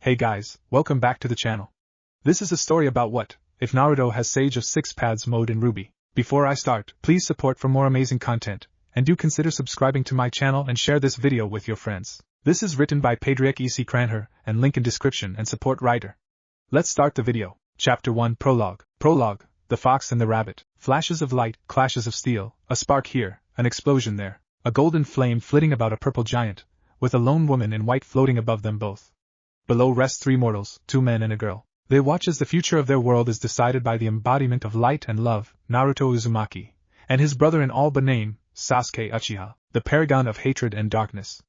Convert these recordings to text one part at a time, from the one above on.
Hey guys, welcome back to the channel. This is a story about what if Naruto has Sage of Six Paths mode in Ruby. Before I start, please support for more amazing content, and do consider subscribing to my channel and share this video with your friends. This is written by Padriec Crannhyr, and link in description and support writer. Let's start the video. Chapter 1 Prologue. Prologue, the Fox and the Rabbit. Flashes of light, clashes of steel, a spark here, an explosion there, a golden flame flitting about a purple giant, with a lone woman in white floating above them both. Below rest three mortals, 2 men and a girl. They watch as the future of their world is decided by the embodiment of light and love, Naruto Uzumaki, and his brother in all but name, Sasuke Uchiha, the paragon of hatred and darkness.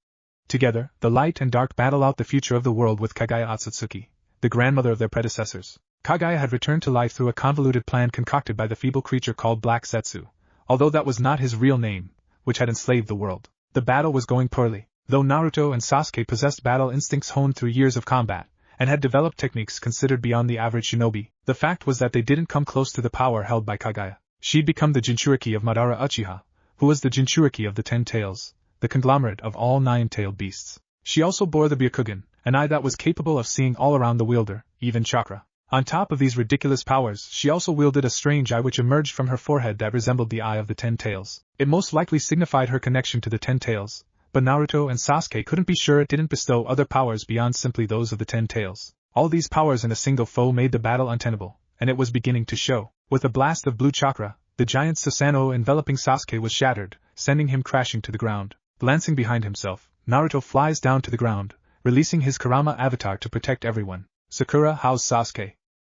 Together, the light and dark battle out the future of the world with Kaguya Otsutsuki, the grandmother of their predecessors. Kaguya had returned to life through a convoluted plan concocted by the feeble creature called Black Zetsu, although that was not his real name, which had enslaved the world. The battle was going poorly. Though Naruto and Sasuke possessed battle instincts honed through years of combat, and had developed techniques considered beyond the average shinobi, the fact was that they didn't come close to the power held by Kaguya. She'd become the Jinchuriki of Madara Uchiha, who was the Jinchuriki of the 10 tails, the conglomerate of all 9-tailed beasts. She also bore the Byakugan, an eye that was capable of seeing all around the wielder, even chakra. On top of these ridiculous powers, she also wielded a strange eye which emerged from her forehead that resembled the eye of the 10 tails. It most likely signified her connection to the 10 tails. But Naruto and Sasuke couldn't be sure it didn't bestow other powers beyond simply those of the 10 tails. All these powers in a single foe made the battle untenable, and it was beginning to show. With a blast of blue chakra, the giant Susanoo enveloping Sasuke was shattered, sending him crashing to the ground. Glancing behind himself, Naruto flies down to the ground, releasing his Kurama avatar to protect everyone. Sakura, how's Sasuke?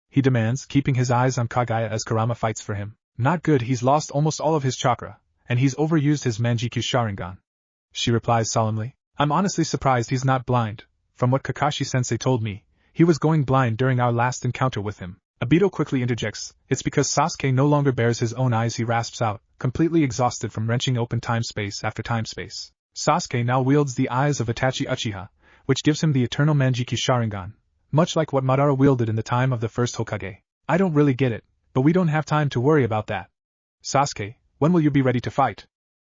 He demands, keeping his eyes on Kaguya as Kurama fights for him. Not good, he's lost almost all of his chakra, and he's overused his Manjikyu Sharingan. She replies solemnly. I'm honestly surprised he's not blind. From what Kakashi-sensei told me, he was going blind during our last encounter with him. Obito quickly interjects, it's because Sasuke no longer bears his own eyes, he rasps out, completely exhausted from wrenching open time-space after time-space. Sasuke now wields the eyes of Itachi Uchiha, which gives him the eternal Manjikyu Sharingan, much like what Madara wielded in the time of the first Hokage. I don't really get it, but we don't have time to worry about that. Sasuke, when will you be ready to fight?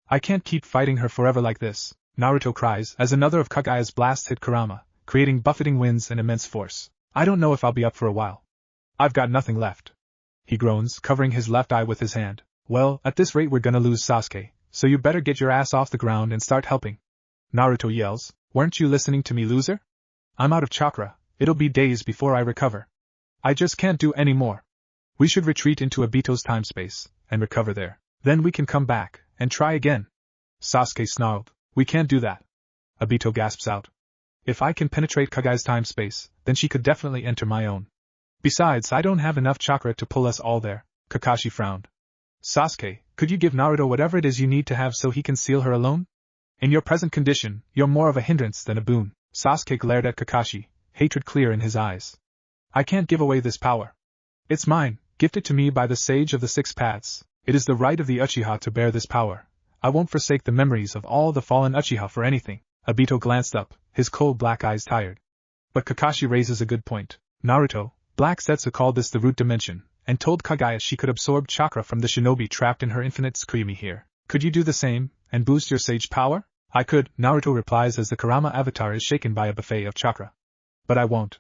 I can't keep fighting her forever like this, Naruto cries as another of Kaguya's blasts hit Kurama, creating buffeting winds and immense force. I don't know if I'll be up for a while. I've got nothing left. He groans, covering his left eye with his hand. Well, at this rate we're gonna lose Sasuke, so you better get your ass off the ground and start helping. Naruto yells, weren't you listening to me, loser? I'm out of chakra, it'll be days before I recover. I just can't do any more. We should retreat into Obito's time space, and recover there. Then we can come back, and try again. Sasuke snarled, we can't do that. Obito gasps out. If I can penetrate Kaguya's time-space, then she could definitely enter my own. Besides, I don't have enough chakra to pull us all there. Kakashi frowned. Sasuke, could you give Naruto whatever it is you need to have so he can seal her alone? In your present condition, you're more of a hindrance than a boon. Sasuke glared at Kakashi, hatred clear in his eyes. I can't give away this power. It's mine, gifted to me by the Sage of the Six Paths. It is the right of the Uchiha to bear this power. I won't forsake the memories of all the fallen Uchiha for anything. Obito glanced up, his cold black eyes tired. But Kakashi raises a good point. Naruto, Black Zetsu called this the root dimension, and told Kaguya she could absorb chakra from the shinobi trapped in her infinite Tsukimi here. Could you do the same, and boost your sage power? I could, Naruto replies as the Kurama avatar is shaken by a buffet of chakra. But I won't.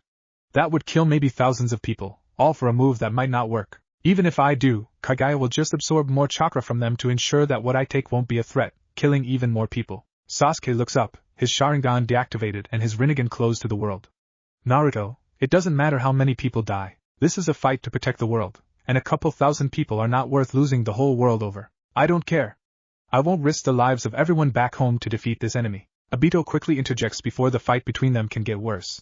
That would kill maybe thousands of people, all for a move that might not work. Even if I do, Kaguya will just absorb more chakra from them to ensure that what I take won't be a threat, killing even more people. Sasuke looks up, his Sharingan deactivated and his Rinnegan closed to the world. Naruto, it doesn't matter how many people die. This is a fight to protect the world, and a couple thousand people are not worth losing the whole world over. I don't care. I won't risk the lives of everyone back home to defeat this enemy. Obito quickly interjects before the fight between them can get worse.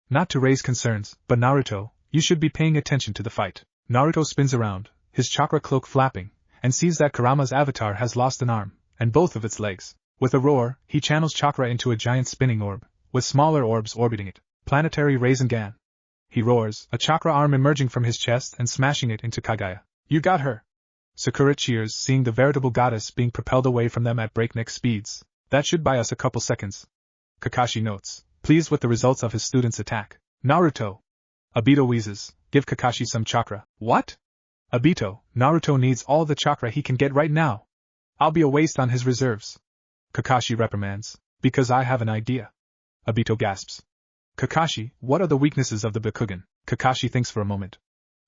Not to raise concerns, but Naruto, you should be paying attention to the fight. Naruto spins around, his chakra cloak flapping, and sees that Kurama's avatar has lost an arm, and both of its legs. With a roar, he channels chakra into a giant spinning orb, with smaller orbs orbiting it. Planetary Rasengan. He roars, a chakra arm emerging from his chest and smashing it into Kaguya. You got her! Sakura cheers, seeing the veritable goddess being propelled away from them at breakneck speeds. That should buy us a couple seconds. Kakashi notes, pleased with the results of his student's attack. Naruto! Obito wheezes, give Kakashi some chakra. What? Obito, Naruto needs all the chakra he can get right now. I'll be a waste on his reserves. Kakashi reprimands, because I have an idea. Obito gasps. Kakashi, what are the weaknesses of the Byakugan? Kakashi thinks for a moment.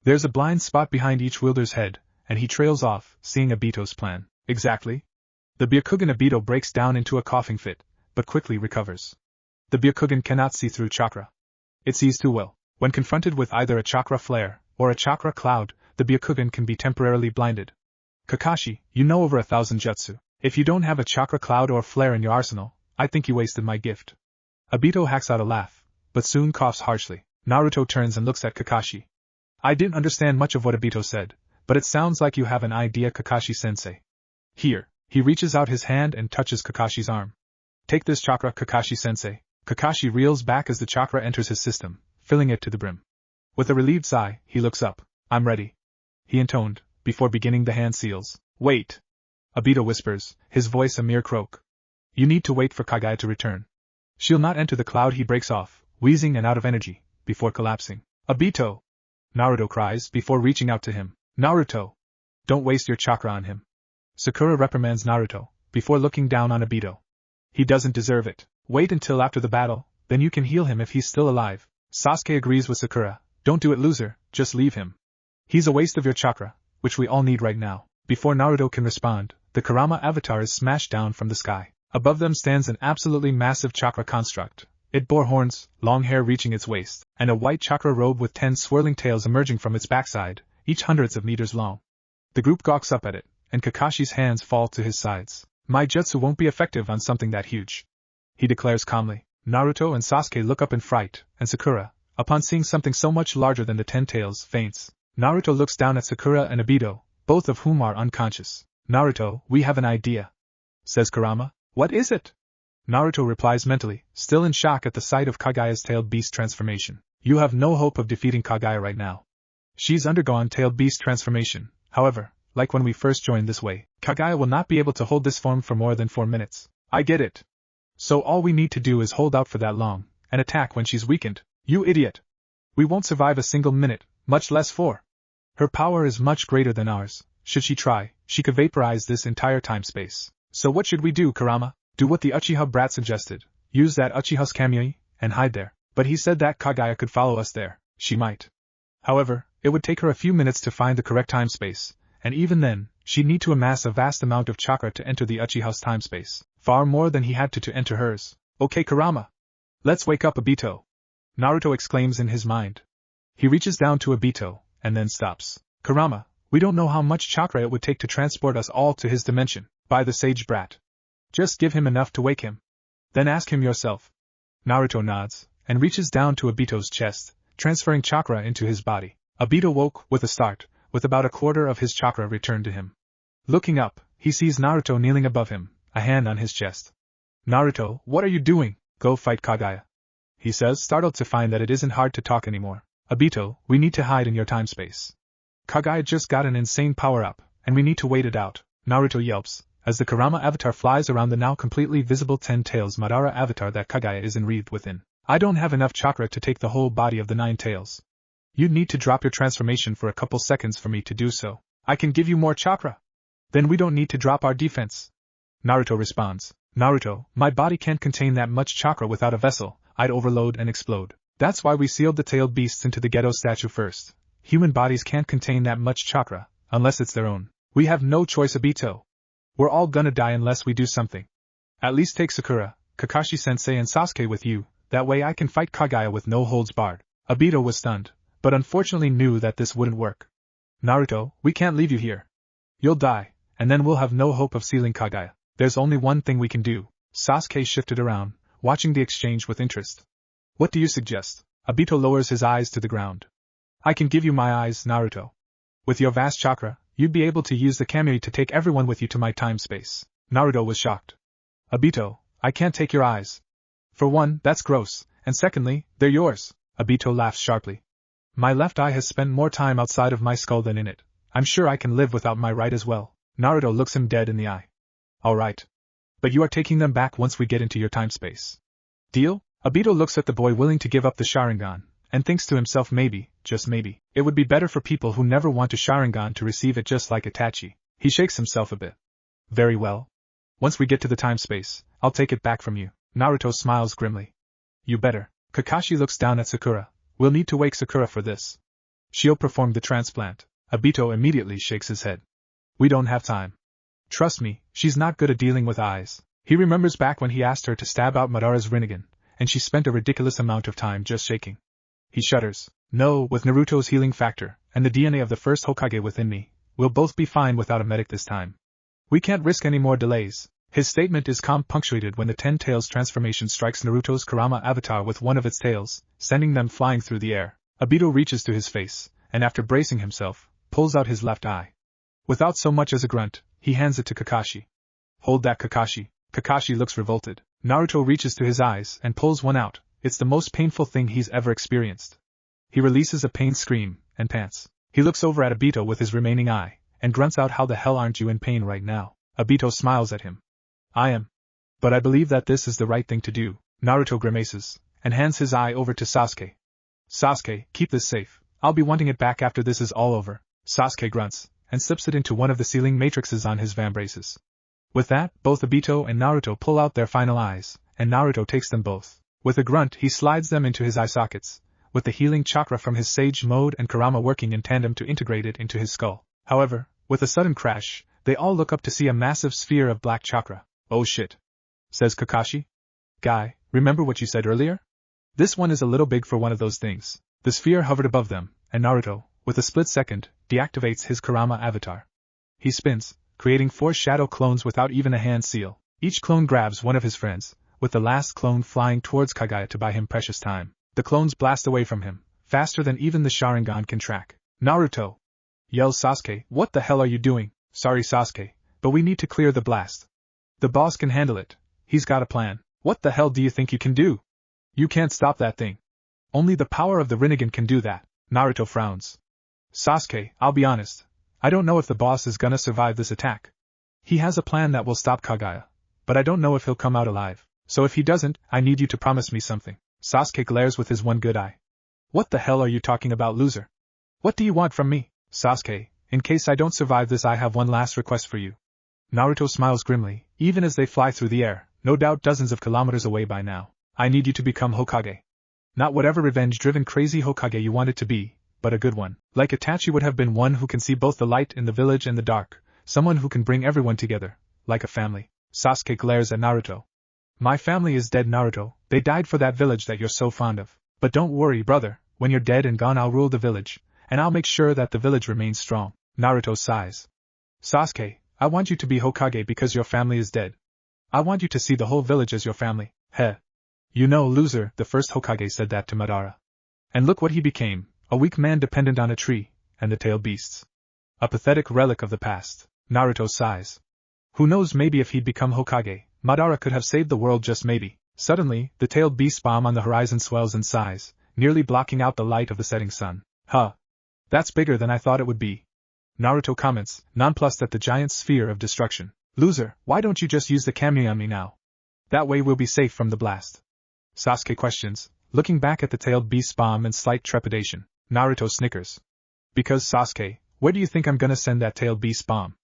There's a blind spot behind each wielder's head, and he trails off, seeing Obito's plan. Exactly? The Byakugan Obito breaks down into a coughing fit, but quickly recovers. The Byakugan cannot see through chakra. It sees too well. When confronted with either a chakra flare or a chakra cloud, the Byakugan can be temporarily blinded. Kakashi, you know over 1,000 jutsu. If you don't have a chakra cloud or flare in your arsenal, I think you wasted my gift. Obito hacks out a laugh, but soon coughs harshly. Naruto turns and looks at Kakashi. I didn't understand much of what Obito said, but it sounds like you have an idea, Kakashi-sensei. Here, he reaches out his hand and touches Kakashi's arm. Take this chakra, Kakashi-sensei. Kakashi reels back as the chakra enters his system, filling it to the brim. With a relieved sigh, he looks up. I'm ready, he intoned, before beginning the hand seals. Wait. Obito whispers, his voice a mere croak. You need to wait for Kaguya to return. She'll not enter the cloud. He breaks off, wheezing and out of energy, before collapsing. Obito! Naruto cries before reaching out to him. Naruto! Don't waste your chakra on him. Sakura reprimands Naruto, before looking down on Obito. He doesn't deserve it. Wait until after the battle, then you can heal him if he's still alive. Sasuke agrees with Sakura. Don't do it, loser, just leave him. He's a waste of your chakra, which we all need right now. Before Naruto can respond, the Kurama avatar is smashed down from the sky. Above them stands an absolutely massive chakra construct. It bore horns, long hair reaching its waist, and a white chakra robe with 10 swirling tails emerging from its backside, each hundreds of meters long. The group gawks up at it, and Kakashi's hands fall to his sides. My jutsu won't be effective on something that huge, he declares calmly. Naruto and Sasuke look up in fright, and Sakura, upon seeing something so much larger than the 10 tails, faints. Naruto looks down at Sakura and Obito, both of whom are unconscious. Naruto, we have an idea, says Kurama. What is it? Naruto replies mentally, still in shock at the sight of Kaguya's tailed beast transformation. You have no hope of defeating Kaguya right now. She's undergone tailed beast transformation. However, like when we first joined this way, Kaguya will not be able to hold this form for more than 4 minutes. I get it. So all we need to do is hold out for that long, and attack when she's weakened. You idiot! We won't survive a single minute, much less 4. Her power is much greater than ours. Should she try, she could vaporize this entire time-space. So what should we do, Kurama? Do what the Uchiha brat suggested. Use that Uchiha's Kamui, and hide there. But he said that Kaguya could follow us there. She might. However, it would take her a few minutes to find the correct time-space, and even then, she'd need to amass a vast amount of chakra to enter the Uchiha's time-space. Far more than he had to enter hers. Okay, Kurama. Let's wake up Obito. Naruto exclaims in his mind. He reaches down to Obito, and then stops. Kurama, we don't know how much chakra it would take to transport us all to his dimension. By the sage brat. Just give him enough to wake him. Then ask him yourself. Naruto nods, and reaches down to Obito's chest, transferring chakra into his body. Obito woke with a start, with about a quarter of his chakra returned to him. Looking up, he sees Naruto kneeling above him, a hand on his chest. Naruto, what are you doing? Go fight Kaguya, he says, startled to find that it isn't hard to talk anymore. Obito, we need to hide in your time space. Kaguya just got an insane power-up, and we need to wait it out. Naruto yelps, as the Kurama avatar flies around the now completely visible 10 tails Madara avatar that Kaguya is enwreathed within. I don't have enough chakra to take the whole body of the 9 tails. You'd need to drop your transformation for a couple seconds for me to do so. I can give you more chakra. Then we don't need to drop our defense. Naruto responds. Naruto, my body can't contain that much chakra without a vessel. I'd overload and explode. That's why we sealed the tailed beasts into the ghetto statue first. Human bodies can't contain that much chakra, unless it's their own. We have no choice, Obito. We're all gonna die unless we do something. At least take Sakura, Kakashi-sensei and Sasuke with you, that way I can fight Kaguya with no holds barred. Obito was stunned, but unfortunately knew that this wouldn't work. Naruto, we can't leave you here. You'll die, and then we'll have no hope of sealing Kaguya. There's only one thing we can do. Sasuke shifted around, watching the exchange with interest. What do you suggest? Obito lowers his eyes to the ground. I can give you my eyes, Naruto. With your vast chakra, you'd be able to use the Kamui to take everyone with you to my time-space. Naruto was shocked. Obito, I can't take your eyes. For one, that's gross, and secondly, they're yours. Obito laughs sharply. My left eye has spent more time outside of my skull than in it. I'm sure I can live without my right as well. Naruto looks him dead in the eye. All right. But you are taking them back once we get into your time-space. Deal? Obito looks at the boy willing to give up the Sharingan, and thinks to himself maybe, just maybe, it would be better for people who never want a Sharingan to receive it just like Itachi. He shakes himself a bit. Very well. Once we get to the time-space, I'll take it back from you. Naruto smiles grimly. You better. Kakashi looks down at Sakura. We'll need to wake Sakura for this. She'll perform the transplant. Obito immediately shakes his head. We don't have time. Trust me, she's not good at dealing with eyes. He remembers back when he asked her to stab out Madara's Rinnegan, and she spent a ridiculous amount of time just shaking. He shudders. No, with Naruto's healing factor, and the DNA of the first Hokage within me, we'll both be fine without a medic this time. We can't risk any more delays. His statement is calm, punctuated when the Ten Tails transformation strikes Naruto's Kurama avatar with one of its tails, sending them flying through the air. Obito reaches to his face, and after bracing himself, pulls out his left eye. Without so much as a grunt, he hands it to Kakashi. Hold that, Kakashi. Kakashi looks revolted. Naruto reaches to his eyes and pulls one out. It's the most painful thing he's ever experienced. He releases a pain scream, and pants. He looks over at Obito with his remaining eye, and grunts out, how the hell aren't you in pain right now? Obito smiles at him. I am. But I believe that this is the right thing to do. Naruto grimaces, and hands his eye over to Sasuke. Sasuke, keep this safe. I'll be wanting it back after this is all over. Sasuke grunts, and slips it into one of the sealing matrices on his vambraces. With that, both Obito and Naruto pull out their final eyes, and Naruto takes them both. With a grunt, he slides them into his eye sockets, with the healing chakra from his Sage Mode and Kurama working in tandem to integrate it into his skull. However, with a sudden crash, they all look up to see a massive sphere of black chakra. Oh shit, says Kakashi. Guy, remember what you said earlier? This one is a little big for one of those things. The sphere hovered above them, and Naruto, with a split second, deactivates his Kurama avatar. He spins, creating 4 shadow clones without even a hand seal. Each clone grabs one of his friends, with the last clone flying towards Kaguya to buy him precious time. The clones blast away from him, faster than even the Sharingan can track. Naruto! Yells Sasuke, what the hell are you doing? Sorry Sasuke, but we need to clear the blast. The boss can handle it. He's got a plan. What the hell do you think you can do? You can't stop that thing. Only the power of the Rinnegan can do that. Naruto frowns. Sasuke, I'll be honest. I don't know if the boss is gonna survive this attack. He has a plan that will stop Kaguya, but I don't know if he'll come out alive. So if he doesn't, I need you to promise me something. Sasuke glares with his one good eye. What the hell are you talking about, loser? What do you want from me? Sasuke, in case I don't survive this, I have one last request for you. Naruto smiles grimly, even as they fly through the air, no doubt dozens of kilometers away by now. I need you to become Hokage. Not whatever revenge-driven crazy Hokage you want it to be, but a good one. Like Itachi would have been, one who can see both the light in the village and the dark, someone who can bring everyone together, like a family. Sasuke glares at Naruto. My family is dead, Naruto. They died for that village that you're so fond of. But don't worry, brother, when you're dead and gone, I'll rule the village, and I'll make sure that the village remains strong. Naruto sighs. Sasuke, I want you to be Hokage because your family is dead. I want you to see the whole village as your family. Heh. You know, loser, the first Hokage said that to Madara. And look what he became, a weak man dependent on a tree, and the tailed beasts. A pathetic relic of the past. Naruto sighs. Who knows, maybe if he'd become Hokage, Madara could have saved the world, just maybe. Suddenly, the tailed beast bomb on the horizon swells in size, nearly blocking out the light of the setting sun. Huh. That's bigger than I thought it would be. Naruto comments, nonplussed at the giant sphere of destruction. Loser, why don't you just use the Kami on me now? That way we'll be safe from the blast. Sasuke questions, looking back at the tailed beast bomb in slight trepidation. Naruto snickers. Because Sasuke, where do you think I'm gonna send that tailed beast bomb?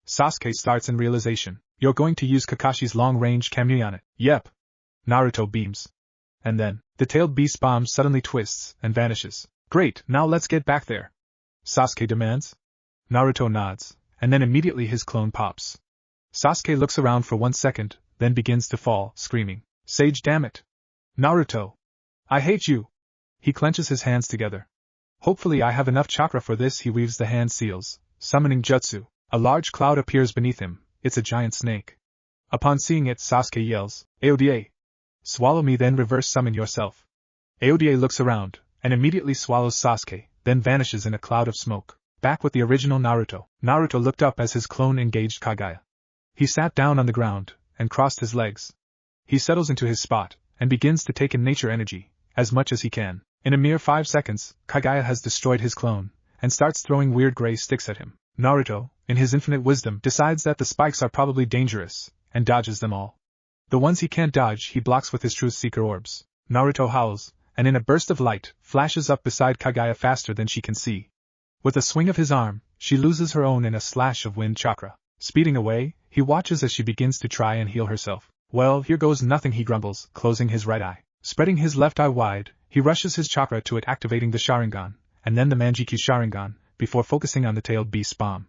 Sasuke starts in realization. You're going to use Kakashi's long-range Kami on it. Yep. Naruto beams. And then, the tailed beast bomb suddenly twists and vanishes. Great, now let's get back there. Sasuke demands. Naruto nods, and then immediately his clone pops. Sasuke looks around for 1 second, then begins to fall, screaming, Sage, damn it! Naruto! I hate you! He clenches his hands together. Hopefully I have enough chakra for this. He weaves the hand seals, summoning jutsu. A large cloud appears beneath him. It's a giant snake. Upon seeing it, Sasuke yells, Aoda! Swallow me, then reverse summon yourself. Aoda looks around, and immediately swallows Sasuke, then vanishes in a cloud of smoke. Back with the original Naruto. Naruto looked up as his clone engaged Kaguya. He sat down on the ground, and crossed his legs. He settles into his spot, and begins to take in nature energy, as much as he can. In a mere 5 seconds, Kaguya has destroyed his clone, and starts throwing weird gray sticks at him. Naruto, in his infinite wisdom, decides that the spikes are probably dangerous, and dodges them all. The ones he can't dodge he blocks with his Truth Seeker orbs. Naruto howls, and in a burst of light, flashes up beside Kaguya faster than she can see. With a swing of his arm, she loses her own in a slash of wind chakra. Speeding away, he watches as she begins to try and heal herself. Well, here goes nothing, he grumbles, closing his right eye. Spreading his left eye wide, he rushes his chakra to it, activating the Sharingan, and then the Manjikyu Sharingan, before focusing on the tailed beast bomb.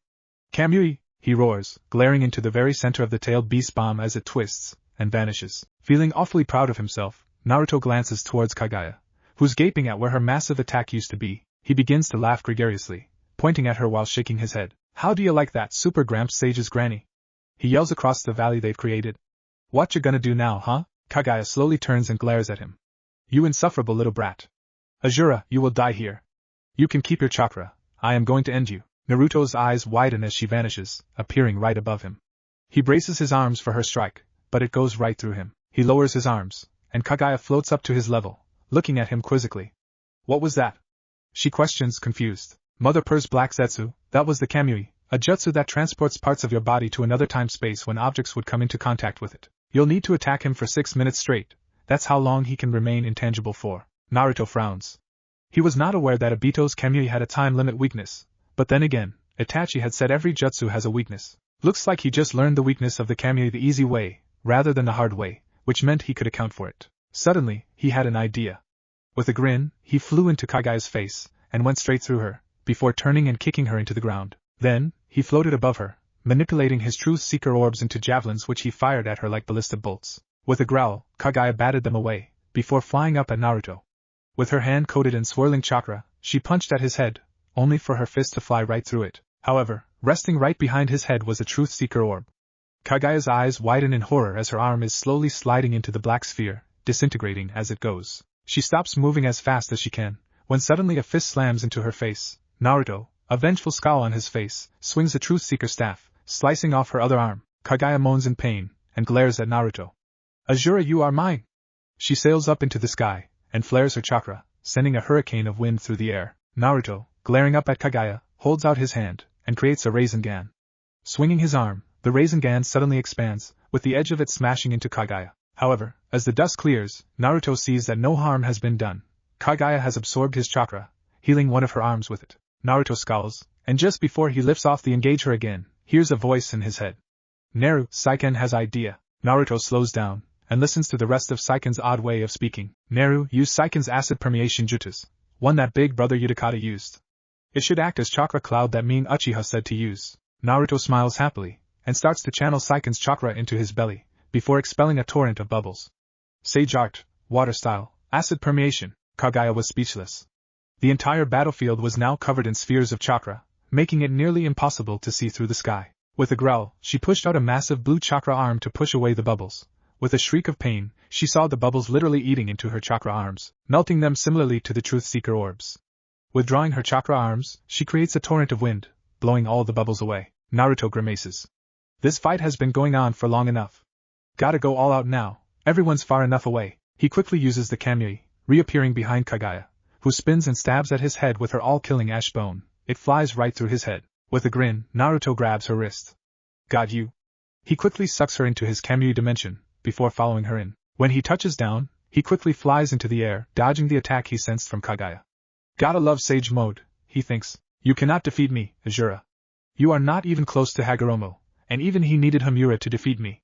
Kamui! He roars, glaring into the very center of the tailed beast bomb as it twists and vanishes. Feeling awfully proud of himself, Naruto glances towards Kaguya, who's gaping at where her massive attack used to be. He begins to laugh gregariously, pointing at her while shaking his head. How do you like that, Super Gramps Sage's granny? He yells across the valley they've created. What you gonna do now, huh? Kaguya slowly turns and glares at him. You insufferable little brat. Azura, you will die here. You can keep your chakra. I am going to end you. Naruto's eyes widen as she vanishes, appearing right above him. He braces his arms for her strike, but it goes right through him. He lowers his arms, and Kaguya floats up to his level, looking at him quizzically. What was that? She questions, confused. Mother purrs Black Zetsu, that was the Kamui, a jutsu that transports parts of your body to another time-space when objects would come into contact with it. You'll need to attack him for 6 minutes straight. That's how long he can remain intangible for. Naruto frowns. He was not aware that Obito's Kamui had a time limit weakness, but then again, Itachi had said every jutsu has a weakness. Looks like he just learned the weakness of the Kamui the easy way, rather than the hard way, which meant he could account for it. Suddenly, he had an idea. With a grin, he flew into Kaguya's face, and went straight through her, before turning and kicking her into the ground. Then, he floated above her, manipulating his Truth Seeker orbs into javelins which he fired at her like ballista bolts. With a growl, Kaguya batted them away, before flying up at Naruto. With her hand coated in swirling chakra, she punched at his head, only for her fist to fly right through it. However, resting right behind his head was a Truth Seeker orb. Kaguya's eyes widen in horror as her arm is slowly sliding into the black sphere, disintegrating as it goes. She stops moving as fast as she can, when suddenly a fist slams into her face. Naruto, a vengeful scowl on his face, swings the Truth Seeker staff, slicing off her other arm. Kaguya moans in pain, and glares at Naruto. Azura, you are mine! She sails up into the sky, and flares her chakra, sending a hurricane of wind through the air. Naruto, glaring up at Kaguya, holds out his hand, and creates a Rasengan. Swinging his arm, the Rasengan suddenly expands, with the edge of it smashing into Kaguya. However, as the dust clears, Naruto sees that no harm has been done. Kaguya has absorbed his chakra, healing one of her arms with it. Naruto scowls, and just before he lifts off the engage her again, hears a voice in his head. Naru, Saiken has idea. Naruto slows down, and listens to the rest of Saiken's odd way of speaking. Naru, use Saiken's acid permeation jutsu, one that big brother Utakata used. It should act as chakra cloud that mean Uchiha said to use. Naruto smiles happily, and starts to channel Saiken's chakra into his belly, before expelling a torrent of bubbles. Sage art, water style, acid permeation. Kaguya was speechless. The entire battlefield was now covered in spheres of chakra, making it nearly impossible to see through the sky. With a growl, she pushed out a massive blue chakra arm to push away the bubbles. With a shriek of pain, she saw the bubbles literally eating into her chakra arms, melting them similarly to the Truth Seeker orbs. Withdrawing her chakra arms, she creates a torrent of wind, blowing all the bubbles away. Naruto grimaces. This fight has been going on for long enough. Gotta go all out now, everyone's far enough away. He quickly uses the Kamui, reappearing behind Kaguya, who spins and stabs at his head with her all-killing ash bone. It flies right through his head. With a grin, Naruto grabs her wrist. Got you. He quickly sucks her into his Kamui dimension, before following her in. When he touches down, he quickly flies into the air, dodging the attack he sensed from Kaguya. Gotta love Sage mode, he thinks. You cannot defeat me, Azura. You are not even close to Hagoromo, and even he needed Hamura to defeat me.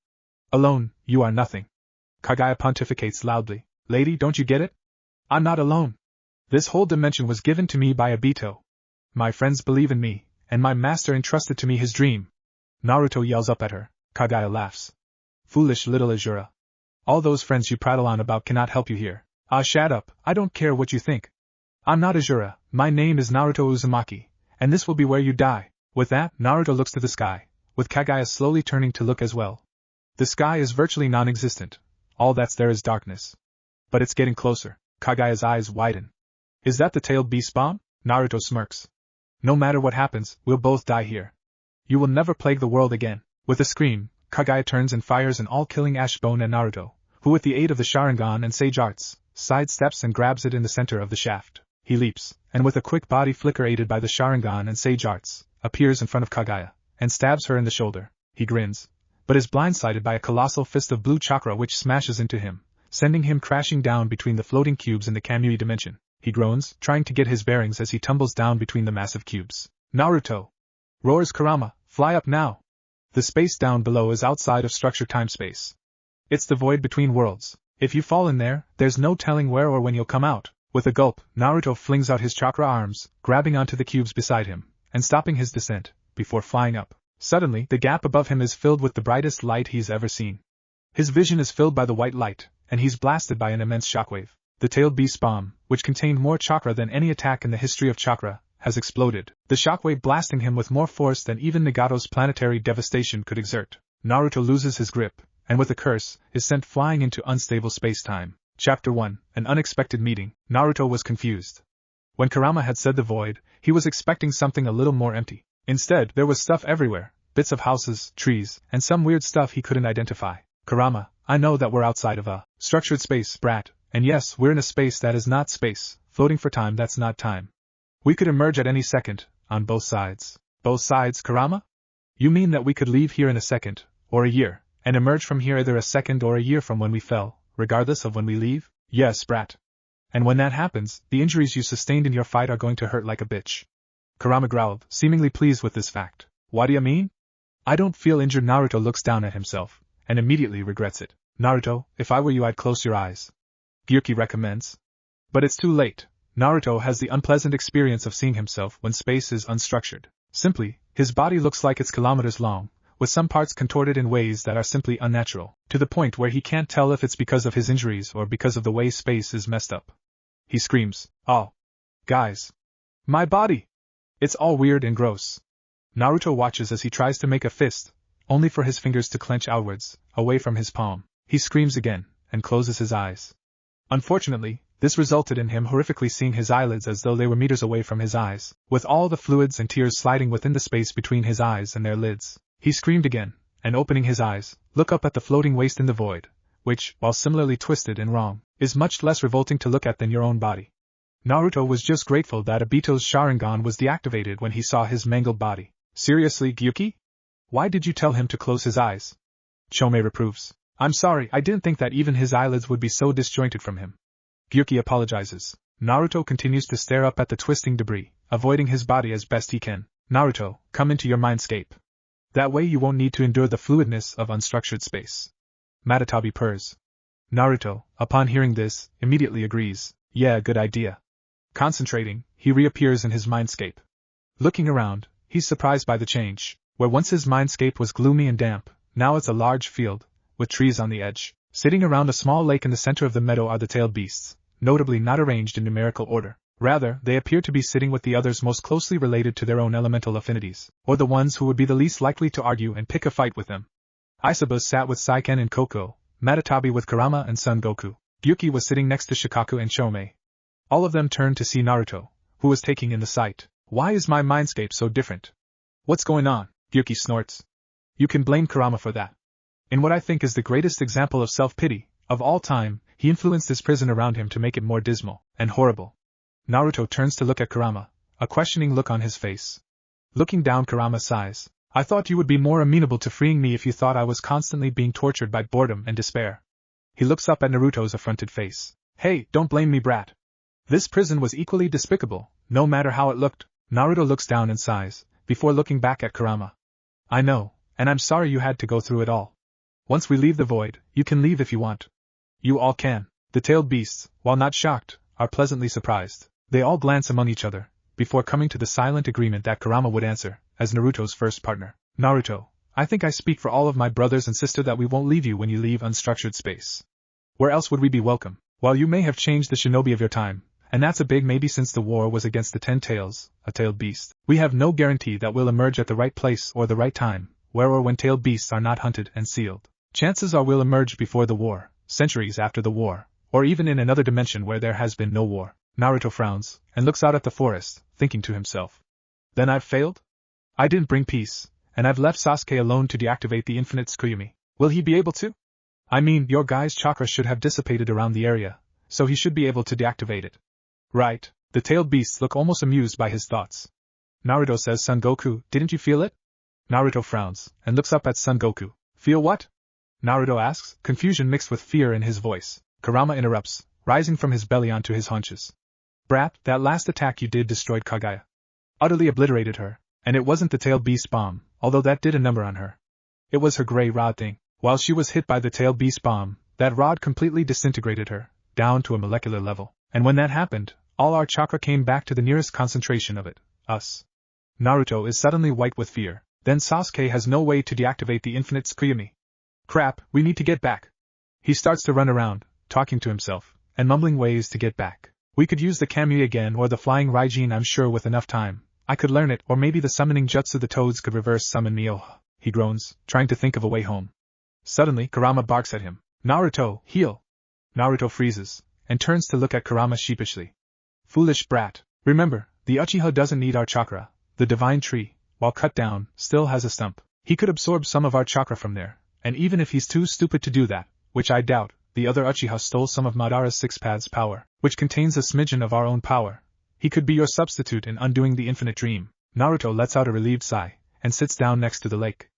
Alone, you are nothing. Kaguya pontificates loudly. Lady, don't you get it? I'm not alone. This whole dimension was given to me by Obito. My friends believe in me, and my master entrusted to me his dream. Naruto yells up at her. Kaguya laughs. Foolish little Azura. All those friends you prattle on about cannot help you here. Ah, shut up, I don't care what you think. I'm not Azura, my name is Naruto Uzumaki, and this will be where you die. With that, Naruto looks to the sky, with Kaguya slowly turning to look as well. The sky is virtually non-existent. All that's there is darkness. But it's getting closer. Kaguya's eyes widen. Is that the tailed beast bomb? Naruto smirks. No matter what happens, we'll both die here. You will never plague the world again. With a scream, Kaguya turns and fires an all-killing ash bone at Naruto, who with the aid of the Sharingan and Sage Arts, sidesteps and grabs it in the center of the shaft. He leaps, and with a quick body flicker aided by the Sharingan and Sage Arts, appears in front of Kaguya, and stabs her in the shoulder. He grins, but is blindsided by a colossal fist of blue chakra which smashes into him, sending him crashing down between the floating cubes in the Kamui dimension. He groans, trying to get his bearings as he tumbles down between the massive cubes. Naruto! Roars Kurama, fly up now! The space down below is outside of structure time-space. It's the void between worlds. If you fall in there, there's no telling where or when you'll come out. With a gulp, Naruto flings out his chakra arms, grabbing onto the cubes beside him, and stopping his descent, before flying up. Suddenly, the gap above him is filled with the brightest light he's ever seen. His vision is filled by the white light, and he's blasted by an immense shockwave. The tailed beast bomb, which contained more chakra than any attack in the history of chakra, has exploded, the shockwave blasting him with more force than even Nagato's planetary devastation could exert. Naruto loses his grip, and with a curse, is sent flying into unstable space-time. Chapter 1, An Unexpected Meeting. Naruto was confused. When Kurama had said the void, he was expecting something a little more empty. Instead, there was stuff everywhere, bits of houses, trees, and some weird stuff he couldn't identify. Kurama, I know that we're outside of a structured space, brat, and yes, we're in a space that is not space, floating for time that's not time. We could emerge at any second, on both sides. Both sides, Kurama? You mean that we could leave here in a second, or a year, and emerge from here either a second or a year from when we fell, regardless of when we leave? Yes, brat. And when that happens, the injuries you sustained in your fight are going to hurt like a bitch. Kurama growled, seemingly pleased with this fact. What do you mean? I don't feel injured. Naruto looks down at himself, and immediately regrets it. Naruto, if I were you I'd close your eyes. Gyuki recommends. But it's too late. Naruto has the unpleasant experience of seeing himself when space is unstructured. Simply, his body looks like it's kilometers long, with some parts contorted in ways that are simply unnatural, to the point where he can't tell if it's because of his injuries or because of the way space is messed up. He screams, "Oh! Guys! My body! It's all weird and gross." Naruto watches as he tries to make a fist, only for his fingers to clench outwards, away from his palm. He screams again, and closes his eyes. Unfortunately, this resulted in him horrifically seeing his eyelids as though they were meters away from his eyes, with all the fluids and tears sliding within the space between his eyes and their lids. He screamed again, and opening his eyes, look up at the floating waste in the void, which, while similarly twisted and wrong, is much less revolting to look at than your own body. Naruto was just grateful that Obito's Sharingan was deactivated when he saw his mangled body. Seriously, Gyuki? Why did you tell him to close his eyes? Chome reproves. I'm sorry, I didn't think that even his eyelids would be so disjointed from him. Gyuki apologizes. Naruto continues to stare up at the twisting debris, avoiding his body as best he can. Naruto, come into your mindscape. That way you won't need to endure the fluidness of unstructured space. Matatabi purrs. Naruto, upon hearing this, immediately agrees. Yeah, good idea. Concentrating, he reappears in his mindscape. Looking around, he's surprised by the change. Where once his mindscape was gloomy and damp, now it's a large field, with trees on the edge. Sitting around a small lake in the center of the meadow are the tailed beasts, notably not arranged in numerical order. Rather, they appear to be sitting with the others most closely related to their own elemental affinities, or the ones who would be the least likely to argue and pick a fight with them. Isaba sat with Saiken and Koko, Matatabi with Kurama and Son Goku. Gyuki was sitting next to Shikaku and Chome. All of them turned to see Naruto, who was taking in the sight. Why is my mindscape so different? What's going on? Gyuki snorts. You can blame Kurama for that. In what I think is the greatest example of self-pity, of all time, he influenced his prison around him to make it more dismal and horrible. Naruto turns to look at Kurama, a questioning look on his face. Looking down, Kurama sighs. I thought you would be more amenable to freeing me if you thought I was constantly being tortured by boredom and despair. He looks up at Naruto's affronted face. Hey, don't blame me, brat. This prison was equally despicable, no matter how it looked. Naruto looks down and sighs, before looking back at Kurama. I know, and I'm sorry you had to go through it all. Once we leave the void, you can leave if you want. You all can. The tailed beasts, while not shocked, are pleasantly surprised. They all glance among each other, before coming to the silent agreement that Kurama would answer, as Naruto's first partner. Naruto, I think I speak for all of my brothers and sister that we won't leave you when you leave unstructured space. Where else would we be welcome? While you may have changed the shinobi of your time, and that's a big maybe since the war was against the 10 tails, a tailed beast, we have no guarantee that we'll emerge at the right place or the right time, where or when tailed beasts are not hunted and sealed. Chances are we'll emerge before the war, centuries after the war, or even in another dimension where there has been no war. Naruto frowns, and looks out at the forest, thinking to himself. Then I've failed? I didn't bring peace, and I've left Sasuke alone to deactivate the infinite Tsukuyomi. Will he be able to? I mean, your guy's chakra should have dissipated around the area, so he should be able to deactivate it. Right, the tailed beasts look almost amused by his thoughts. Naruto says, Son Goku, didn't you feel it? Naruto frowns, and looks up at Son Goku. Feel what? Naruto asks, confusion mixed with fear in his voice. Kurama interrupts, rising from his belly onto his haunches. Brat, that last attack you did destroyed Kaguya. Utterly obliterated her, and it wasn't the tailed beast bomb, although that did a number on her. It was her gray rod thing. While she was hit by the tailed beast bomb, that rod completely disintegrated her, down to a molecular level. And when that happened, all our chakra came back to the nearest concentration of it, us. Naruto is suddenly white with fear. Then Sasuke has no way to deactivate the infinite Tsukuyomi. Crap, we need to get back. He starts to run around, talking to himself, and mumbling ways to get back. We could use the Kamui again or the flying Raijin, I'm sure with enough time. I could learn it, or maybe the summoning jutsu the toads could reverse summon me. Oh, he groans, trying to think of a way home. Suddenly, Kurama barks at him. Naruto, heal! Naruto freezes, and turns to look at Kurama sheepishly. Foolish brat. Remember, the Uchiha doesn't need our chakra. The divine tree, while cut down, still has a stump. He could absorb some of our chakra from there, and even if he's too stupid to do that, which I doubt, the other Uchiha stole some of Madara's six paths power, which contains a smidgen of our own power. He could be your substitute in undoing the infinite dream. Naruto lets out a relieved sigh, and sits down next to the lake.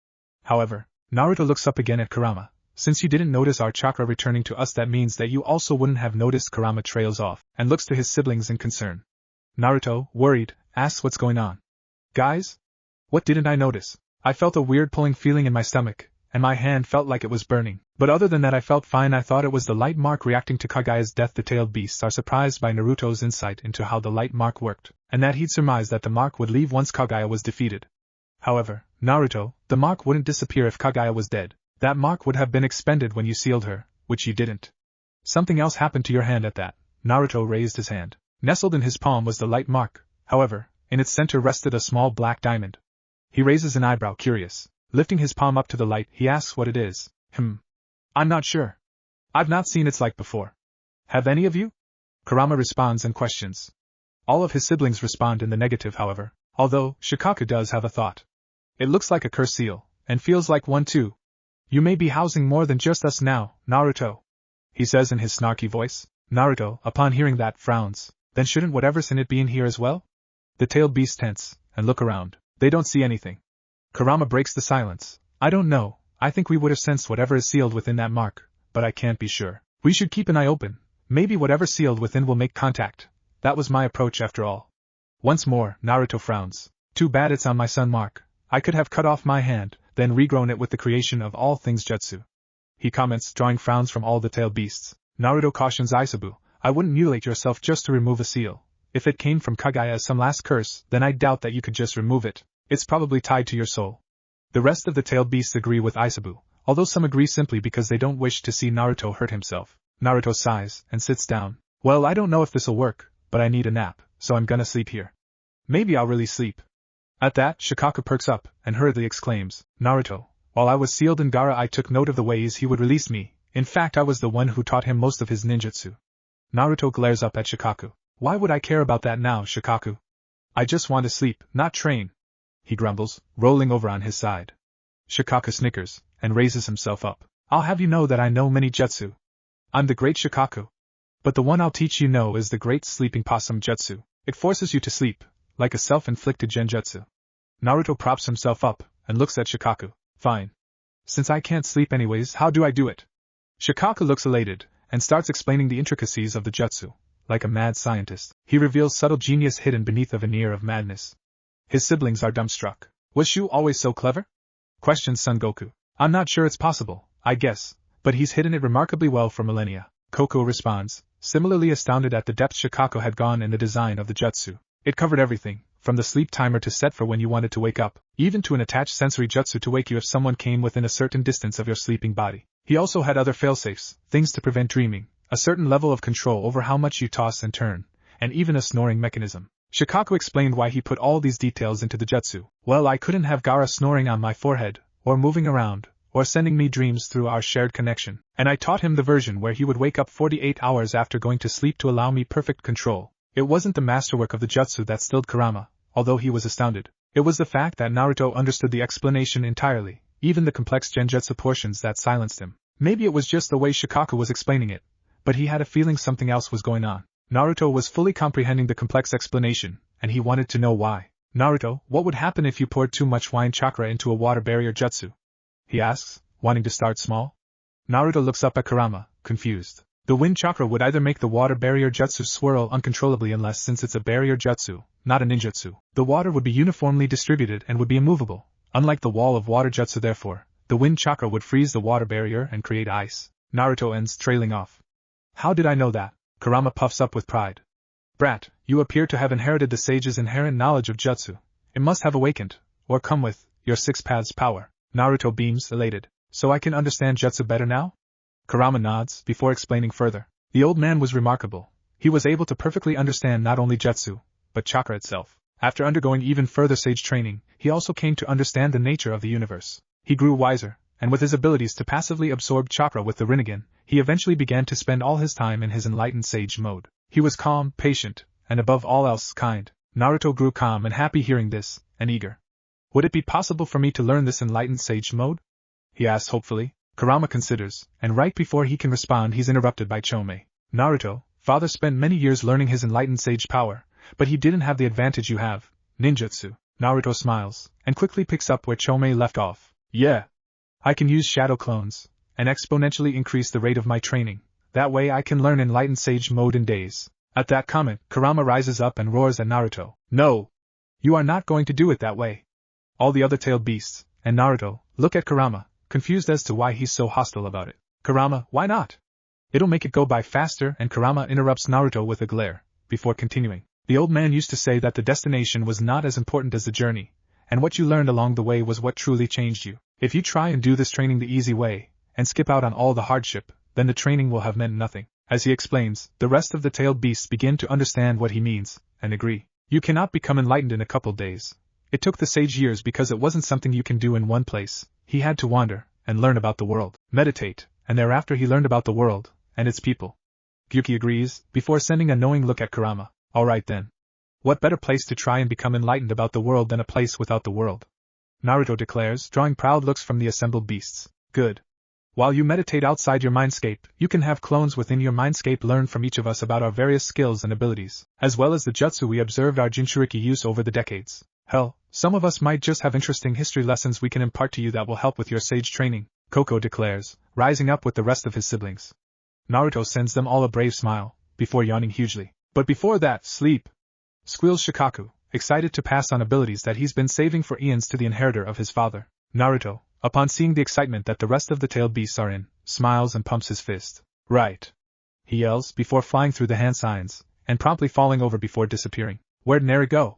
However, Naruto looks up again at Kurama. Since you didn't notice our chakra returning to us, that means that you also wouldn't have noticed. Kurama trails off, and looks to his siblings in concern. Naruto, worried, asks what's going on. Guys? What didn't I notice? I felt a weird pulling feeling in my stomach, and my hand felt like it was burning. But other than that I felt fine. I thought it was the light mark reacting to Kaguya's death. The tailed beasts are surprised by Naruto's insight into how the light mark worked, and that he'd surmised that the mark would leave once Kaguya was defeated. However, Naruto, the mark wouldn't disappear if Kaguya was dead. That mark would have been expended when you sealed her, which you didn't. Something else happened to your hand at that. Naruto raised his hand. Nestled in his palm was the light mark. However, in its center rested a small black diamond. He raises an eyebrow, curious. Lifting his palm up to the light, he asks what it is. I'm not sure. I've not seen its like before. Have any of you? Kurama responds and questions. All of his siblings respond in the negative, however, although Shikaku does have a thought. It looks like a curse seal, and feels like one too. You may be housing more than just us now, Naruto, he says in his snarky voice. Naruto, upon hearing that, frowns. Then shouldn't whatever's in it be in here as well? The tailed beasts tense, and look around. They don't see anything. Kurama breaks the silence. I don't know, I think we would have sensed whatever is sealed within that mark, but I can't be sure. We should keep an eye open. Maybe whatever's sealed within will make contact. That was my approach after all. Once more, Naruto frowns. Too bad it's on my sun mark. I could have cut off my hand, then regrown it with the creation of all things jutsu. He comments, drawing frowns from all the tailed beasts. Naruto cautions Aisabu, I wouldn't mutilate yourself just to remove a seal. If it came from Kaguya as some last curse, then I doubt that you could just remove it. It's probably tied to your soul. The rest of the tailed beasts agree with Aisabu, although some agree simply because they don't wish to see Naruto hurt himself. Naruto sighs, and sits down. Well, I don't know if this'll work, but I need a nap, so I'm gonna sleep here. Maybe I'll really sleep. At that, Shikaku perks up, and hurriedly exclaims, Naruto, while I was sealed in Gaara I took note of the ways he would release me. In fact, I was the one who taught him most of his ninjutsu. Naruto glares up at Shikaku. Why would I care about that now, Shikaku? I just want to sleep, not train. He grumbles, rolling over on his side. Shikaku snickers, and raises himself up. I'll have you know that I know many jutsu. I'm the great Shikaku. But the one I'll teach you know is the great sleeping possum jutsu. It forces you to sleep, like a self-inflicted genjutsu. Naruto props himself up, and looks at Shikaku. Fine. Since I can't sleep anyways, how do I do it? Shikaku looks elated, and starts explaining the intricacies of the jutsu. Like a mad scientist, he reveals subtle genius hidden beneath a veneer of madness. His siblings are dumbstruck. Was Shu always so clever? Questions Son Goku. I'm not sure it's possible, I guess, but he's hidden it remarkably well for millennia. Kokuo responds, similarly astounded at the depth Shikaku had gone in the design of the jutsu. It covered everything, from the sleep timer to set for when you wanted to wake up, even to an attached sensory jutsu to wake you if someone came within a certain distance of your sleeping body. He also had other failsafes, things to prevent dreaming, a certain level of control over how much you toss and turn, and even a snoring mechanism. Shikaku explained why he put all these details into the jutsu. Well, I couldn't have Gaara snoring on my forehead, or moving around, or sending me dreams through our shared connection, and I taught him the version where he would wake up 48 hours after going to sleep to allow me perfect control. It wasn't the masterwork of the jutsu that stilled Kurama, although he was astounded. It was the fact that Naruto understood the explanation entirely, even the complex genjutsu portions that silenced him. Maybe it was just the way Shikaku was explaining it, but he had a feeling something else was going on. Naruto was fully comprehending the complex explanation, and he wanted to know why. Naruto, what would happen if you poured too much wine chakra into a water barrier jutsu? He asks, wanting to start small. Naruto looks up at Kurama, confused. The wind chakra would either make the water barrier jutsu swirl uncontrollably unless, since it's a barrier jutsu, not a ninjutsu, the water would be uniformly distributed and would be immovable. Unlike the wall of water jutsu therefore, the wind chakra would freeze the water barrier and create ice. Naruto ends trailing off. How did I know that? Kurama puffs up with pride. Brat, you appear to have inherited the sage's inherent knowledge of jutsu. It must have awakened, or come with, your 6 paths power. Naruto beams, elated. So I can understand jutsu better now? Kurama nods, before explaining further. The old man was remarkable. He was able to perfectly understand not only jutsu, but chakra itself. After undergoing even further sage training, he also came to understand the nature of the universe. He grew wiser, and with his abilities to passively absorb chakra with the Rinnegan, he eventually began to spend all his time in his enlightened sage mode. He was calm, patient, and above all else kind. Naruto grew calm and happy hearing this, and eager. Would it be possible for me to learn this enlightened sage mode? He asks hopefully. Kurama considers, and right before he can respond he's interrupted by Chome. Naruto, father spent many years learning his enlightened sage power, but he didn't have the advantage you have, ninjutsu. Naruto smiles, and quickly picks up where Chome left off. Yeah. I can use shadow clones, and exponentially increase the rate of my training. That way I can learn enlightened sage mode in days. At that comment, Kurama rises up and roars at Naruto. No! You are not going to do it that way. All the other tailed beasts, and Naruto, look at Kurama, confused as to why he's so hostile about it. Kurama, why not? It'll make it go by faster, and Kurama interrupts Naruto with a glare, before continuing. The old man used to say that the destination was not as important as the journey, and what you learned along the way was what truly changed you. If you try and do this training the easy way, and skip out on all the hardship, then the training will have meant nothing. As he explains, the rest of the tailed beasts begin to understand what he means, and agree. You cannot become enlightened in a couple days. It took the sage years because it wasn't something you can do in one place. He had to wander, and learn about the world. Meditate, and thereafter he learned about the world, and its people. Gyuki agrees, before sending a knowing look at Kurama. Alright then. What better place to try and become enlightened about the world than a place without the world? Naruto declares, drawing proud looks from the assembled beasts. Good. While you meditate outside your mindscape, you can have clones within your mindscape learn from each of us about our various skills and abilities, as well as the jutsu we observed our Jinchuriki use over the decades. Hell, some of us might just have interesting history lessons we can impart to you that will help with your sage training, Koko declares, rising up with the rest of his siblings. Naruto sends them all a brave smile, before yawning hugely. But before that, sleep! Squeals Shikaku, excited to pass on abilities that he's been saving for eons to the inheritor of his father. Naruto, upon seeing the excitement that the rest of the tailed beasts are in, smiles and pumps his fist. Right! He yells before flying through the hand signs, and promptly falling over before disappearing. Where'd Neri go?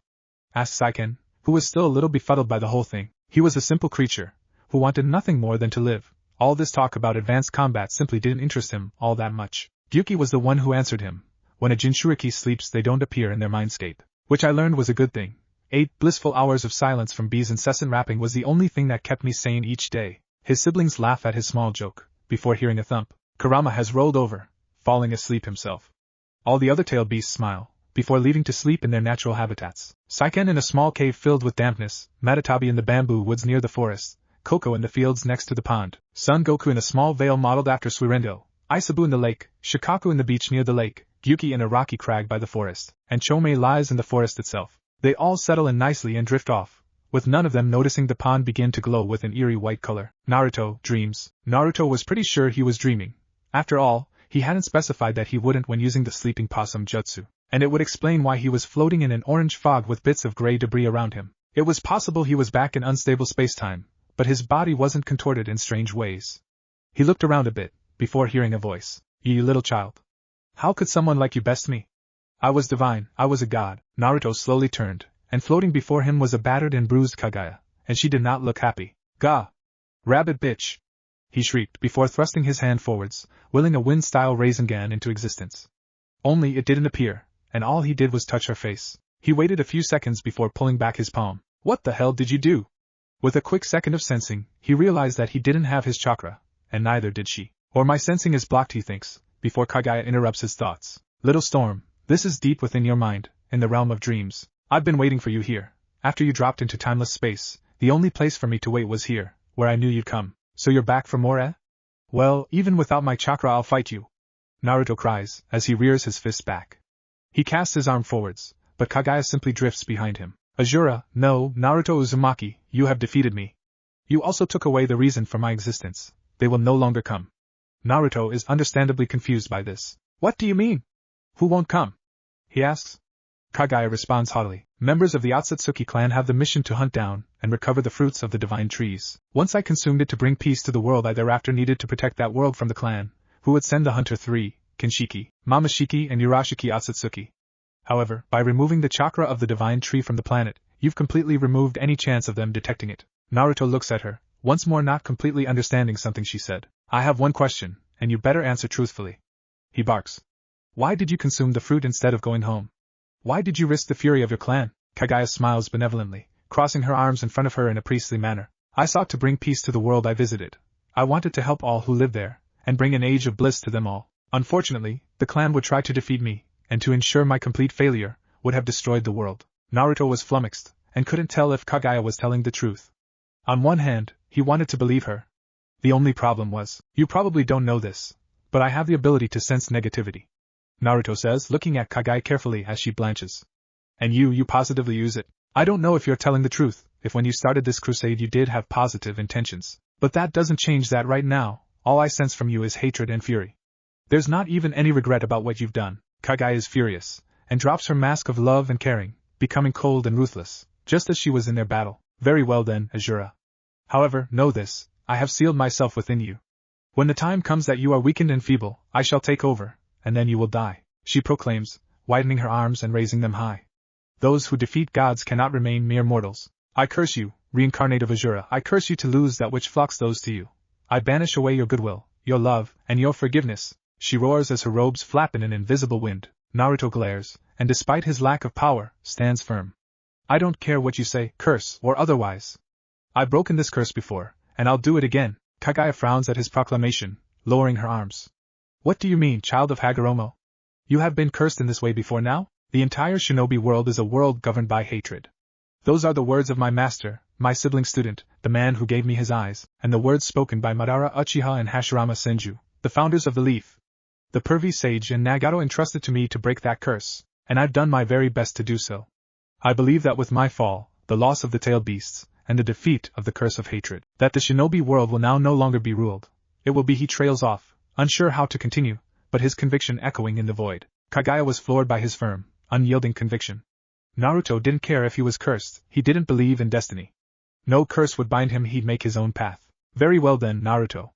Asked Saiken, who was still a little befuddled by the whole thing. He was a simple creature, who wanted nothing more than to live. All this talk about advanced combat simply didn't interest him all that much. Gyuki was the one who answered him. When a Jinchuriki sleeps they don't appear in their mindscape. Which I learned was a good thing. 8 blissful hours of silence from B's incessant rapping was the only thing that kept me sane each day. His siblings laugh at his small joke, before hearing a thump. Kurama has rolled over, falling asleep himself. All the other tailed beasts smile, before leaving to sleep in their natural habitats. Saiken in a small cave filled with dampness, Matatabi in the bamboo woods near the forest, Koko in the fields next to the pond, Son Goku in a small vale modeled after Suirendo, Aisabu in the lake, Shikaku in the beach near the lake, Gyuki in a rocky crag by the forest, and Chome lies in the forest itself. They all settle in nicely and drift off, with none of them noticing the pond begin to glow with an eerie white color. Naruto dreams. Naruto was pretty sure he was dreaming. After all, he hadn't specified that he wouldn't when using the sleeping possum jutsu, and it would explain why he was floating in an orange fog with bits of gray debris around him. It was possible he was back in unstable spacetime, but his body wasn't contorted in strange ways. He looked around a bit, before hearing a voice. "You little child. How could someone like you best me? I was divine, I was a god." Naruto slowly turned, and floating before him was a battered and bruised Kaguya, and she did not look happy. "Gah! Rabbit bitch!" he shrieked before thrusting his hand forwards, willing a wind-style Rasengan into existence. Only it didn't appear, and all he did was touch her face. He waited a few seconds before pulling back his palm. "What the hell did you do?" With a quick second of sensing, he realized that he didn't have his chakra, and neither did she. "Or my sensing is blocked," he thinks, before Kaguya interrupts his thoughts. "Little Storm, this is deep within your mind, in the realm of dreams. I've been waiting for you here. After you dropped into timeless space, the only place for me to wait was here, where I knew you'd come. So you're back for more, eh? Well, even without my chakra I'll fight you," Naruto cries, as he rears his fist back. He casts his arm forwards, but Kaguya simply drifts behind him. "Azura, no, Naruto Uzumaki, you have defeated me. You also took away the reason for my existence. They will no longer come." Naruto is understandably confused by this. "What do you mean? Who won't come?" he asks. Kaguya responds haughtily. "Members of the Otsutsuki clan have the mission to hunt down and recover the fruits of the divine trees. Once I consumed it to bring peace to the world, I thereafter needed to protect that world from the clan, who would send the hunter 3, Kinshiki, Mamashiki and Urashiki Atsutsuki. However, by removing the chakra of the divine tree from the planet, you've completely removed any chance of them detecting it. Naruto looks at her, once more not completely understanding something she said. I have one question, and you better answer truthfully. He barks. Why did you consume the fruit instead of going home? Why did you risk the fury of your clan? Kaguya smiles benevolently, crossing her arms in front of her in a priestly manner. I sought to bring peace to the world I visited. I wanted to help all who live there, and bring an age of bliss to them all. Unfortunately, the clan would try to defeat me, and to ensure my complete failure, would have destroyed the world. Naruto was flummoxed, and couldn't tell if Kaguya was telling the truth. On one hand, he wanted to believe her. The only problem was, you probably don't know this, but I have the ability to sense negativity. Naruto says, looking at Kaguya carefully as she blanches. And you positively use it. I don't know if you're telling the truth, if when you started this crusade you did have positive intentions. But that doesn't change that right now, all I sense from you is hatred and fury. There's not even any regret about what you've done. Kaguya is furious, and drops her mask of love and caring, becoming cold and ruthless, just as she was in their battle. Very well then, Azura. However, know this, I have sealed myself within you. When the time comes that you are weakened and feeble, I shall take over, and then you will die, she proclaims, widening her arms and raising them high. Those who defeat gods cannot remain mere mortals. I curse you, reincarnate of Azura, I curse you to lose that which flocks those to you. I banish away your goodwill, your love, and your forgiveness, she roars as her robes flap in an invisible wind. Naruto glares, and despite his lack of power, stands firm. I don't care what you say, curse or otherwise. I've broken this curse before, and I'll do it again. Kaguya frowns at his proclamation, lowering her arms. What do you mean, child of Hagoromo? You have been cursed in this way before now? The entire shinobi world is a world governed by hatred. Those are the words of my master, my sibling student, the man who gave me his eyes, and the words spoken by Madara Uchiha and Hashirama Senju, the founders of the Leaf. The pervy sage and Nagato entrusted to me to break that curse, and I've done my very best to do so. I believe that with my fall, the loss of the tailed beasts, and the defeat of the curse of hatred, that the shinobi world will now no longer be ruled. It will be. He trails off, unsure how to continue, but his conviction echoing in the void. Kaguya was floored by his firm, unyielding conviction. Naruto didn't care if he was cursed, he didn't believe in destiny. No curse would bind him, he'd make his own path. Very well then, Naruto.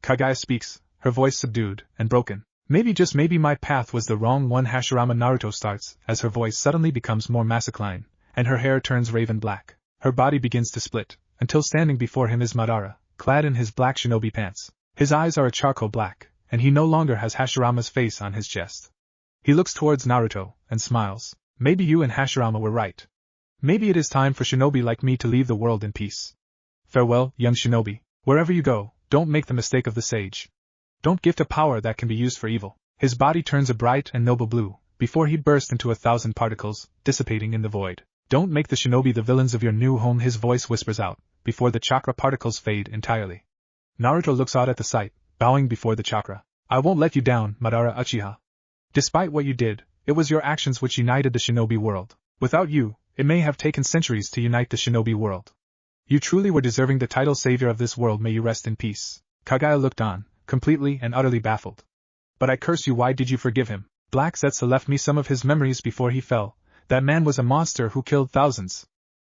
Kaguya speaks, her voice subdued and broken. Maybe just maybe my path was the wrong one. Hashirama. Naruto starts, as her voice suddenly becomes more masculine, and her hair turns raven black. Her body begins to split, until standing before him is Madara, clad in his black shinobi pants. His eyes are a charcoal black, and he no longer has Hashirama's face on his chest. He looks towards Naruto, and smiles. Maybe you and Hashirama were right. Maybe it is time for shinobi like me to leave the world in peace. Farewell, young shinobi. Wherever you go, don't make the mistake of the sage. Don't gift a power that can be used for evil. His body turns a bright and noble blue, before he bursts into 1,000 particles, dissipating in the void. Don't make the shinobi the villains of your new home, his voice whispers out, before the chakra particles fade entirely. Naruto looks out at the sight, bowing before the chakra. I won't let you down, Madara Uchiha. Despite what you did, it was your actions which united the shinobi world. Without you, it may have taken centuries to unite the shinobi world. You truly were deserving the title savior of this world, may you rest in peace. Kaguya looked on, completely and utterly baffled. But I curse you, why did you forgive him? Black Zetsu left me some of his memories before he fell. That man was a monster who killed thousands.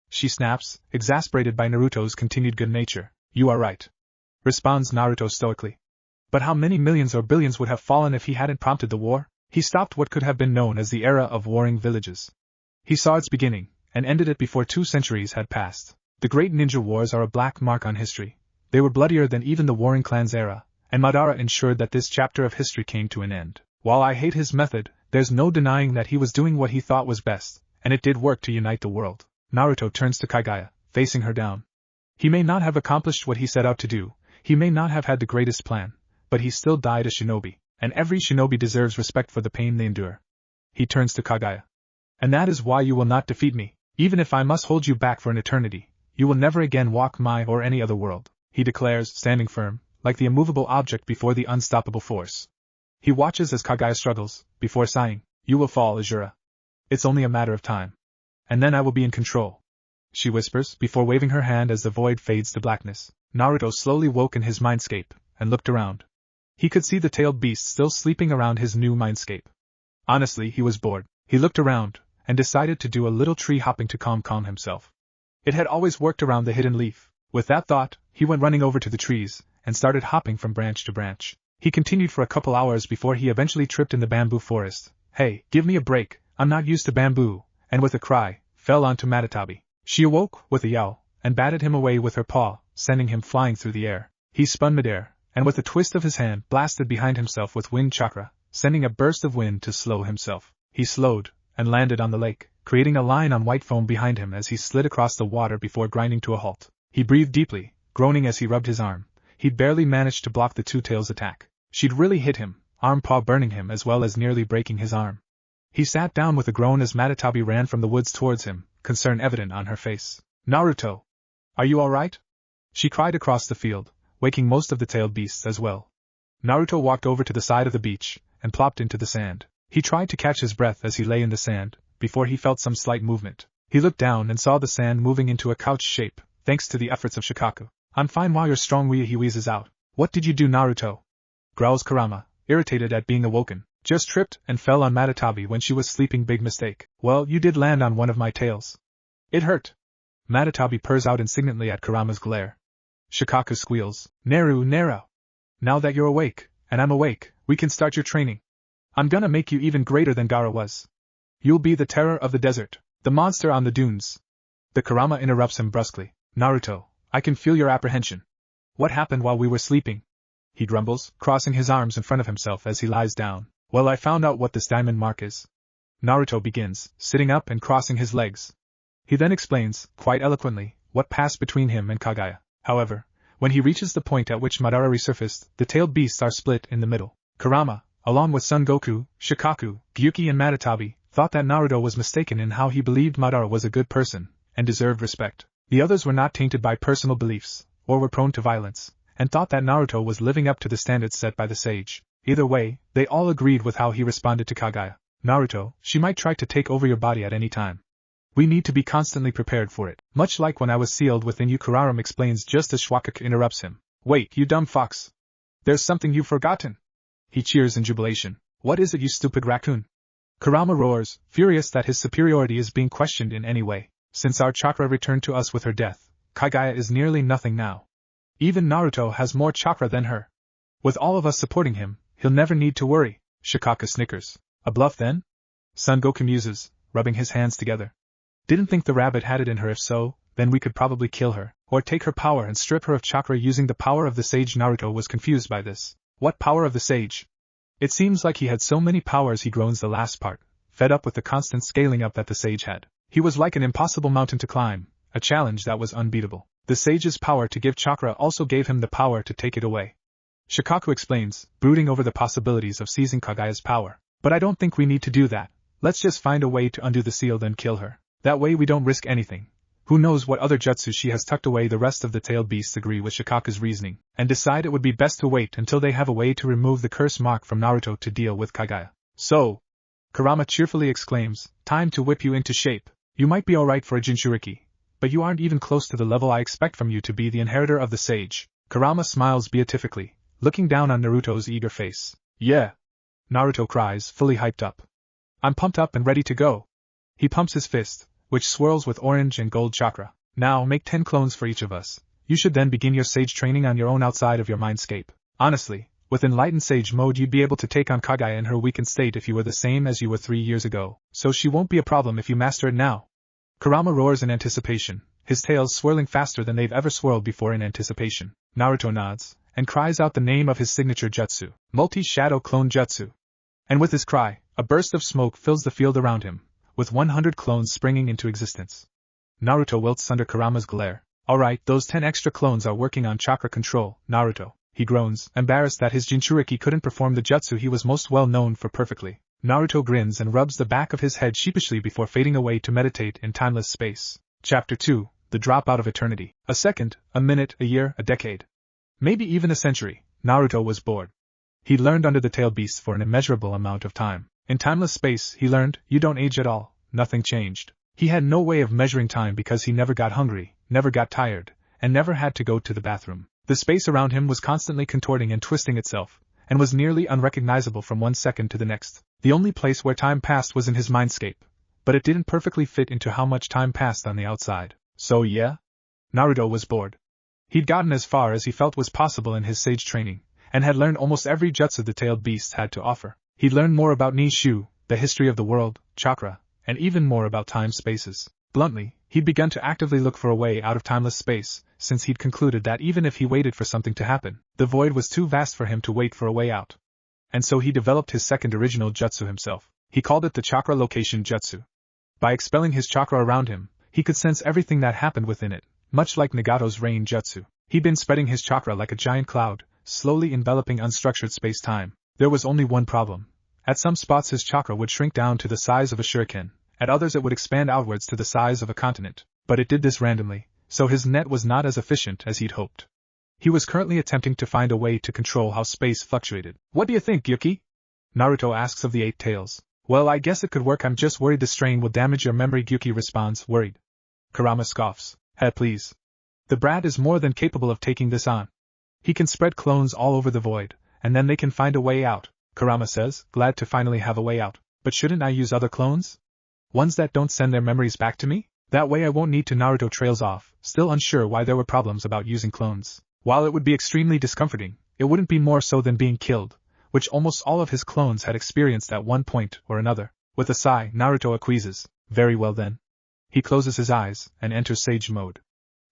She snaps, exasperated by Naruto's continued good nature. You are right, responds Naruto stoically. But how many millions or billions would have fallen if he hadn't prompted the war? He stopped what could have been known as the era of warring villages. He saw its beginning, and ended it before 2 centuries had passed. The great ninja wars are a black mark on history. They were bloodier than even the warring clans era, and Madara ensured that this chapter of history came to an end. While I hate his method, there's no denying that he was doing what he thought was best, and it did work to unite the world. Naruto turns to Kaguya, facing her down. He may not have accomplished what he set out to do, he may not have had the greatest plan, but he still died a shinobi, and every shinobi deserves respect for the pain they endure. He turns to Kaguya. And that is why you will not defeat me, even if I must hold you back for an eternity. You will never again walk my or any other world, he declares, standing firm, like the immovable object before the unstoppable force. He watches as Kaguya struggles, before sighing. You will fall, Azura. It's only a matter of time. And then I will be in control, she whispers, before waving her hand as the void fades to blackness. Naruto slowly woke in his mindscape, and looked around. He could see the tailed beast still sleeping around his new mindscape. Honestly, he was bored. He looked around, and decided to do a little tree hopping to calm himself. It had always worked around the hidden leaf. With that thought, he went running over to the trees, and started hopping from branch to branch. He continued for a couple hours before he eventually tripped in the bamboo forest. Hey, give me a break, I'm not used to bamboo, and with a cry, fell onto Matatabi. She awoke, with a yowl, and batted him away with her paw, sending him flying through the air. He spun midair, and with a twist of his hand blasted behind himself with wind chakra, sending a burst of wind to slow himself. He slowed, and landed on the lake, creating a line on white foam behind him as he slid across the water before grinding to a halt. He breathed deeply, groaning as he rubbed his arm. He'd barely managed to block the two-tails attack. She'd really hit him, arm-paw burning him as well as nearly breaking his arm. He sat down with a groan as Matatabi ran from the woods towards him, concern evident on her face. Naruto! Are you alright? She cried across the field, waking most of the tailed beasts as well. Naruto walked over to the side of the beach, and plopped into the sand. He tried to catch his breath as he lay in the sand, before he felt some slight movement. He looked down and saw the sand moving into a couch shape, thanks to the efforts of Shikaku. I'm fine while you're strong, he wheezes out. What did you do, Naruto? Growls Kurama, irritated at being awoken. Just tripped and fell on Matatabi when she was sleeping. Big mistake. Well, you did land on one of my tails. It hurt. Matatabi purrs out indignantly at Kurama's glare. Shikaku squeals. Naru. Now that you're awake, and I'm awake, we can start your training. I'm gonna make you even greater than Gaara was. You'll be the terror of the desert, the monster on the dunes. The Kurama interrupts him brusquely. Naruto, I can feel your apprehension. What happened while we were sleeping? He grumbles, crossing his arms in front of himself as he lies down. Well, I found out what this diamond mark is. Naruto begins, sitting up and crossing his legs. He then explains, quite eloquently, what passed between him and Kaguya. However, when he reaches the point at which Madara resurfaced, the tailed beasts are split in the middle. Kurama, along with Son Goku, Shikaku, Gyuki and Matatabi, thought that Naruto was mistaken in how he believed Madara was a good person, and deserved respect. The others were not tainted by personal beliefs, or were prone to violence, and thought that Naruto was living up to the standards set by the sage. Either way, they all agreed with how he responded to Kaguya. Naruto, she might try to take over your body at any time. We need to be constantly prepared for it. Much like when I was sealed within you, Kurama explains just as Shikaku interrupts him. Wait, you dumb fox. There's something you've forgotten. He cheers in jubilation. What is it, you stupid raccoon? Kurama roars, furious that his superiority is being questioned in any way. Since our chakra returned to us with her death, Kaguya is nearly nothing now. Even Naruto has more chakra than her. With all of us supporting him, he'll never need to worry. Shikaku snickers. A bluff then? Son Goku muses, rubbing his hands together. Didn't think the rabbit had it in her. If so, then we could probably kill her, or take her power and strip her of chakra using the power of the sage. Naruto was confused by this. What power of the sage? It seems like he had so many powers. He groans the last part, fed up with the constant scaling up that the sage had. He was like an impossible mountain to climb, a challenge that was unbeatable. The sage's power to give chakra also gave him the power to take it away. Shikaku explains, brooding over the possibilities of seizing Kaguya's power. But I don't think we need to do that. Let's just find a way to undo the seal, then kill her. That way we don't risk anything. Who knows what other jutsu she has tucked away. The rest of the tailed beasts agree with Shikaku's reasoning, and decide it would be best to wait until they have a way to remove the curse mark from Naruto to deal with Kaguya. So, Kurama cheerfully exclaims, time to whip you into shape. You might be alright for a Jinchuriki, but you aren't even close to the level I expect from you to be the inheritor of the sage. Kurama smiles beatifically, looking down on Naruto's eager face. Yeah! Naruto cries, fully hyped up. I'm pumped up and ready to go. He pumps his fist, which swirls with orange and gold chakra. Now make 10 clones for each of us. You should then begin your sage training on your own outside of your mindscape. Honestly, with enlightened sage mode you'd be able to take on Kaguya in her weakened state if you were the same as you were 3 years ago, so she won't be a problem if you master it now. Kurama roars in anticipation, his tails swirling faster than they've ever swirled before in anticipation. Naruto nods, and cries out the name of his signature jutsu, Multi-Shadow Clone Jutsu. And with his cry, a burst of smoke fills the field around him, with 100 clones springing into existence. Naruto wilts under Kurama's glare. Alright, those 10 extra clones are working on chakra control, Naruto. He groans, embarrassed that his Jinchuriki couldn't perform the jutsu he was most well known for perfectly. Naruto grins and rubs the back of his head sheepishly before fading away to meditate in timeless space. Chapter 2, The Dropout of Eternity. A second, a minute, a year, a decade. Maybe even a century. Naruto was bored. He learned under the tailed beasts for an immeasurable amount of time. In timeless space, he learned, you don't age at all. Nothing changed. He had no way of measuring time because he never got hungry, never got tired, and never had to go to the bathroom. The space around him was constantly contorting and twisting itself, and was nearly unrecognizable from one second to the next. The only place where time passed was in his mindscape, but it didn't perfectly fit into how much time passed on the outside. So yeah? Naruto was bored. He'd gotten as far as he felt was possible in his sage training, and had learned almost every jutsu the tailed beasts had to offer. He'd learned more about Nishu, the history of the world, chakra, and even more about time-spaces. Bluntly, he'd begun to actively look for a way out of timeless space, since he'd concluded that even if he waited for something to happen, the void was too vast for him to wait for a way out. And so he developed his second original jutsu himself. He called it the chakra location jutsu. By expelling his chakra around him, he could sense everything that happened within it, much like Nagato's rain jutsu. He'd been spreading his chakra like a giant cloud, slowly enveloping unstructured space-time. There was only one problem. At some spots his chakra would shrink down to the size of a shuriken, at others it would expand outwards to the size of a continent, but it did this randomly, so his net was not as efficient as he'd hoped. He was currently attempting to find a way to control how space fluctuated. "What do you think, Yuki?" Naruto asks of the Eight Tails. "Well, I guess it could work, I'm just worried the strain will damage your memory." Yuki responds, worried. Kurama scoffs. Please. The brat is more than capable of taking this on. He can spread clones all over the void, and then they can find a way out, Kurama says, glad to finally have a way out. But shouldn't I use other clones? Ones that don't send their memories back to me? That way I won't need to. Naruto trails off, still unsure why there were problems about using clones. While it would be extremely discomforting, it wouldn't be more so than being killed, which almost all of his clones had experienced at one point or another. With a sigh, Naruto acquiesces. Very well then. He closes his eyes and enters sage mode.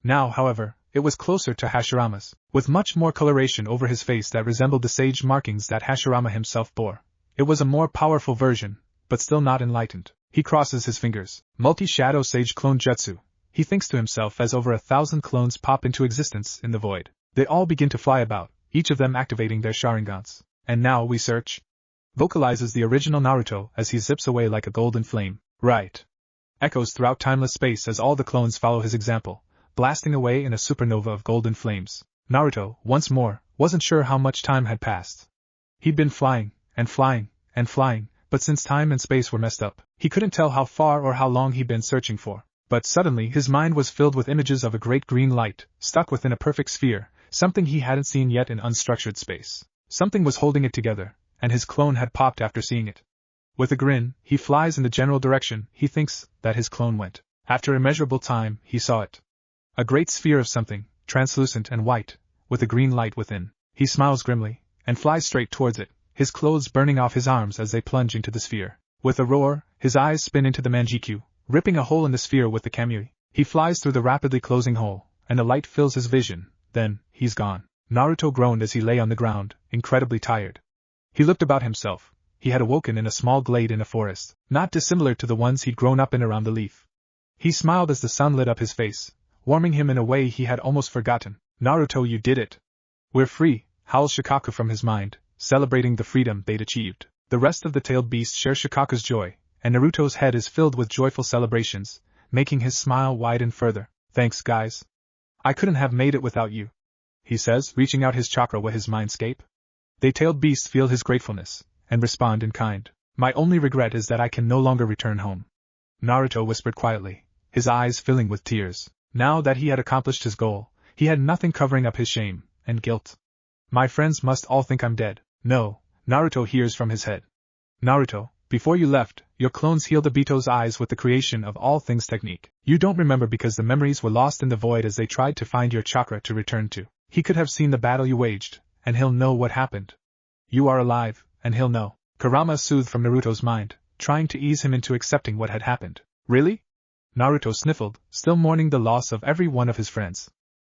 Now, however, it was closer to Hashirama's, with much more coloration over his face that resembled the sage markings that Hashirama himself bore. It was a more powerful version, but still not enlightened. He crosses his fingers. Multi-shadow sage clone jutsu, he thinks to himself as over 1,000 clones pop into existence in the void. They all begin to fly about, each of them activating their Sharingans. And now we search? Vocalizes the original Naruto as he zips away like a golden flame. Right. Echoes throughout timeless space as all the clones follow his example, blasting away in a supernova of golden flames. Naruto, once more, wasn't sure how much time had passed. He'd been flying, and flying, and flying, but since time and space were messed up, he couldn't tell how far or how long he'd been searching for. But suddenly his mind was filled with images of a great green light, stuck within a perfect sphere, something he hadn't seen yet in unstructured space. Something was holding it together, and his clone had popped after seeing it. With a grin, he flies in the general direction he thinks that his clone went. After immeasurable time, he saw it. A great sphere of something, translucent and white, with a green light within. He smiles grimly, and flies straight towards it, his clothes burning off his arms as they plunge into the sphere. With a roar, his eyes spin into the Manjikyu, ripping a hole in the sphere with the Kamui. He flies through the rapidly closing hole, and a light fills his vision. Then, he's gone. Naruto groaned as he lay on the ground, incredibly tired. He looked about himself. He had awoken in a small glade in a forest, not dissimilar to the ones he'd grown up in around the leaf. He smiled as the sun lit up his face, warming him in a way he had almost forgotten. Naruto, you did it. We're free, howls Shikaku from his mind, celebrating the freedom they'd achieved. The rest of the tailed beasts share Shikaku's joy, and Naruto's head is filled with joyful celebrations, making his smile widen further. Thanks, guys. I couldn't have made it without you, he says, reaching out his chakra with his mindscape. They tailed beasts feel his gratefulness, and respond in kind. My only regret is that I can no longer return home, Naruto whispered quietly, his eyes filling with tears. Now that he had accomplished his goal, he had nothing covering up his shame and guilt. My friends must all think I'm dead. No, Naruto hears from his head. Naruto, before you left, your clones healed Obito's eyes with the creation of all things technique. You don't remember because the memories were lost in the void as they tried to find your chakra to return to. He could have seen the battle you waged, and he'll know what happened. You are alive, and he'll know. Kurama soothed from Naruto's mind, trying to ease him into accepting what had happened. Really? Naruto sniffled, still mourning the loss of every one of his friends.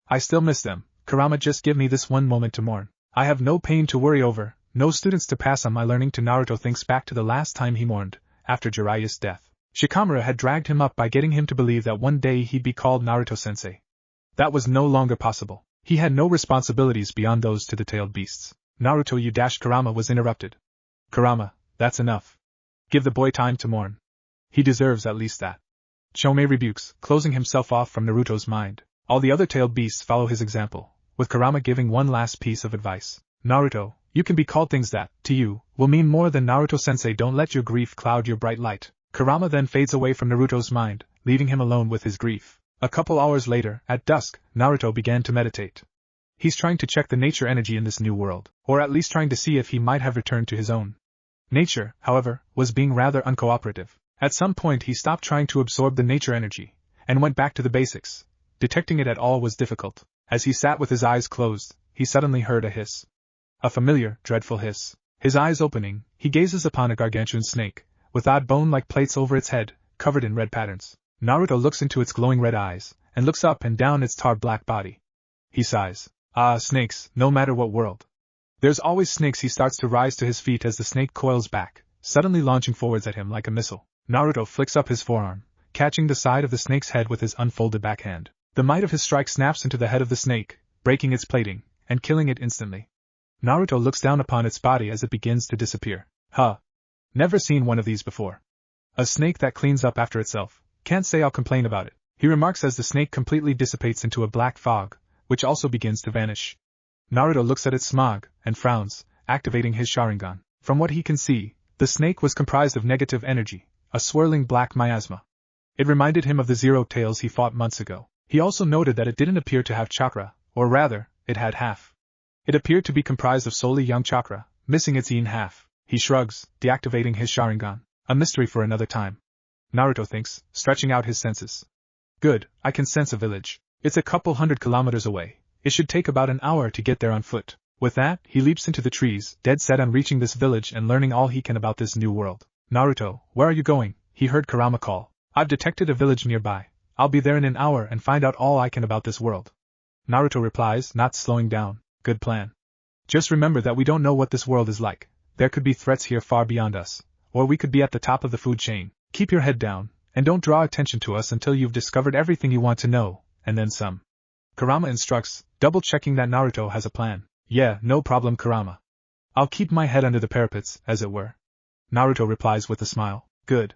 I still miss them. Kurama, just give me this one moment to mourn. I have no pain to worry over, no students to pass on my learning to. Naruto thinks back to the last time he mourned, after Jiraiya's death. Shikamaru had dragged him up by getting him to believe that one day he'd be called Naruto-sensei. That was no longer possible. He had no responsibilities beyond those to the tailed beasts. Naruto, you dash. Kurama was interrupted. Kurama, that's enough. Give the boy time to mourn. He deserves at least that. Chomei rebukes, closing himself off from Naruto's mind. All the other tailed beasts follow his example, with Kurama giving one last piece of advice. Naruto, you can be called things that, to you, will mean more than Naruto-sensei. Don't let your grief cloud your bright light. Kurama then fades away from Naruto's mind, leaving him alone with his grief. A couple hours later, at dusk, Naruto began to meditate. He's trying to check the nature energy in this new world, or at least trying to see if he might have returned to his own. Nature, however, was being rather uncooperative. At some point he stopped trying to absorb the nature energy, and went back to the basics. Detecting it at all was difficult. As he sat with his eyes closed, he suddenly heard a hiss. A familiar, dreadful hiss. His eyes opening, he gazes upon a gargantuan snake, with odd bone-like plates over its head, covered in red patterns. Naruto looks into its glowing red eyes, and looks up and down its tar-black body. He sighs. Ah, snakes, no matter what world. There's always snakes. He starts to rise to his feet as the snake coils back, suddenly launching forwards at him like a missile. Naruto flicks up his forearm, catching the side of the snake's head with his unfolded backhand. The might of his strike snaps into the head of the snake, breaking its plating, and killing it instantly. Naruto looks down upon its body as it begins to disappear. Huh. Never seen one of these before. A snake that cleans up after itself. Can't say I'll complain about it, he remarks as the snake completely dissipates into a black fog, which also begins to vanish. Naruto looks at its smog, and frowns, activating his Sharingan. From what he can see, the snake was comprised of negative energy, a swirling black miasma. It reminded him of the Zero Tails he fought months ago. He also noted that it didn't appear to have chakra, or rather, it had half. It appeared to be comprised of solely yang chakra, missing its yin half. He shrugs, deactivating his Sharingan. A mystery for another time. Naruto thinks, stretching out his senses. Good, I can sense a village. It's a couple 100 kilometers away. It should take about an hour to get there on foot. With that, he leaps into the trees, dead set on reaching this village and learning all he can about this new world. Naruto, where are you going? He heard Kurama call. I've detected a village nearby. I'll be there in an hour and find out all I can about this world. Naruto replies, not slowing down. Good plan. Just remember that we don't know what this world is like. There could be threats here far beyond us. Or we could be at the top of the food chain. Keep your head down, and don't draw attention to us until you've discovered everything you want to know, and then some. Kurama instructs, double-checking that Naruto has a plan. Yeah, no problem, Kurama. I'll keep my head under the parapets, as it were. Naruto replies with a smile. Good.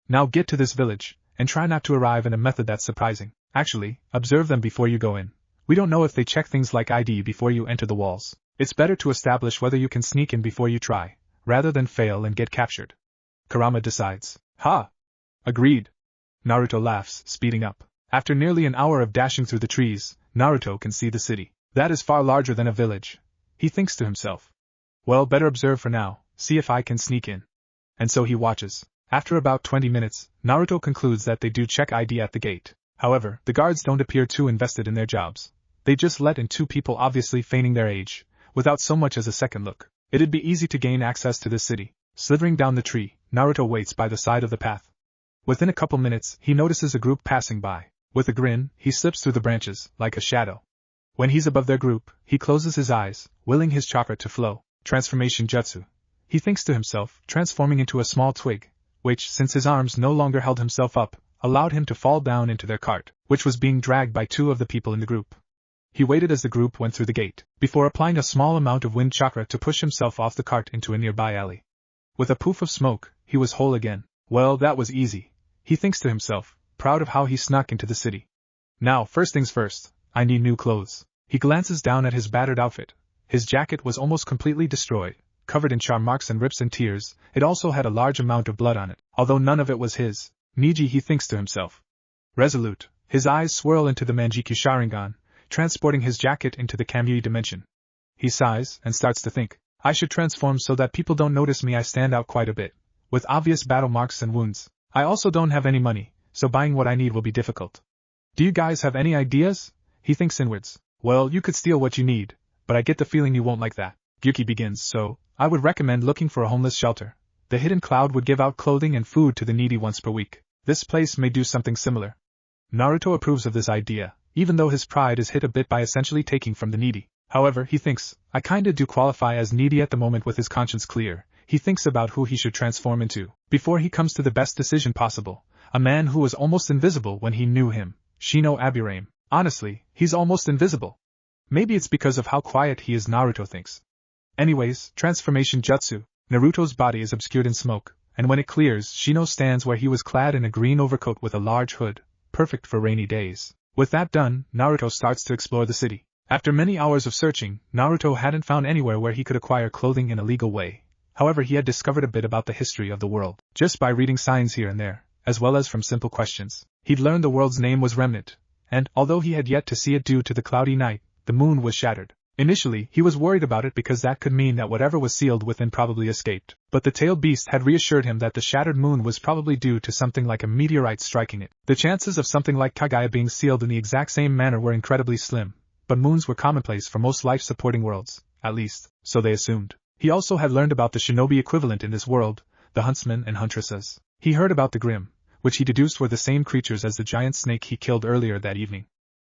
Now get to this village, and try not to arrive in a method that's surprising. Actually, observe them before you go in. We don't know if they check things like ID before you enter the walls. It's better to establish whether you can sneak in before you try, rather than fail and get captured. Kurama decides. Ha! Agreed. Naruto laughs, speeding up. After nearly an hour of dashing through the trees, Naruto can see the city. That is far larger than a village. He thinks to himself. Well, better observe for now, see if I can sneak in. And so he watches. After about 20 minutes, Naruto concludes that they do check ID at the gate. However, the guards don't appear too invested in their jobs. They just let in two people obviously feigning their age, without so much as a second look. It'd be easy to gain access to this city. Slithering down the tree, Naruto waits by the side of the path. Within a couple minutes, he notices a group passing by. With a grin, he slips through the branches, like a shadow. When he's above their group, he closes his eyes, willing his chakra to flow. Transformation jutsu. He thinks to himself, transforming into a small twig, which, since his arms no longer held himself up, allowed him to fall down into their cart, which was being dragged by two of the people in the group. He waited as the group went through the gate, before applying a small amount of wind chakra to push himself off the cart into a nearby alley. With a poof of smoke, he was whole again. Well, that was easy, he thinks to himself, proud of how he snuck into the city. Now, first things first, I need new clothes. He glances down at his battered outfit. His jacket was almost completely destroyed, covered in char marks and rips and tears. It also had a large amount of blood on it, although none of it was his. Niji, he thinks to himself. Resolute, his eyes swirl into the Manjikyu Sharingan, transporting his jacket into the Kamui dimension. He sighs, and starts to think. I should transform so that people don't notice me. I stand out quite a bit, with obvious battle marks and wounds. I also don't have any money, so buying what I need will be difficult. Do you guys have any ideas? He thinks inwards. Well, you could steal what you need, but I get the feeling you won't like that. Gyuki begins, so, I would recommend looking for a homeless shelter. The hidden cloud would give out clothing and food to the needy once per week. This place may do something similar. Naruto approves of this idea, even though his pride is hit a bit by essentially taking from the needy. However, he thinks, I kinda do qualify as needy at the moment. With his conscience clear, he thinks about who he should transform into, before he comes to the best decision possible. A man who was almost invisible when he knew him, Shino Aburame. Honestly, he's almost invisible. Maybe it's because of how quiet he is, Naruto thinks. Anyways, transformation jutsu. Naruto's body is obscured in smoke, and when it clears, Shino stands where he was clad in a green overcoat with a large hood, perfect for rainy days. With that done, Naruto starts to explore the city. After many hours of searching, Naruto hadn't found anywhere where he could acquire clothing in a legal way. However, he had discovered a bit about the history of the world, just by reading signs here and there, as well as from simple questions. He'd learned the world's name was Remnant, and, although he had yet to see it due to the cloudy night, the moon was shattered. Initially, he was worried about it because that could mean that whatever was sealed within probably escaped, but the tailed beast had reassured him that the shattered moon was probably due to something like a meteorite striking it. The chances of something like Kaguya being sealed in the exact same manner were incredibly slim, but moons were commonplace for most life-supporting worlds, at least. so they assumed. He also had learned about the shinobi equivalent in this world, the huntsmen and huntresses. He heard about the Grimm, which he deduced were the same creatures as the giant snake he killed earlier that evening.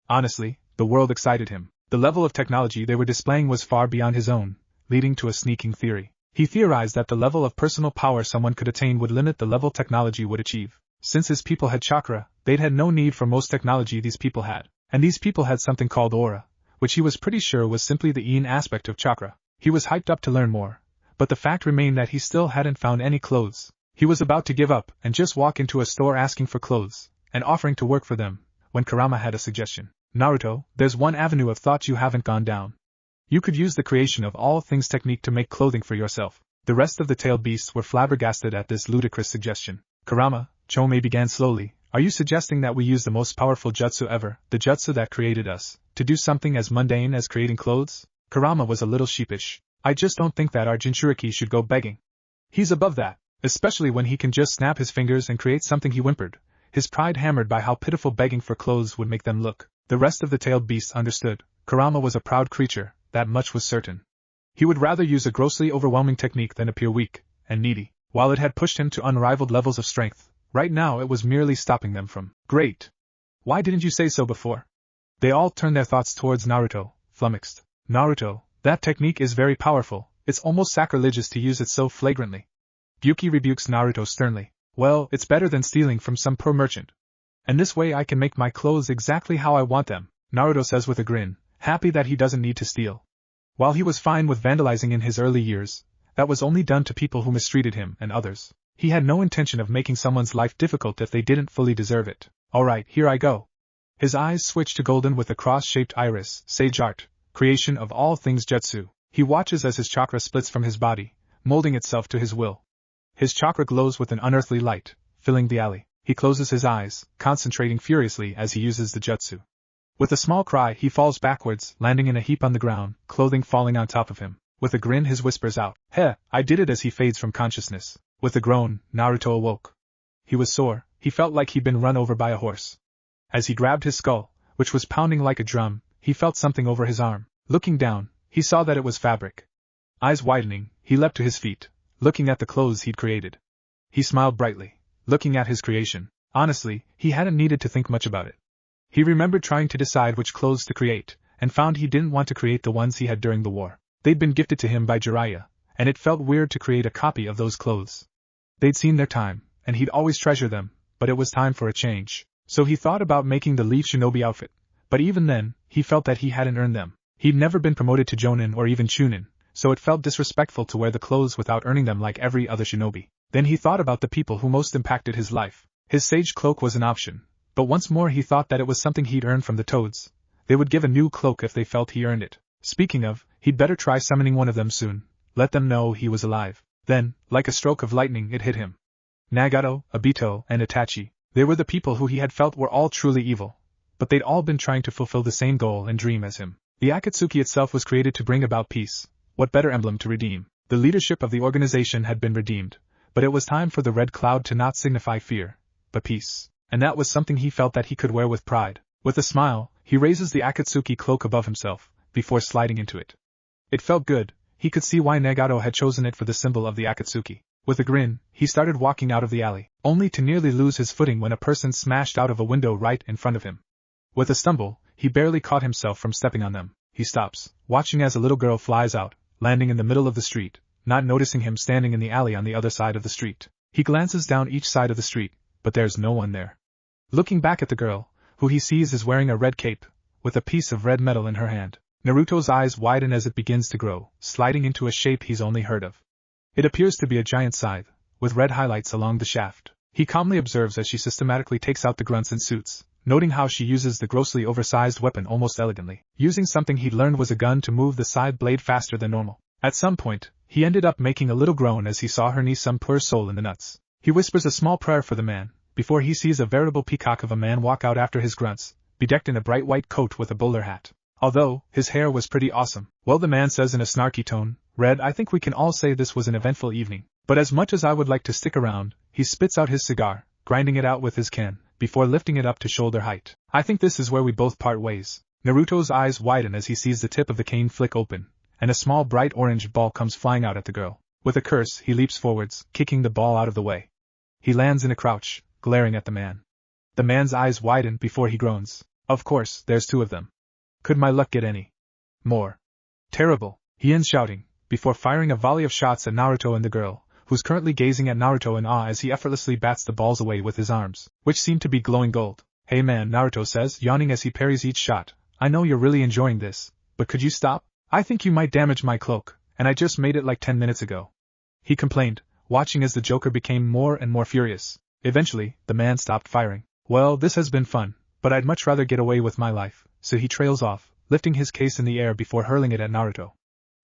Honestly, the world excited him. The level of technology they were displaying was far beyond his own, leading to a sneaking theory. He theorized that the level of personal power someone could attain would limit the level technology would achieve. Since his people had chakra, they'd had no need for most technology these people had. And these people had something called aura, which he was pretty sure was simply the yin aspect of chakra. He was hyped up to learn more, but the fact remained that he still hadn't found any clothes. He was about to give up and just walk into a store asking for clothes, and offering to work for them, when Kurama had a suggestion. Naruto, there's one avenue of thought you haven't gone down. You could use the creation of all things technique to make clothing for yourself. The rest of the tailed beasts were flabbergasted at this ludicrous suggestion. Kurama, Chome began slowly, are you suggesting that we use the most powerful jutsu ever, the jutsu that created us, to do something as mundane as creating clothes? Kurama was a little sheepish. I just don't think that our Jinchuriki should go begging. He's above that, especially when he can just snap his fingers and create something, he whimpered, his pride hammered by how pitiful begging for clothes would make them look. The rest of the tailed beasts understood. Kurama was a proud creature, that much was certain. He would rather use a grossly overwhelming technique than appear weak and needy. While it had pushed him to unrivaled levels of strength, right now it was merely stopping them from. Great! Why didn't you say so before? They all turned their thoughts towards Naruto, flummoxed. Naruto, that technique is very powerful, it's almost sacrilegious to use it so flagrantly. Gyuki rebukes Naruto sternly. Well, it's better than stealing from some poor merchant. And this way I can make my clothes exactly how I want them, Naruto says with a grin, happy that he doesn't need to steal. While he was fine with vandalizing in his early years, that was only done to people who mistreated him and others. He had no intention of making someone's life difficult if they didn't fully deserve it. Alright, here I go. His eyes switched to golden with a cross-shaped iris, sage art, creation of all things jutsu. He watches as his chakra splits from his body, molding itself to his will. His chakra glows with an unearthly light, filling the alley. He closes his eyes, concentrating furiously as he uses the jutsu. With a small cry he falls backwards, landing in a heap on the ground, clothing falling on top of him. With a grin his whispers out, Heh, I did it, as he fades from consciousness. With a groan, Naruto awoke. He was sore, he felt like he'd been run over by a horse. As he grabbed his skull, which was pounding like a drum, he felt something over his arm. Looking down, he saw that it was fabric. Eyes widening, he leapt to his feet, looking at the clothes he'd created. He smiled brightly, looking at his creation. Honestly, he hadn't needed to think much about it. He remembered trying to decide which clothes to create, and found he didn't want to create the ones he had during the war. They'd been gifted to him by Jiraiya, and it felt weird to create a copy of those clothes. They'd seen their time, and he'd always treasure them, but it was time for a change. So he thought about making the Leaf Shinobi outfit, but even then, he felt that he hadn't earned them. He'd never been promoted to Jonin or even Chunin, so it felt disrespectful to wear the clothes without earning them like every other shinobi. Then he thought about the people who most impacted his life. His sage cloak was an option, but once more he thought that it was something he'd earned from the toads. They would give a new cloak if they felt he earned it. Speaking of, he'd better try summoning one of them soon, let them know he was alive. Then, like a stroke of lightning, it hit him. Nagato, Obito, and Itachi, they were the people who he had felt were all truly evil, but they'd all been trying to fulfill the same goal and dream as him. The Akatsuki itself was created to bring about peace. What better emblem to redeem? The leadership of the organization had been redeemed, but it was time for the red cloud to not signify fear, but peace. And that was something he felt that he could wear with pride. With a smile, he raises the Akatsuki cloak above himself, before sliding into it. It felt good. He could see why Nagato had chosen it for the symbol of the Akatsuki. With a grin, he started walking out of the alley, only to nearly lose his footing when a person smashed out of a window right in front of him. With a stumble, he barely caught himself from stepping on them. He stops, watching as a little girl flies out, landing in the middle of the street, not noticing him standing in the alley on the other side of the street. He glances down each side of the street, but there's no one there. Looking back at the girl, who he sees is wearing a red cape, with a piece of red metal in her hand, Naruto's eyes widen as it begins to grow, sliding into a shape he's only heard of. It appears to be a giant scythe, with red highlights along the shaft. He calmly observes as she systematically takes out the grunts and suits, noting how she uses the grossly oversized weapon almost elegantly, using something he'd learned was a gun to move the scythe blade faster than normal. At some point, he ended up making a little groan as he saw her knee some poor soul in the nuts. He whispers a small prayer for the man, before he sees a veritable peacock of a man walk out after his grunts, bedecked in a bright white coat with a bowler hat. Although, his hair was pretty awesome. Well, the man says in a snarky tone, Red, I think we can all say this was an eventful evening. But as much as I would like to stick around, he spits out his cigar, grinding it out with his can, before lifting it up to shoulder height. I think this is where we both part ways. Naruto's eyes widen as he sees the tip of the cane flick open, and a small bright orange ball comes flying out at the girl. With a curse, he leaps forwards, kicking the ball out of the way. He lands in a crouch, glaring at the man. The man's eyes widen before he groans. Of course, there's 2 of them. Could my luck get any more terrible? He ends shouting, before firing a volley of shots at Naruto and the girl, who's currently gazing at Naruto in awe as he effortlessly bats the balls away with his arms, which seem to be glowing gold. Hey man, Naruto says, yawning as he parries each shot. I know you're really enjoying this, but could you stop? I think you might damage my cloak, and I just made it like 10 minutes ago. He complained, watching as the Joker became more and more furious. Eventually, the man stopped firing. Well, this has been fun, but I'd much rather get away with my life, so he trails off, lifting his case in the air before hurling it at Naruto.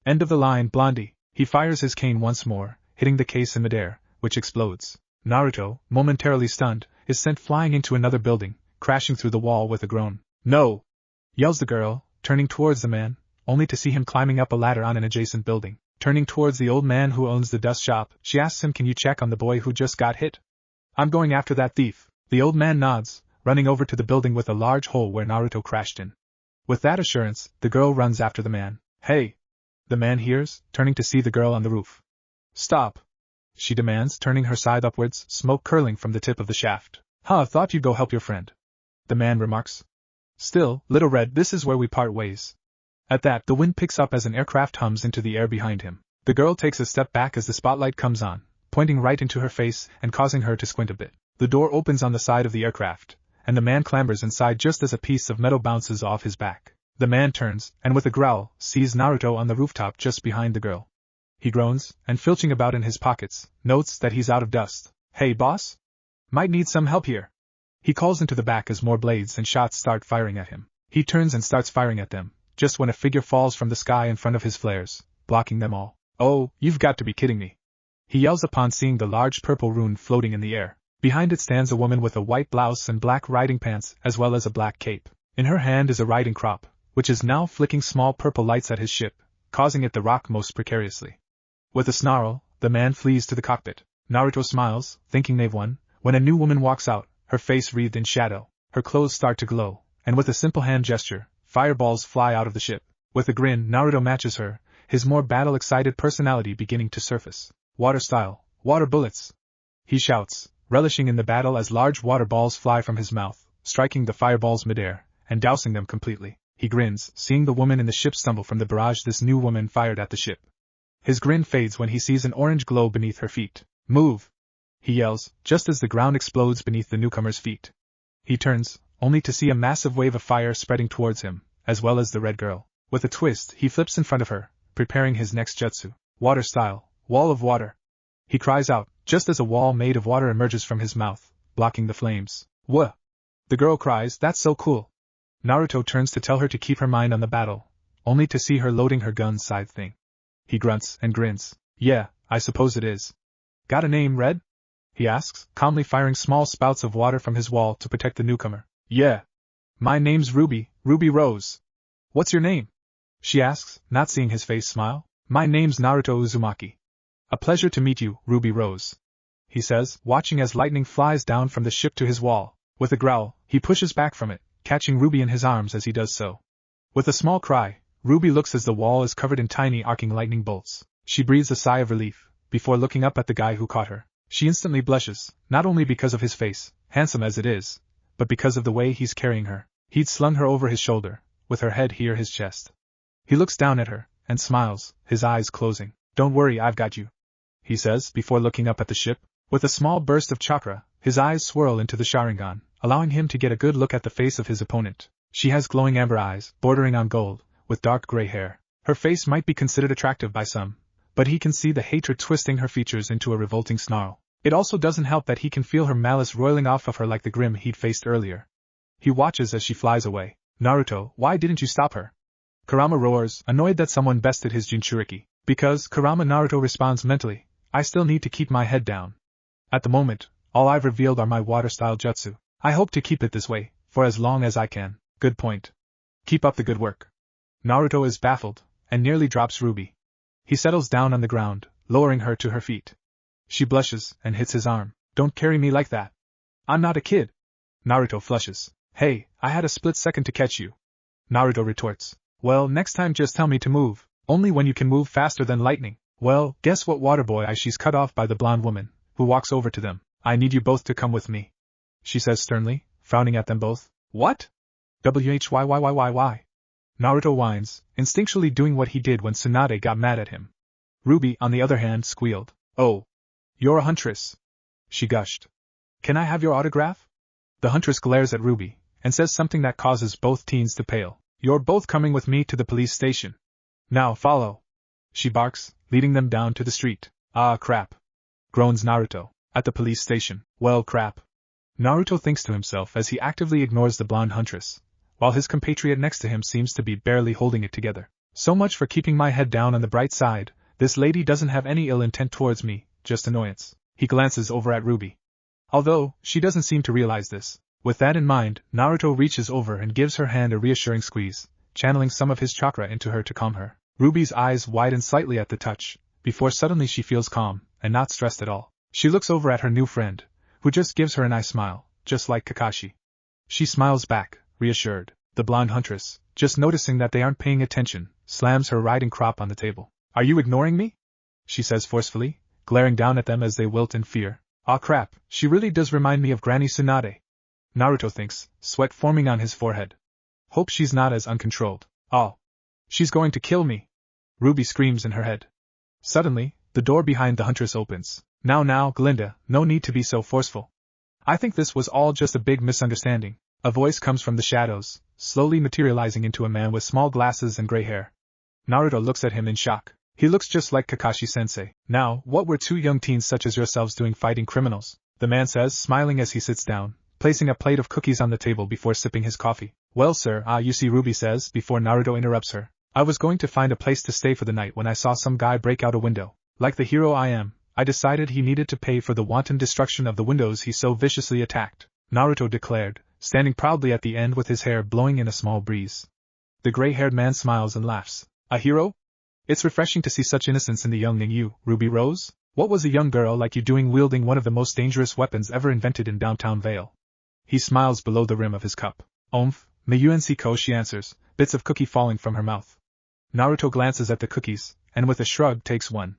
End of the line, Blondie. He fires his cane once more, hitting the case in midair, which explodes. Naruto, momentarily stunned, is sent flying into another building, crashing through the wall with a groan. No! Yells the girl, turning towards the man, only to see him climbing up a ladder on an adjacent building. Turning towards the old man who owns the dust shop, she asks him, can you check on the boy who just got hit? I'm going after that thief. The old man nods, running over to the building with a large hole where Naruto crashed in. With that assurance, the girl runs after the man. Hey! The man hears, turning to see the girl on the roof. Stop! She demands, turning her side upwards, smoke curling from the tip of the shaft. Thought you'd go help your friend. The man remarks. Still, Little Red, this is where we part ways. At that, the wind picks up as an aircraft hums into the air behind him. The girl takes a step back as the spotlight comes on, pointing right into her face and causing her to squint a bit. The door opens on the side of the aircraft, and the man clambers inside just as a piece of metal bounces off his back. The man turns, and with a growl, sees Naruto on the rooftop just behind the girl. He groans, and filching about in his pockets, notes that he's out of dust. Hey boss? Might need some help here. He calls into the back as more blades and shots start firing at him. He turns and starts firing at them, just when a figure falls from the sky in front of his flares, blocking them all. Oh, you've got to be kidding me. He yells upon seeing the large purple rune floating in the air. Behind it stands a woman with a white blouse and black riding pants as well as a black cape. In her hand is a riding crop, which is now flicking small purple lights at his ship, causing it to rock most precariously. With a snarl, the man flees to the cockpit. Naruto smiles, thinking they've won, when a new woman walks out, her face wreathed in shadow. Her clothes start to glow, and with a simple hand gesture, fireballs fly out of the ship. With a grin, Naruto matches her, his more battle-excited personality beginning to surface. Water style, water bullets! He shouts, relishing in the battle as large water balls fly from his mouth, striking the fireballs midair, and dousing them completely. He grins, seeing the woman in the ship stumble from the barrage this new woman fired at the ship. His grin fades when he sees an orange glow beneath her feet. Move! He yells, just as the ground explodes beneath the newcomer's feet. He turns, only to see a massive wave of fire spreading towards him, as well as the red girl. With a twist, he flips in front of her, preparing his next jutsu. Water style, wall of water! He cries out, just as a wall made of water emerges from his mouth, blocking the flames. Wha! The girl cries, that's so cool! Naruto turns to tell her to keep her mind on the battle, only to see her loading her gun side thing. He grunts and grins. Yeah, I suppose it is. Got a name, Red? He asks, calmly firing small spouts of water from his wall to protect the newcomer. Yeah. My name's Ruby, Ruby Rose. What's your name? She asks, not seeing his face smile. My name's Naruto Uzumaki. A pleasure to meet you, Ruby Rose. He says, watching as lightning flies down from the ship to his wall. With a growl, he pushes back from it, catching Ruby in his arms as he does so. With a small cry, Ruby looks as the wall is covered in tiny arcing lightning bolts. She breathes a sigh of relief, before looking up at the guy who caught her. She instantly blushes, not only because of his face, handsome as it is, but because of the way he's carrying her. He'd slung her over his shoulder, with her head near his chest. He looks down at her, and smiles, his eyes closing. Don't worry, I've got you, he says, before looking up at the ship. With a small burst of chakra, his eyes swirl into the Sharingan, allowing him to get a good look at the face of his opponent. She has glowing amber eyes, bordering on gold, with dark gray hair. Her face might be considered attractive by some, but he can see the hatred twisting her features into a revolting snarl. It also doesn't help that he can feel her malice roiling off of her like the grim he'd faced earlier. He watches as she flies away. Naruto, why didn't you stop her? Kurama roars, annoyed that someone bested his Jinchuriki. Because, Kurama, Naruto responds mentally, I still need to keep my head down. At the moment, all I've revealed are my water-style jutsu. I hope to keep it this way, for as long as I can. Good point. Keep up the good work. Naruto is baffled, and nearly drops Ruby. He settles down on the ground, lowering her to her feet. She blushes, and hits his arm. Don't carry me like that. I'm not a kid. Naruto flushes. Hey, I had a split second to catch you. Naruto retorts. Well, next time just tell me to move, Only when you can move faster than lightning. Well, guess what, Waterboy? She's cut off by the blonde woman, who walks over to them. I need you both to come with me, she says sternly, frowning at them both. What? Why? Naruto whines, instinctually doing what he did when Tsunade got mad at him. Ruby, on the other hand, squealed. Oh. You're a huntress, she gushed. Can I have your autograph? The huntress glares at Ruby, and says something that causes both teens to pale. You're both coming with me to the police station. Now follow, she barks, leading them down to the street. Ah, crap, groans Naruto. At the police station. Well, crap, Naruto thinks to himself as he actively ignores the blonde huntress, while his compatriot next to him seems to be barely holding it together. So much for keeping my head down. On the bright side, this lady doesn't have any ill intent towards me, just annoyance. He glances over at Ruby, although she doesn't seem to realize this. With that in mind, Naruto reaches over and gives her hand a reassuring squeeze, channeling some of his chakra into her to calm her. Ruby's eyes widen slightly at the touch, before suddenly she feels calm, and not stressed at all. She looks over at her new friend, who just gives her a nice smile, just like Kakashi. She smiles back, reassured. The blonde huntress, just noticing that they aren't paying attention, slams her riding crop on the table. Are you ignoring me? She says forcefully, glaring down at them as they wilt in fear. Aw crap, she really does remind me of Granny Tsunade, Naruto thinks, sweat forming on his forehead. Hope she's not as uncontrolled. Oh. She's going to kill me, Ruby screams in her head. Suddenly, the door behind the huntress opens. Now, Glinda, no need to be so forceful. I think this was all just a big misunderstanding. A voice comes from the shadows, slowly materializing into a man with small glasses and gray hair. Naruto looks at him in shock. He looks just like Kakashi-sensei. Now, what were two young teens such as yourselves doing fighting criminals? The man says, smiling as he sits down, placing a plate of cookies on the table before sipping his coffee. Well, sir, you see, Ruby says, before Naruto interrupts her. I was going to find a place to stay for the night when I saw some guy break out a window. Like the hero I am, I decided he needed to pay for the wanton destruction of the windows he so viciously attacked, Naruto declared, standing proudly at the end with his hair blowing in a small breeze. The gray-haired man smiles and laughs. A hero? It's refreshing to see such innocence in the young in you, Ruby Rose. What was a young girl like you doing wielding one of the most dangerous weapons ever invented in downtown Vale? He smiles below the rim of his cup. Oomph, Miyuenko, she answers, bits of cookie falling from her mouth. Naruto glances at the cookies, and with a shrug takes one.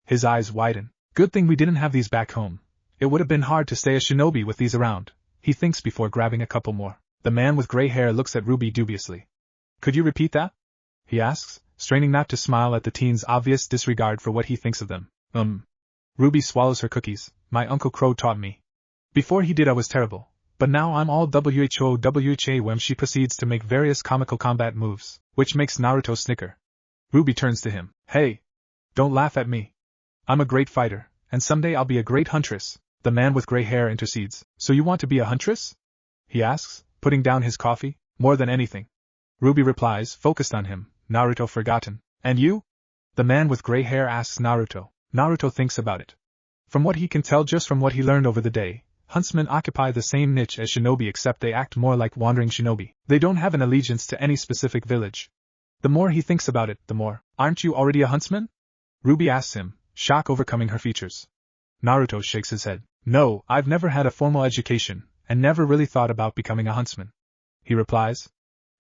His eyes widen. Good thing we didn't have these back home. It would have been hard to stay a shinobi with these around, he thinks before grabbing a couple more. The man with gray hair looks at Ruby dubiously. Could you repeat that? He asks, straining not to smile at the teen's obvious disregard for what he thinks of them. Ruby swallows her cookies. My Uncle Qrow taught me. Before he did I was terrible, but now I'm all WHA when she proceeds to make various comical combat moves, which makes Naruto snicker. Ruby turns to him. Hey! Don't laugh at me. I'm a great fighter, and someday I'll be a great huntress. The man with gray hair intercedes. So you want to be a huntress? He asks, putting down his coffee. More than anything. Ruby replies, focused on him. Naruto forgotten. And you? The man with gray hair asks Naruto. Naruto thinks about it. From what he can tell just from what he learned over the day, huntsmen occupy the same niche as shinobi except they act more like wandering shinobi. They don't have an allegiance to any specific village. The more he thinks about it, the more. Aren't you already a huntsman? Ruby asks him, shock overcoming her features. Naruto shakes his head. No, I've never had a formal education, and never really thought about becoming a huntsman. He replies.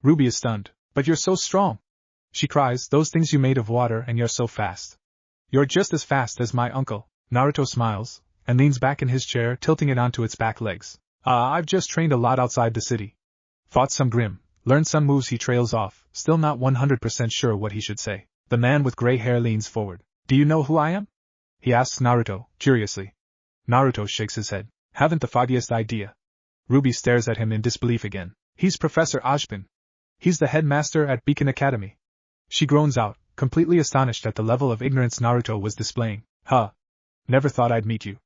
Ruby is stunned. But you're so strong. She cries, those things you made of water and you're so fast. You're just as fast as my uncle. Naruto smiles, and leans back in his chair, tilting it onto its back legs. I've just trained a lot outside the city. Fought some grim, learned some moves. He trails off, still not 100% sure what he should say. The man with gray hair leans forward. Do you know who I am? He asks Naruto, curiously. Naruto shakes his head. Haven't the foggiest idea. Ruby stares at him in disbelief again. He's Professor Ojpin. He's the headmaster at Beacon Academy. She groans out, completely astonished at the level of ignorance Naruto was displaying. Huh. Never thought I'd meet you.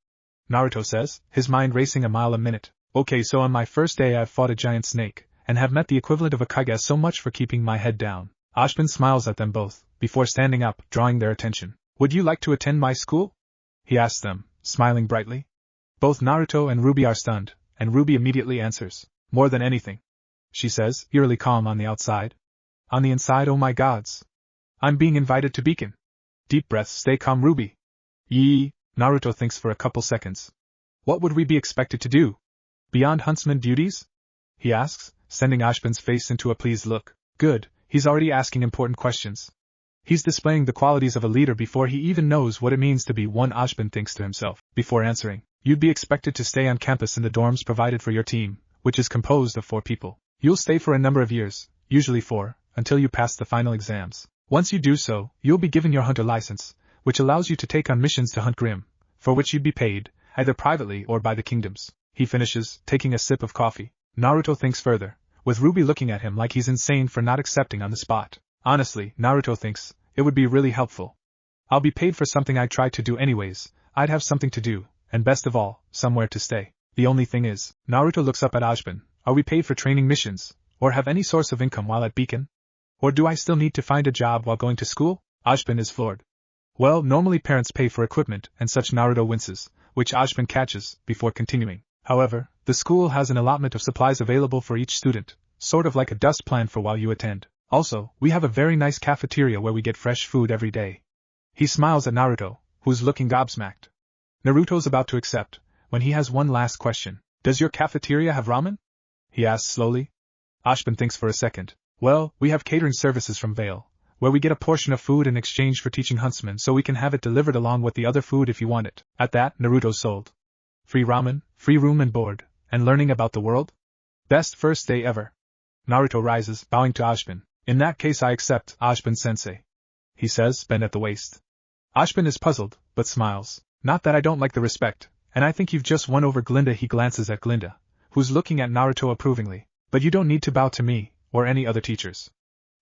Naruto says, his mind racing a mile a minute. Okay, so on my first day I've fought a giant snake, and have met the equivalent of a Kaguya. So much for keeping my head down. Ojpin smiles at them both, before standing up, drawing their attention. Would you like to attend my school? He asks them, smiling brightly. Both Naruto and Ruby are stunned, and Ruby immediately answers. More than anything. She says, eerily calm on the outside. On the inside, oh my gods. I'm being invited to Beacon. Deep breaths, stay calm, Ruby. Yee, Naruto thinks for a couple seconds. What would we be expected to do? Beyond huntsman duties? He asks, sending Ojpin's face into a pleased look. Good, he's already asking important questions. He's displaying the qualities of a leader before he even knows what it means to be one. Ashbin thinks to himself, before answering. You'd be expected to stay on campus in the dorms provided for your team, which is composed of 4 people. You'll stay for a number of years, usually 4, until you pass the final exams. Once you do so, you'll be given your hunter license, which allows you to take on missions to hunt Grimm, for which you'd be paid, either privately or by the kingdoms. He finishes, taking a sip of coffee. Naruto thinks further, with Ruby looking at him like he's insane for not accepting on the spot. Honestly, Naruto thinks, it would be really helpful. I'll be paid for something I tried to do anyways, I'd have something to do, and best of all, somewhere to stay. The only thing is, Naruto looks up at Ashbin, are we paid for training missions, or have any source of income while at Beacon? Or do I still need to find a job while going to school? Ashbin is floored. Well, normally parents pay for equipment and such. Naruto winces, which Ashbin catches, before continuing. However, the school has an allotment of supplies available for each student, sort of like a dust plan for while you attend. Also, we have a very nice cafeteria where we get fresh food every day. He smiles at Naruto, who's looking gobsmacked. Naruto's about to accept, when he has one last question. Does your cafeteria have ramen? He asks slowly. Ashbin thinks for a second. Well, we have catering services from Vale, where we get a portion of food in exchange for teaching huntsmen so we can have it delivered along with the other food if you want it. At that, Naruto's sold. Free ramen, free room and board, and learning about the world? Best first day ever. Naruto rises, bowing to Ashbin. In that case I accept, Ashbin-sensei. He says, bent at the waist. Ashbin is puzzled, but smiles. Not that I don't like the respect, and I think you've just won over Glinda. He glances at Glinda, who's looking at Naruto approvingly. But you don't need to bow to me, or any other teachers.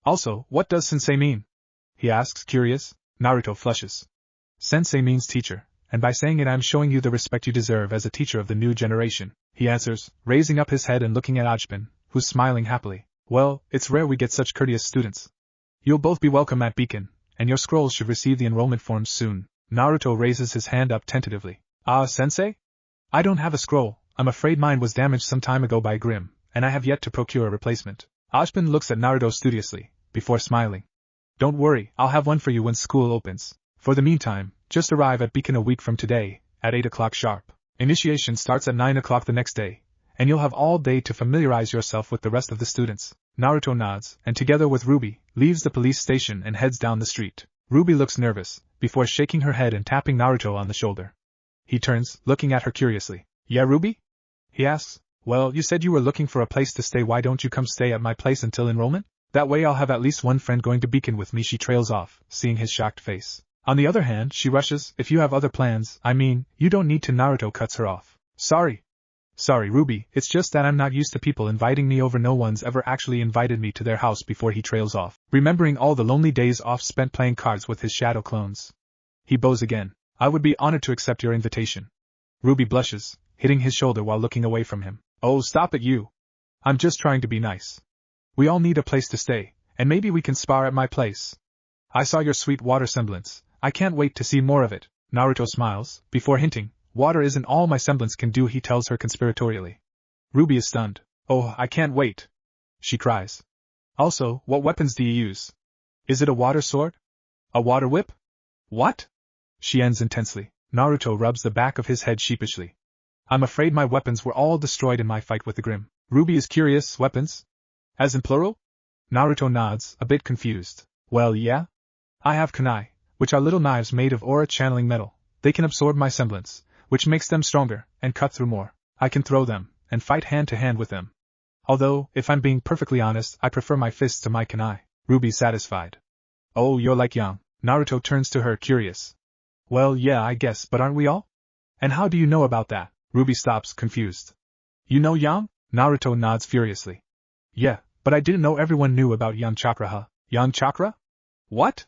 Also, what does sensei mean? He asks, curious. Naruto flushes. Sensei means teacher, and by saying it I'm showing you the respect you deserve as a teacher of the new generation. He answers, raising up his head and looking at Ashbin, who's smiling happily. Well, it's rare we get such courteous students. You'll both be welcome at Beacon, and your scrolls should receive the enrollment forms soon. Naruto raises his hand up tentatively. Sensei? I don't have a scroll, I'm afraid mine was damaged some time ago by Grimm, and I have yet to procure a replacement. Ashbin looks at Naruto studiously, before smiling. Don't worry, I'll have one for you when school opens. For the meantime, just arrive at Beacon a week from today, at 8 o'clock sharp. Initiation starts at 9 o'clock the next day, and you'll have all day to familiarize yourself with the rest of the students. Naruto nods, and together with Ruby, leaves the police station and heads down the street. Ruby looks nervous, before shaking her head and tapping Naruto on the shoulder. He turns, looking at her curiously. Yeah, Ruby? He asks. Well, you said you were looking for a place to stay. Why don't you come stay at my place until enrollment? That way I'll have at least one friend going to Beacon with me. She trails off, seeing his shocked face. On the other hand, she rushes, if you have other plans, I mean, you don't need to. Naruto cuts her off. Sorry, Ruby, it's just that I'm not used to people inviting me over. No one's ever actually invited me to their house before. He trails off, remembering all the lonely days off spent playing cards with his shadow clones. He bows again. I would be honored to accept your invitation. Ruby blushes, hitting his shoulder while looking away from him. Oh, stop it you. I'm just trying to be nice. We all need a place to stay, and maybe we can spar at my place. I saw your sweet water semblance. I can't wait to see more of it. Naruto smiles, before hinting, water isn't all my semblance can do. He tells her conspiratorially. Ruby is stunned. Oh, I can't wait. She cries. Also, what weapons do you use? Is it a water sword? A water whip? What? She ends intensely. Naruto rubs the back of his head sheepishly. I'm afraid my weapons were all destroyed in my fight with the Grimm. Ruby is curious. Weapons? As in plural? Naruto nods, a bit confused. Well, yeah. I have kunai, which are little knives made of aura channeling metal. They can absorb my semblance, which makes them stronger, and cut through more. I can throw them, and fight hand to hand with them. Although, if I'm being perfectly honest, I prefer my fists to my kunai. Ruby's satisfied. Oh, you're like Yang. Naruto turns to her, curious. Well, yeah, I guess, but aren't we all? And how do you know about that? Ruby stops, confused. You know Yang? Naruto nods furiously. Yeah, but I didn't know everyone knew about Yang Chakra, huh? Yang Chakra? What?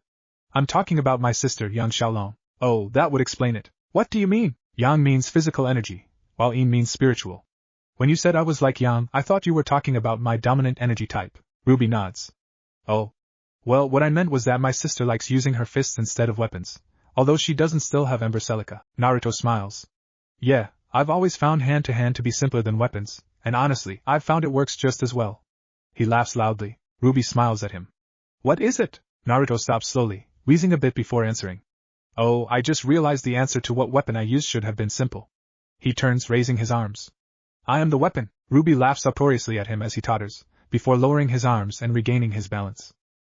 I'm talking about my sister, Yang Xiaolong. Oh, that would explain it. What do you mean? Yang means physical energy, while Yin means spiritual. When you said I was like Yang, I thought you were talking about my dominant energy type. Ruby nods. Oh. Well, what I meant was that my sister likes using her fists instead of weapons, although she doesn't still have Ember Celica. Naruto smiles. Yeah, I've always found hand-to-hand to be simpler than weapons, and honestly, I've found it works just as well. He laughs loudly. Ruby smiles at him. What is it? Naruto stops slowly, wheezing a bit before answering. Oh, I just realized the answer to what weapon I used should have been simple. He turns, raising his arms. I am the weapon. Ruby laughs uproariously at him as he totters, before lowering his arms and regaining his balance.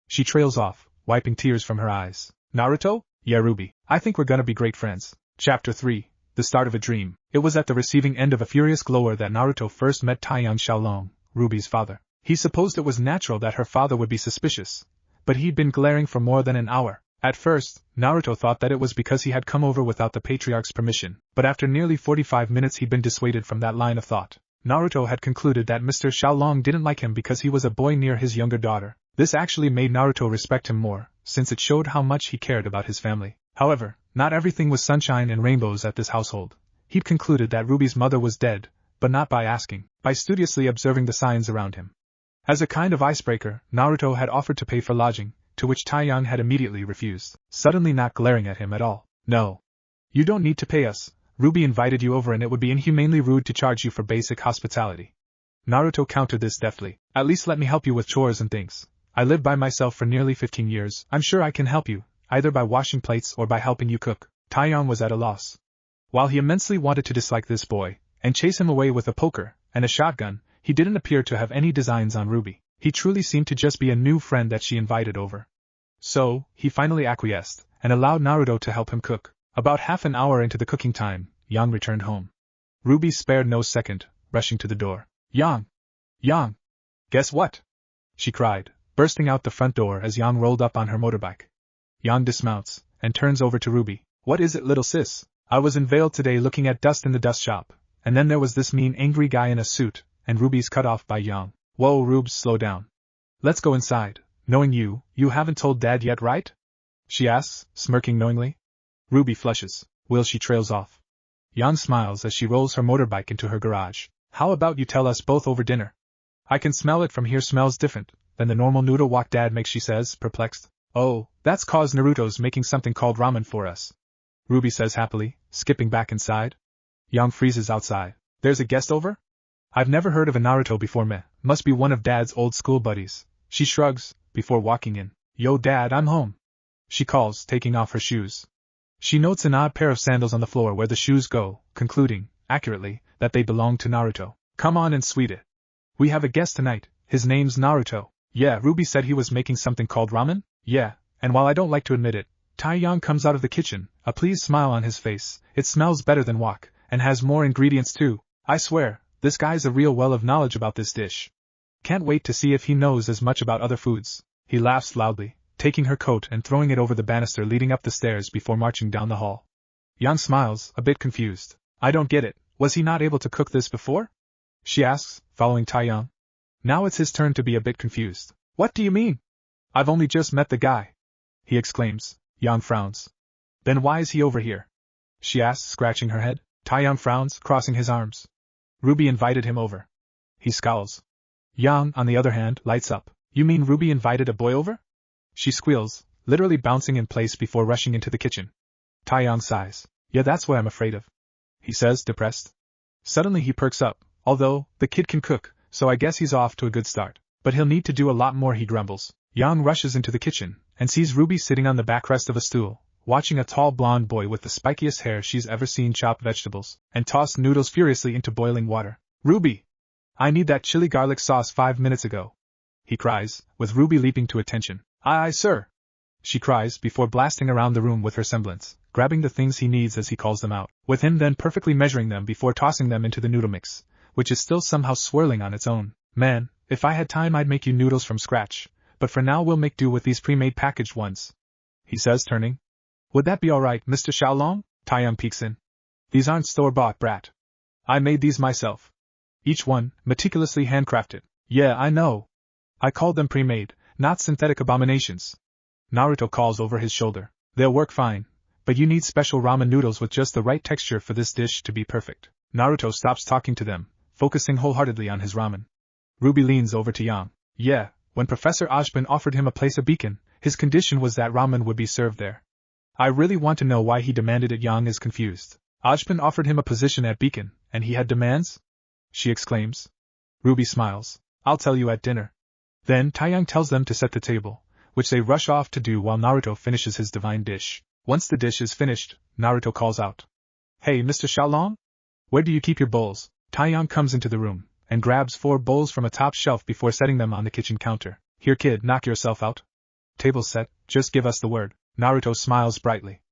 She trails off, wiping tears from her eyes. Naruto? Yeah, Ruby, I think we're gonna be great friends. Chapter 3. The Start of a Dream. It was at the receiving end of a furious glower that Naruto first met Taiyang Xiaolong, Ruby's father. He supposed it was natural that her father would be suspicious, but he'd been glaring for more than an hour. At first, Naruto thought that it was because he had come over without the patriarch's permission, but after nearly 45 minutes he'd been dissuaded from that line of thought. Naruto had concluded that Mr. Xiaolong didn't like him because he was a boy near his younger daughter. This actually made Naruto respect him more, since it showed how much he cared about his family. However, not everything was sunshine and rainbows at this household. He'd concluded that Ruby's mother was dead, but not by asking, by studiously observing the signs around him. As a kind of icebreaker, Naruto had offered to pay for lodging, to which Taiyang had immediately refused, suddenly not glaring at him at all. No. You don't need to pay us. Ruby invited you over and it would be inhumanely rude to charge you for basic hospitality. Naruto countered this deftly. At least let me help you with chores and things. I lived by myself for nearly 15 years. I'm sure I can help you, either by washing plates or by helping you cook. Taiyang was at a loss. While he immensely wanted to dislike this boy, and chase him away with a poker and a shotgun, he didn't appear to have any designs on Ruby. He truly seemed to just be a new friend that she invited over. So, he finally acquiesced, and allowed Naruto to help him cook. About half an hour into the cooking time, Yang returned home. Ruby spared no second, rushing to the door. Yang! Yang! Guess what? She cried, bursting out the front door as Yang rolled up on her motorbike. Yang dismounts, and turns over to Ruby. What is it, little sis? I was in Vale today looking at dust in the dust shop, and then there was this mean angry guy in a suit, and Ruby's cut off by Yang. Whoa, Rubes, slow down. Let's go inside. Knowing you haven't told Dad yet, right? She asks, smirking knowingly. Ruby flushes. Will she trails off. Yang smiles as she rolls her motorbike into her garage. How about you tell us both over dinner? I can smell it from here, smells different than the normal noodle wok Dad makes, she says, perplexed. Oh, that's cause Naruto's making something called ramen for us. Ruby says happily, skipping back inside. Yang freezes outside. There's a guest over? I've never heard of a Naruto before, meh. Must be one of Dad's old school buddies. She shrugs, before walking in. Yo Dad, I'm home. She calls, taking off her shoes. She notes an odd pair of sandals on the floor where the shoes go, concluding, accurately, that they belong to Naruto. Come on and sweet it. We have a guest tonight, his name's Naruto. Yeah, Ruby said he was making something called ramen? Yeah, and while I don't like to admit it, Taiyang comes out of the kitchen, a pleased smile on his face. It smells better than wok, and has more ingredients too. I swear, this guy's a real well of knowledge about this dish. Can't wait to see if he knows as much about other foods. He laughs loudly, taking her coat and throwing it over the banister leading up the stairs before marching down the hall. Yang smiles, a bit confused. I don't get it, was he not able to cook this before? She asks, following Taiyang. Now it's his turn to be a bit confused. What do you mean? I've only just met the guy. He exclaims. Yang frowns. Then why is he over here? She asks, scratching her head. Taiyang frowns, crossing his arms. Ruby invited him over. He scowls. Yang, on the other hand, lights up. You mean Ruby invited a boy over? She squeals, literally bouncing in place before rushing into the kitchen. Taiyang sighs. Yeah, that's what I'm afraid of. He says, depressed. Suddenly he perks up. Although, the kid can cook, so I guess he's off to a good start. But he'll need to do a lot more, he grumbles. Yang rushes into the kitchen, and sees Ruby sitting on the backrest of a stool, watching a tall blonde boy with the spikiest hair she's ever seen chop vegetables, and toss noodles furiously into boiling water. Ruby! I need that chili garlic sauce 5 minutes ago. He cries, with Ruby leaping to attention. Aye, sir. She cries before blasting around the room with her semblance, grabbing the things he needs as he calls them out, with him then perfectly measuring them before tossing them into the noodle mix, which is still somehow swirling on its own. Man, if I had time I'd make you noodles from scratch, but for now we'll make do with these pre-made packaged ones. He says, turning. Would that be alright, Mr. Xiaolong? Taiyang peeks in. These aren't store-bought, brat. I made these myself. Each one, meticulously handcrafted. Yeah, I know. I called them pre-made, not synthetic abominations. Naruto calls over his shoulder. They'll work fine, but you need special ramen noodles with just the right texture for this dish to be perfect. Naruto stops talking to them, focusing wholeheartedly on his ramen. Ruby leans over to Yang. Yeah, when Professor Ajban offered him a place at Beacon, his condition was that ramen would be served there. I really want to know why he demanded it. Yang is confused. Ajban offered him a position at Beacon, and he had demands? She exclaims. Ruby smiles. I'll tell you at dinner. Then Taiyang tells them to set the table, which they rush off to do while Naruto finishes his divine dish. Once the dish is finished, Naruto calls out. Hey, Mr. Xiaolong? Where do you keep your bowls? Taiyang comes into the room, and grabs 4 bowls from a top shelf before setting them on the kitchen counter. Here kid, knock yourself out. Table set, Just give us the word. Naruto smiles brightly.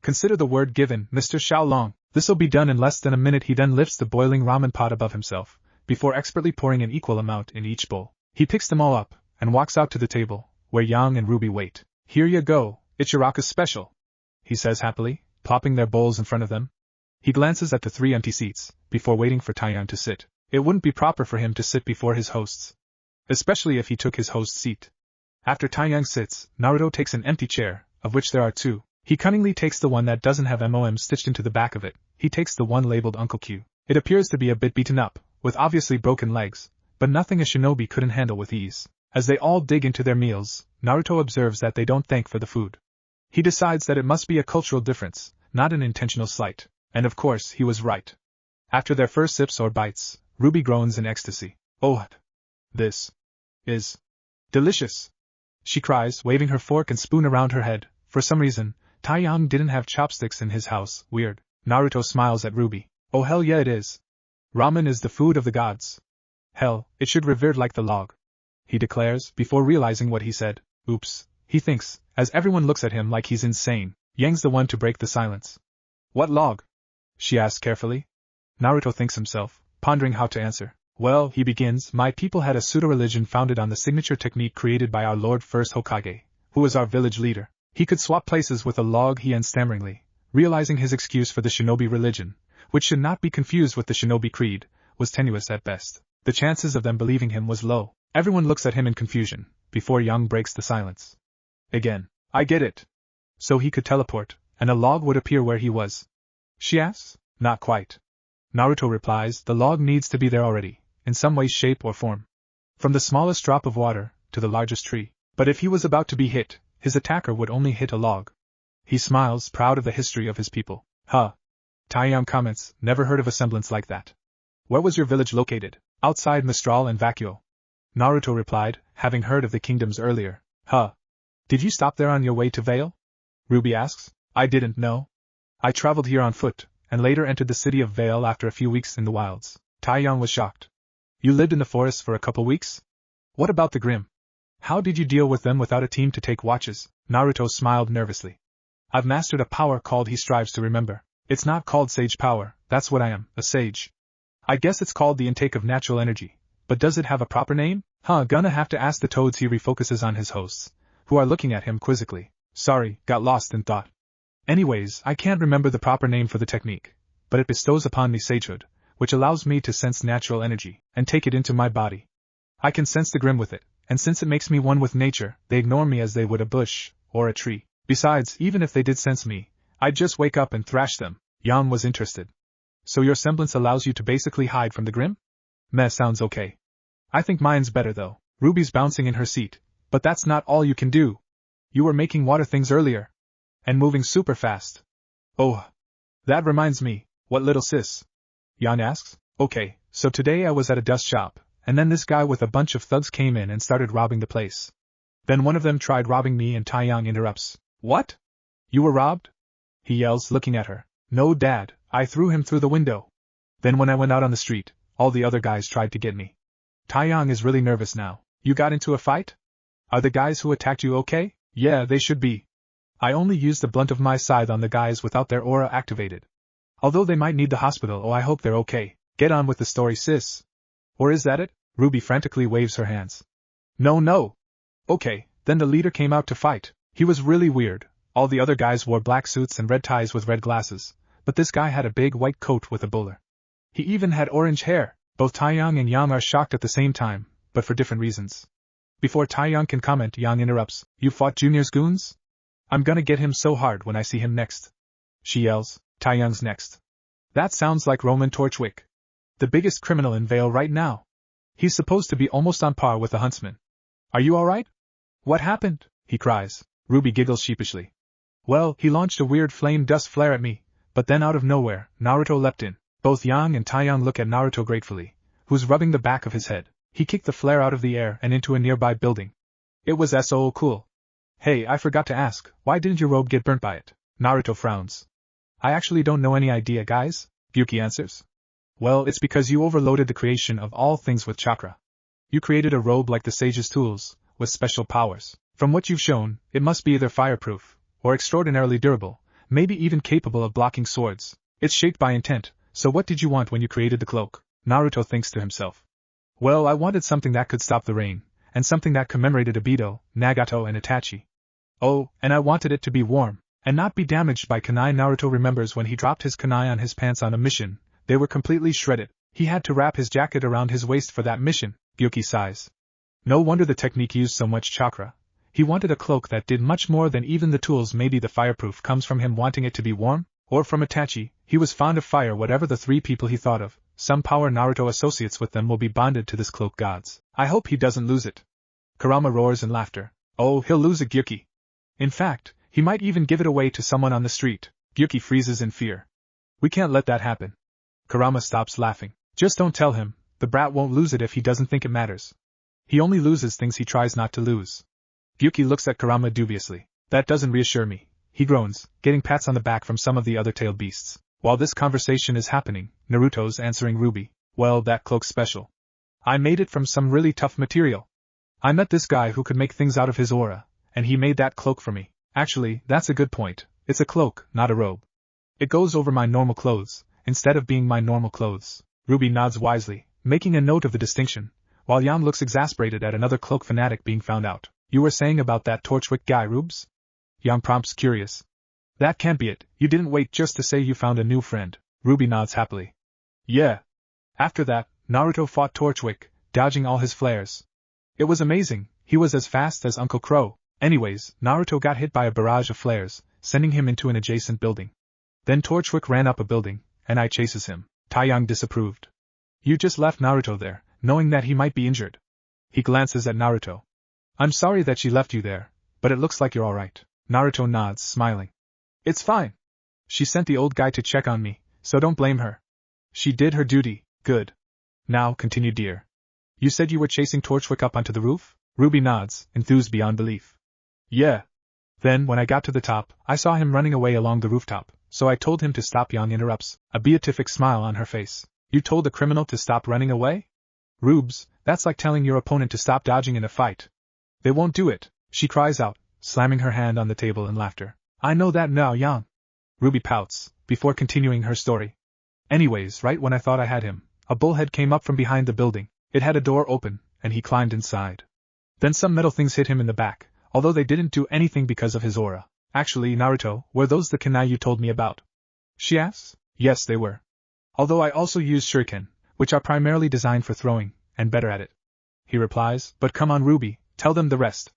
Consider the word given, Mr. Xiaolong. This'll be done in less than a minute. He then lifts the boiling ramen pot above himself, before expertly pouring an equal amount in each bowl. He picks them all up, and walks out to the table, where Yang and Ruby wait. Here you go, it's Uraraka's special, he says happily, plopping their bowls in front of them. He glances at the 3 empty seats, before waiting for Taiyang to sit. It wouldn't be proper for him to sit before his hosts, especially if he took his host's seat. After Taiyang sits, Naruto takes an empty chair, of which there are 2. He cunningly takes the one that doesn't have MOM stitched into the back of it. He takes the one labeled Uncle Q. It appears to be a bit beaten up, with obviously broken legs, but nothing a shinobi couldn't handle with ease. As they all dig into their meals, Naruto observes that they don't thank for the food. He decides that it must be a cultural difference, not an intentional slight. And of course, he was right. After their first sips or bites, Ruby groans in ecstasy. Oh, this is delicious, she cries, waving her fork and spoon around her head. For some reason, Taiyang didn't have chopsticks in his house. Weird. Naruto smiles at Ruby. Oh hell yeah it is. Ramen is the food of the gods. Hell, it should revered like the log, he declares, before realizing what he said. Oops, he thinks, as everyone looks at him like he's insane. Yang's the one to break the silence. What log? She asks carefully. Naruto thinks himself, pondering how to answer. Well, he begins, my people had a pseudo-religion founded on the signature technique created by our Lord First Hokage, who was our village leader. He could swap places with a log, he ends stammeringly, realizing his excuse for the shinobi religion, which should not be confused with the shinobi creed, was tenuous at best. The chances of them believing him was low. Everyone looks at him in confusion, before Yang breaks the silence. Again. I get it. So he could teleport, and a log would appear where he was? She asks. Not quite. Naruto replies, the log needs to be there already, in some way, shape or form. From the smallest drop of water, to the largest tree. But if he was about to be hit, his attacker would only hit a log. He smiles, proud of the history of his people. Huh. Taiyang comments, never heard of a semblance like that. Where was your village located? Outside Mistral and Vacuo. Naruto replied, having heard of the kingdoms earlier. Huh. Did you stop there on your way to Vale? Ruby asks. I didn't know. I traveled here on foot, and later entered the city of Vale after a few weeks in the wilds. Taiyang was shocked. You lived in the forest for a couple weeks? What about the Grim? How did you deal with them without a team to take watches? Naruto smiled nervously. I've mastered a power called he strives to remember. It's not called sage power, that's what I am, a sage. I guess it's called the intake of natural energy. But does it have a proper name? Gonna have to ask the toads. He refocuses on his hosts, who are looking at him quizzically. Sorry, got lost in thought. Anyways, I can't remember the proper name for the technique, but it bestows upon me sagehood, which allows me to sense natural energy, and take it into my body. I can sense the Grim with it, and since it makes me one with nature, they ignore me as they would a bush, or a tree. Besides, even if they did sense me, I'd just wake up and thrash them. Yan was interested. So your semblance allows you to basically hide from the Grim? Meh, sounds okay. I think mine's better though. Ruby's bouncing in her seat. But that's not all you can do. You were making water things earlier. And moving super fast. Oh. That reminds me, what little sis? Yan asks. Okay, so today I was at a dust shop, and then this guy with a bunch of thugs came in and started robbing the place. Then one of them tried robbing me and Taiyang interrupts. What? You were robbed? He yells, looking at her. No, Dad, I threw him through the window. Then when I went out on the street, all the other guys tried to get me. Taiyang is really nervous now. You got into a fight? Are the guys who attacked you okay? Yeah, they should be. I only used the blunt of my scythe on the guys without their aura activated. Although they might need the hospital. Oh, I hope they're okay. Get on with the story, sis. Or is that it? Ruby frantically waves her hands. No. Okay, then the leader came out to fight. He was really weird. All the other guys wore black suits and red ties with red glasses, but this guy had a big white coat with a bowler. He even had orange hair. Both Taiyang and Yang are shocked at the same time, but for different reasons. Before Taiyang can comment, Yang interrupts. You fought Junior's goons? I'm gonna get him so hard when I see him next. She yells. Taiyang's next. That sounds like Roman Torchwick. The biggest criminal in Vale right now. He's supposed to be almost on par with the huntsman. Are you alright? What happened? He cries. Ruby giggles sheepishly. Well, he launched a weird flame dust flare at me, but then out of nowhere, Naruto leapt in. Both Yang and Taiyang look at Naruto gratefully, who's rubbing the back of his head. He kicked the flare out of the air and into a nearby building. It was so cool. Hey, I forgot to ask, why didn't your robe get burnt by it? Naruto frowns. I actually don't know any idea, guys, Gyuki answers. Well, it's because you overloaded the creation of all things with chakra. You created a robe like the sage's tools, with special powers. From what you've shown, it must be either fireproof, or extraordinarily durable, maybe even capable of blocking swords. It's shaped by intent, so what did you want when you created the cloak? Naruto thinks to himself. Well, I wanted something that could stop the rain, and something that commemorated Obito, Nagato and Itachi. Oh, and I wanted it to be warm, and not be damaged by kunai. Naruto remembers when he dropped his kunai on his pants on a mission, they were completely shredded. He had to wrap his jacket around his waist for that mission. Gyuki sighs. No wonder the technique used so much chakra. He wanted a cloak that did much more than even the tools. Maybe the fireproof comes from him wanting it to be warm, or from Itachi. He was fond of fire. Whatever the three people he thought of, some power Naruto associates with them will be bonded to this cloak. Gods, I hope he doesn't lose it. Kurama roars in laughter. Oh, he'll lose it, Gyuki. In fact, he might even give it away to someone on the street. Gyuki freezes in fear. We can't let that happen. Kurama stops laughing. Just don't tell him. The brat won't lose it if he doesn't think it matters. He only loses things he tries not to lose. Gyuki looks at Kurama dubiously. That doesn't reassure me. He groans, getting pats on the back from some of the other tailed beasts. While this conversation is happening, Naruto's answering Ruby. Well, that cloak's special. I made it from some really tough material. I met this guy who could make things out of his aura, and he made that cloak for me. Actually, that's a good point. It's a cloak, not a robe. It goes over my normal clothes, instead of being my normal clothes. Ruby nods wisely, making a note of the distinction, while Yang looks exasperated at another cloak fanatic being found out. You were saying about that Torchwick guy, Rubes? Yang prompts, curious. That can't be it. You didn't wait just to say you found a new friend. Ruby nods happily. Yeah. After that, Naruto fought Torchwick, dodging all his flares. It was amazing. He was as fast as Uncle Qrow. Anyways, Naruto got hit by a barrage of flares, sending him into an adjacent building. Then Torchwick ran up a building, and I chases him. Taeyang disapproved. You just left Naruto there, knowing that he might be injured. He glances at Naruto. I'm sorry that she left you there, but it looks like you're alright. Naruto nods, smiling. It's fine. She sent the old guy to check on me, so don't blame her. She did her duty. Good. Now, continue, dear. You said you were chasing Torchwick up onto the roof? Ruby nods, enthused beyond belief. Yeah. Then, when I got to the top, I saw him running away along the rooftop, so I told him to stop. Yang interrupts, a beatific smile on her face. You told the criminal to stop running away? Rubes, that's like telling your opponent to stop dodging in a fight. They won't do it, she cries out, slamming her hand on the table in laughter. I know that now, Yang. Ruby pouts, before continuing her story. Anyways, right when I thought I had him, a bullhead came up from behind the building. It had a door open, and he climbed inside. Then some metal things hit him in the back, although they didn't do anything because of his aura. Actually, Naruto, were those the kunai you told me about? She asks. Yes, they were. Although I also use shuriken, which are primarily designed for throwing, and better at it. He replies, but come on Ruby, tell them the rest.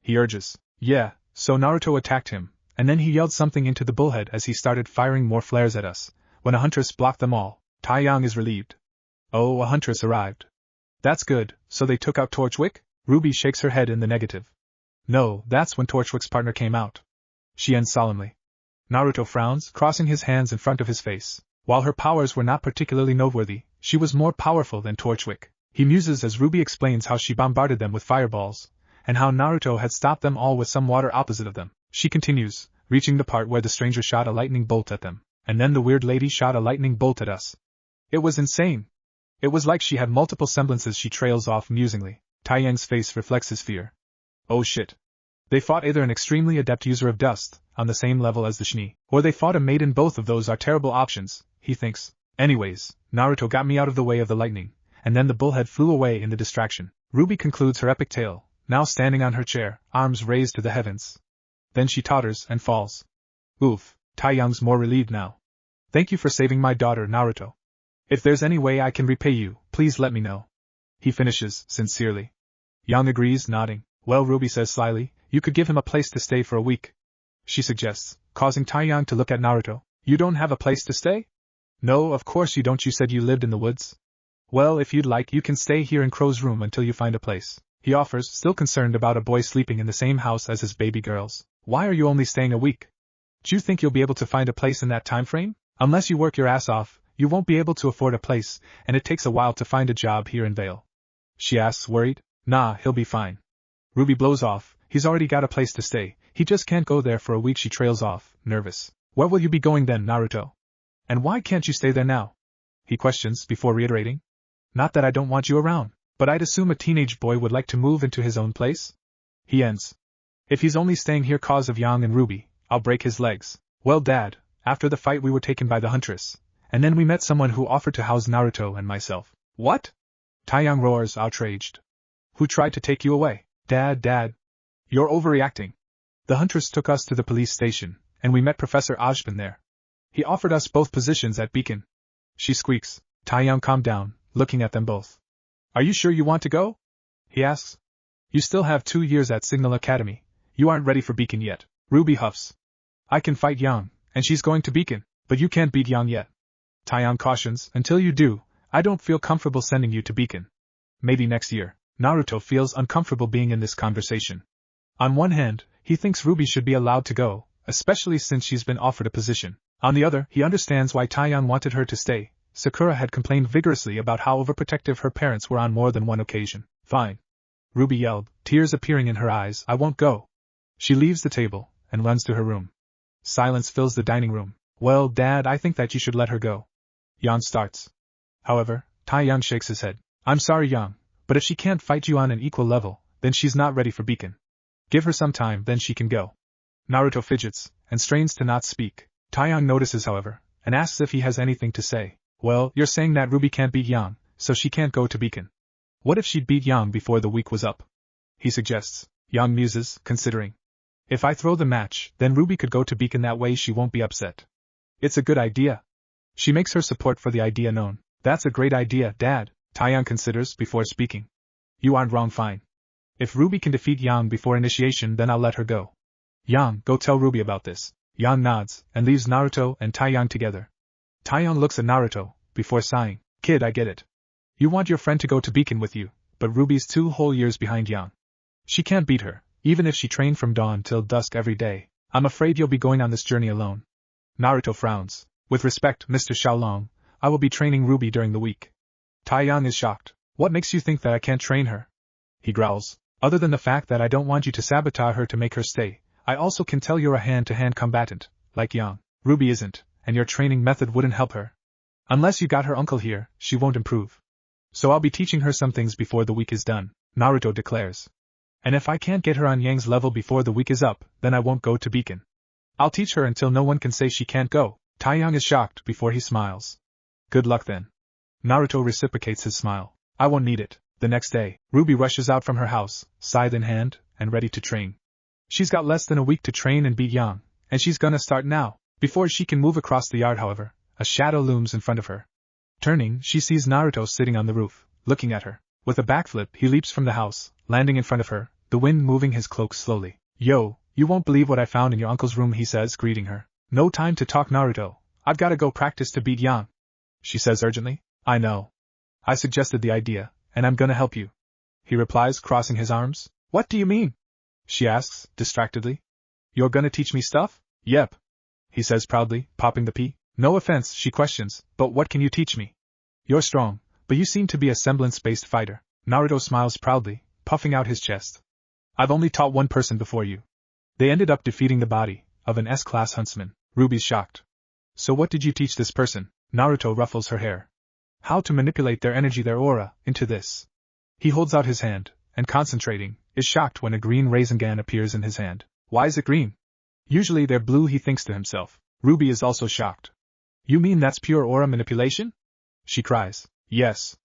He urges. Yeah, so Naruto attacked him, and then he yelled something into the bullhead as he started firing more flares at us. When a huntress blocked them all, Taeyang is relieved. Oh, a huntress arrived. That's good, so they took out Torchwick? Ruby shakes her head in the negative. No, that's when Torchwick's partner came out. She ends solemnly. Naruto frowns, crossing his hands in front of his face. While her powers were not particularly noteworthy, she was more powerful than Torchwick. He muses as Ruby explains how she bombarded them with fireballs, and how Naruto had stopped them all with some water opposite of them. She continues, reaching the part where the stranger shot a lightning bolt at them, and then the weird lady shot a lightning bolt at us. It was insane. It was like she had multiple semblances. She trails off musingly. Taeyang's face reflects his fear. Oh shit. They fought either an extremely adept user of dust, on the same level as the Shni, or they fought a maiden. Both of those are terrible options, he thinks. Anyways, Naruto got me out of the way of the lightning, and then the bullhead flew away in the distraction. Ruby concludes her epic tale, now standing on her chair, arms raised to the heavens. Then she totters and falls. Oof, Taeyang's more relieved now. Thank you for saving my daughter, Naruto. If there's any way I can repay you, please let me know. He finishes, sincerely. Yang agrees, nodding. Well, Ruby says slyly, you could give him a place to stay for a week. She suggests, causing Taeyang to look at Naruto. You don't have a place to stay? No, of course you don't. You said you lived in the woods. Well, if you'd like, you can stay here in Qrow's room until you find a place. He offers, still concerned about a boy sleeping in the same house as his baby girls. Why are you only staying a week? Do you think you'll be able to find a place in that time frame? Unless you work your ass off, you won't be able to afford a place, and it takes a while to find a job here in Vale. She asks, worried. Nah, he'll be fine. Ruby blows off. He's already got a place to stay. He just can't go there for a week. She trails off, nervous. Where will you be going then, Naruto? And why can't you stay there now? He questions, before reiterating. Not that I don't want you around, but I'd assume a teenage boy would like to move into his own place? He ends. If he's only staying here cause of Yang and Ruby, I'll break his legs. Well, Dad, after the fight we were taken by the huntress, and then we met someone who offered to house Naruto and myself. What? Taeyang roars, outraged. Who tried to take you away? Dad. You're overreacting. The huntress took us to the police station, and we met Professor Ajban there. He offered us both positions at Beacon. She squeaks. Taeyang calmed down, looking at them both. Are you sure you want to go? He asks. You still have 2 years at Signal Academy. You aren't ready for Beacon yet. Ruby huffs. I can fight Yang, and she's going to Beacon, but you can't beat Yang yet. Taeyang cautions, until you do, I don't feel comfortable sending you to Beacon. Maybe next year. Naruto feels uncomfortable being in this conversation. On one hand, he thinks Ruby should be allowed to go, especially since she's been offered a position. On the other, he understands why Taeyang wanted her to stay. Sakura had complained vigorously about how overprotective her parents were on more than one occasion. Fine. Ruby yelled, tears appearing in her eyes, I won't go. She leaves the table, and runs to her room. Silence fills the dining room. Well, Dad, I think that you should let her go. Yang starts. However, Taeyang shakes his head. I'm sorry, Yang, but if she can't fight you on an equal level, then she's not ready for Beacon. Give her some time, then she can go. Naruto fidgets, and strains to not speak. Taeyang notices, however, and asks if he has anything to say. Well, you're saying that Ruby can't beat Yang, so she can't go to Beacon. What if she'd beat Yang before the week was up? He suggests. Yang muses, considering. If I throw the match, then Ruby could go to Beacon, that way she won't be upset. It's a good idea. She makes her support for the idea known. That's a great idea, Dad. Taeyang considers before speaking. You aren't wrong, fine. If Ruby can defeat Yang before initiation, then I'll let her go. Yang, go tell Ruby about this. Yang nods, and leaves Naruto and Taeyang together. Taeyang looks at Naruto, before sighing. Kid, I get it. You want your friend to go to Beacon with you, but Ruby's 2 whole years behind Yang. She can't beat her, even if she trained from dawn till dusk every day. I'm afraid you'll be going on this journey alone. Naruto frowns. With respect, Mr. Xiaolong, I will be training Ruby during the week. Taeyang is shocked. What makes you think that I can't train her? He growls. Other than the fact that I don't want you to sabotage her to make her stay, I also can tell you're a hand-to-hand combatant, like Yang. Ruby isn't, and your training method wouldn't help her. Unless you got her uncle here, she won't improve. So I'll be teaching her some things before the week is done, Naruto declares. And if I can't get her on Yang's level before the week is up, then I won't go to Beacon. I'll teach her until no one can say she can't go. Taeyang is shocked before he smiles. Good luck then. Naruto reciprocates his smile. I won't need it. The next day, Ruby rushes out from her house, scythe in hand, and ready to train. She's got less than a week to train and beat Yang, and she's gonna start now. Before she can move across the yard, however, a shadow looms in front of her. Turning, she sees Naruto sitting on the roof, looking at her. With a backflip, he leaps from the house, landing in front of her, the wind moving his cloak slowly. Yo, you won't believe what I found in your uncle's room, he says, greeting her. No time to talk, Naruto. I've gotta go practice to beat Yang. She says urgently. I know. I suggested the idea, and I'm gonna help you. He replies, crossing his arms. What do you mean? She asks, distractedly. You're gonna teach me stuff? Yep. He says proudly, popping the pea. No offense, she questions, but what can you teach me? You're strong, but you seem to be a semblance-based fighter. Naruto smiles proudly, puffing out his chest. I've only taught one person before you. They ended up defeating the body of an S-class huntsman. Ruby's shocked. So what did you teach this person? Naruto ruffles her hair. How to manipulate their energy, their aura, into this. He holds out his hand, and concentrating, is shocked when a green Rasengan appears in his hand. Why is it green? Usually they're blue, he thinks to himself. Ruby is also shocked. You mean that's pure aura manipulation? She cries. Yes.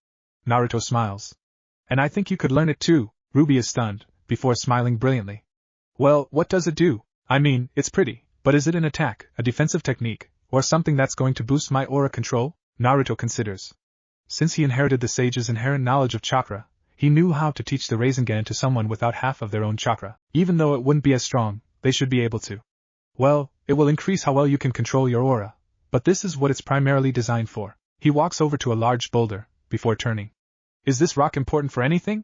Naruto smiles. And I think you could learn it too. Ruby is stunned, before smiling brilliantly. Well, what does it do? I mean, it's pretty, but is it an attack, a defensive technique, or something that's going to boost my aura control? Naruto considers. Since he inherited the sage's inherent knowledge of chakra, he knew how to teach the Rasengan to someone without half of their own chakra. Even though it wouldn't be as strong, they should be able to. Well, it will increase how well you can control your aura, but this is what it's primarily designed for. He walks over to a large boulder, before turning. Is this rock important for anything?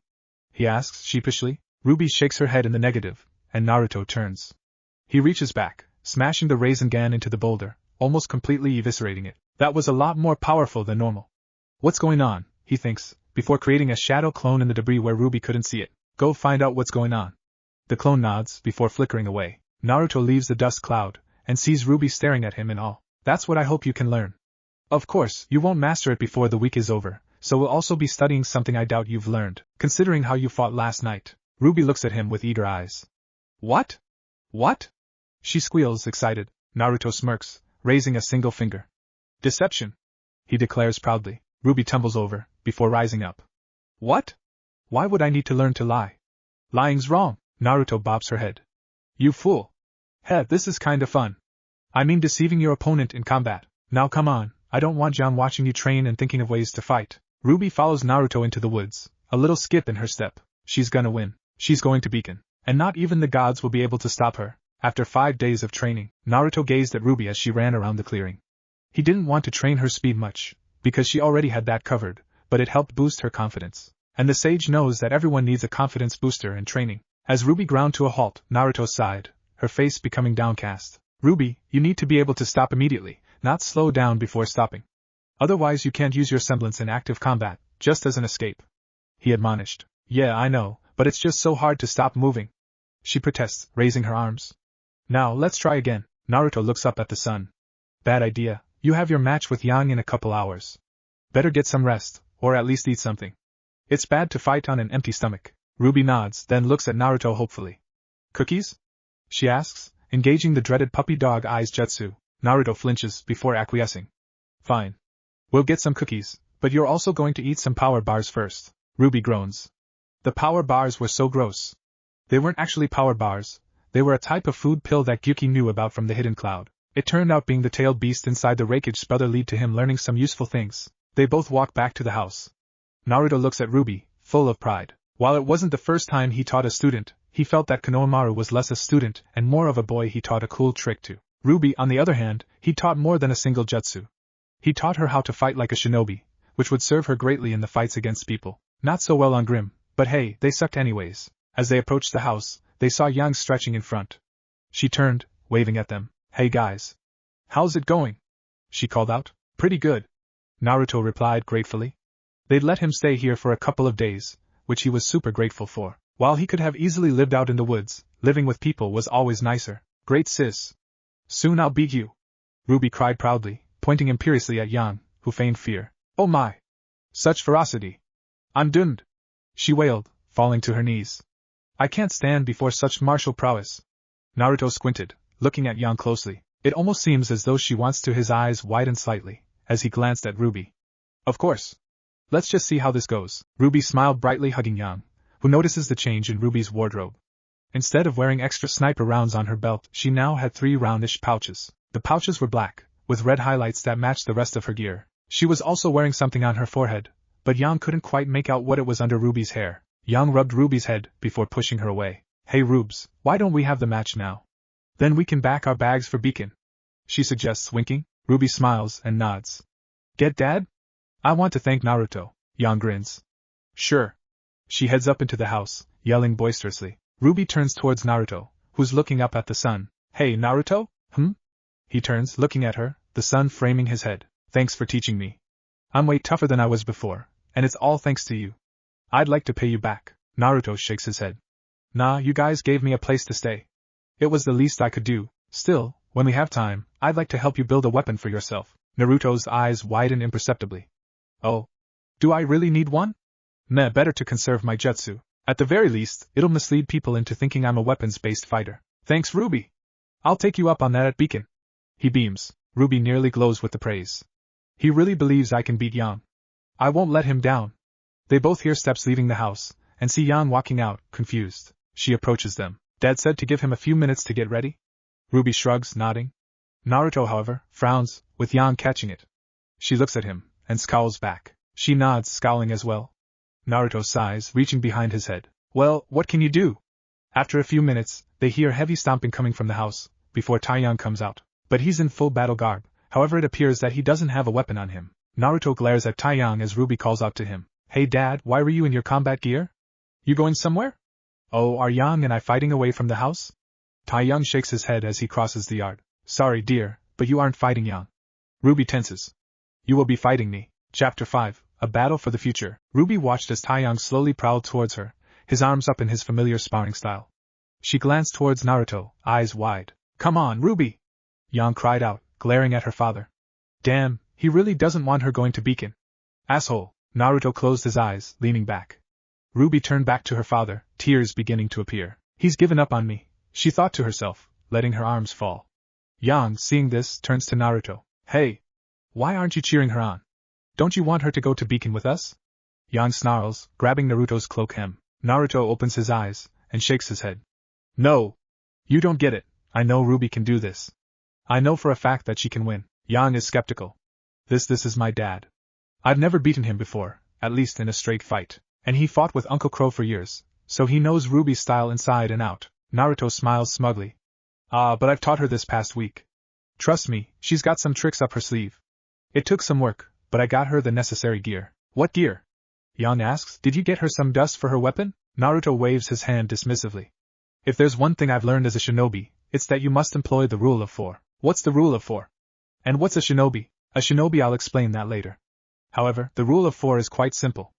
He asks sheepishly. Ruby shakes her head in the negative, and Naruto turns. He reaches back, smashing the Rasengan into the boulder, almost completely eviscerating it. That was a lot more powerful than normal. What's going on, he thinks, before creating a shadow clone in the debris where Ruby couldn't see it. Go find out what's going on. The clone nods, before flickering away. Naruto leaves the dust cloud, and sees Ruby staring at him in awe. That's what I hope you can learn. Of course, you won't master it before the week is over, so we'll also be studying something I doubt you've learned, considering how you fought last night. Ruby looks at him with eager eyes. What? What? She squeals, excited. Naruto smirks, raising a single finger. Deception, he declares proudly. Ruby tumbles over, before rising up. What? Why would I need to learn to lie? Lying's wrong, Naruto bobs her head. You fool. Heh, this is kinda fun. I mean deceiving your opponent in combat. Now come on, I don't want John watching you train and thinking of ways to fight. Ruby follows Naruto into the woods, a little skip in her step. She's gonna win. She's going to Beacon. And not even the gods will be able to stop her. After 5 days of training, Naruto gazed at Ruby as she ran around the clearing. He didn't want to train her speed much, because she already had that covered, but it helped boost her confidence. And the sage knows that everyone needs a confidence booster in training. As Ruby ground to a halt, Naruto sighed, her face becoming downcast. Ruby, you need to be able to stop immediately, not slow down before stopping. Otherwise you can't use your semblance in active combat, just as an escape. He admonished. Yeah, I know, but it's just so hard to stop moving. She protests, raising her arms. Now, let's try again. Naruto looks up at the sun. Bad idea, you have your match with Yang in a couple hours. Better get some rest, or at least eat something. It's bad to fight on an empty stomach. Ruby nods, then looks at Naruto hopefully. Cookies? She asks, engaging the dreaded puppy dog eyes jutsu. Naruto flinches, before acquiescing. Fine. We'll get some cookies, but you're also going to eat some power bars first. Ruby groans. The power bars were so gross. They weren't actually power bars, they were a type of food pill that Gyuki knew about from the hidden cloud. It turned out being the tailed beast inside the Raikage's brother lead to him learning some useful things. They both walk back to the house. Naruto looks at Ruby, full of pride. While it wasn't the first time he taught a student, he felt that Konohamaru was less a student and more of a boy he taught a cool trick to. Ruby, on the other hand, he taught more than a single jutsu. He taught her how to fight like a shinobi, which would serve her greatly in the fights against people. Not so well on Grim, but hey, they sucked anyways. As they approached the house, they saw Yang stretching in front. She turned, waving at them. Hey guys. How's it going? She called out. Pretty good. Naruto replied gratefully. They'd let him stay here for a couple of days, which he was super grateful for. While he could have easily lived out in the woods, living with people was always nicer. Great sis. Soon I'll beat you. Ruby cried proudly, pointing imperiously at Yang, who feigned fear. Oh my. Such ferocity. I'm doomed. She wailed, falling to her knees. I can't stand before such martial prowess. Naruto squinted, looking at Yang closely. It almost seems as though she wants to. His eyes widened slightly, as he glanced at Ruby. Of course. Let's just see how this goes. Ruby smiled brightly, hugging Yang, who notices the change in Ruby's wardrobe. Instead of wearing extra sniper rounds on her belt, she now had 3 roundish pouches. The pouches were black, with red highlights that matched the rest of her gear. She was also wearing something on her forehead, but Yang couldn't quite make out what it was under Ruby's hair. Yang rubbed Ruby's head before pushing her away. Hey Rubes, why don't we have the match now? Then we can back our bags for Beacon. She suggests, winking. Ruby smiles and nods. Get dad? I want to thank Naruto. Yang grins. Sure. She heads up into the house, yelling boisterously. Ruby turns towards Naruto, who's looking up at the sun. Hey Naruto? He turns, looking at her, the sun framing his head. Thanks for teaching me. I'm way tougher than I was before, and it's all thanks to you. I'd like to pay you back. Naruto shakes his head. Nah, you guys gave me a place to stay. It was the least I could do. Still, when we have time, I'd like to help you build a weapon for yourself. Naruto's eyes widen imperceptibly. Oh. Do I really need one? Meh, better to conserve my jutsu. At the very least, it'll mislead people into thinking I'm a weapons-based fighter. Thanks, Ruby. I'll take you up on that at Beacon. He beams. Ruby nearly glows with the praise. He really believes I can beat Yang. I won't let him down. They both hear steps leaving the house, and see Yang walking out, confused. She approaches them. Dad said to give him a few minutes to get ready? Ruby shrugs, nodding. Naruto, however, frowns, with Yang catching it. She looks at him, and scowls back. She nods, scowling as well. Naruto sighs, reaching behind his head. Well, what can you do? After a few minutes, they hear heavy stomping coming from the house, before Taiyang comes out. But he's in full battle garb, however it appears that he doesn't have a weapon on him. Naruto glares at Taiyang as Ruby calls out to him. Hey Dad, why were you in your combat gear? You going somewhere? Oh, are Yang and I fighting away from the house? Taiyang shakes his head as he crosses the yard. Sorry dear, but you aren't fighting Yang. Ruby tenses. You will be fighting me. Chapter 5, A Battle for the Future. Ruby watched as Taiyang slowly prowled towards her, his arms up in his familiar sparring style. She glanced towards Naruto, eyes wide. Come on, Ruby! Yang cried out, glaring at her father. Damn, he really doesn't want her going to Beacon. Asshole. Naruto closed his eyes, leaning back. Ruby turned back to her father, tears beginning to appear. He's given up on me, she thought to herself, letting her arms fall. Yang, seeing this, turns to Naruto. Hey! Why aren't you cheering her on? Don't you want her to go to Beacon with us? Yang snarls, grabbing Naruto's cloak hem. Naruto opens his eyes, and shakes his head. No! You don't get it, I know Ruby can do this. I know for a fact that she can win. Yang is skeptical. This is my dad. I've never beaten him before, at least in a straight fight, and he fought with Uncle Qrow for years, so he knows Ruby's style inside and out. Naruto smiles smugly. But I've taught her this past week. Trust me, she's got some tricks up her sleeve. It took some work, but I got her the necessary gear. What gear? Yang asks. Did you get her some dust for her weapon? Naruto waves his hand dismissively. If there's one thing I've learned as a shinobi, it's that you must employ the rule of 4. What's the rule of 4? And what's a shinobi? A shinobi, I'll explain that later. However, the rule of 4 is quite simple.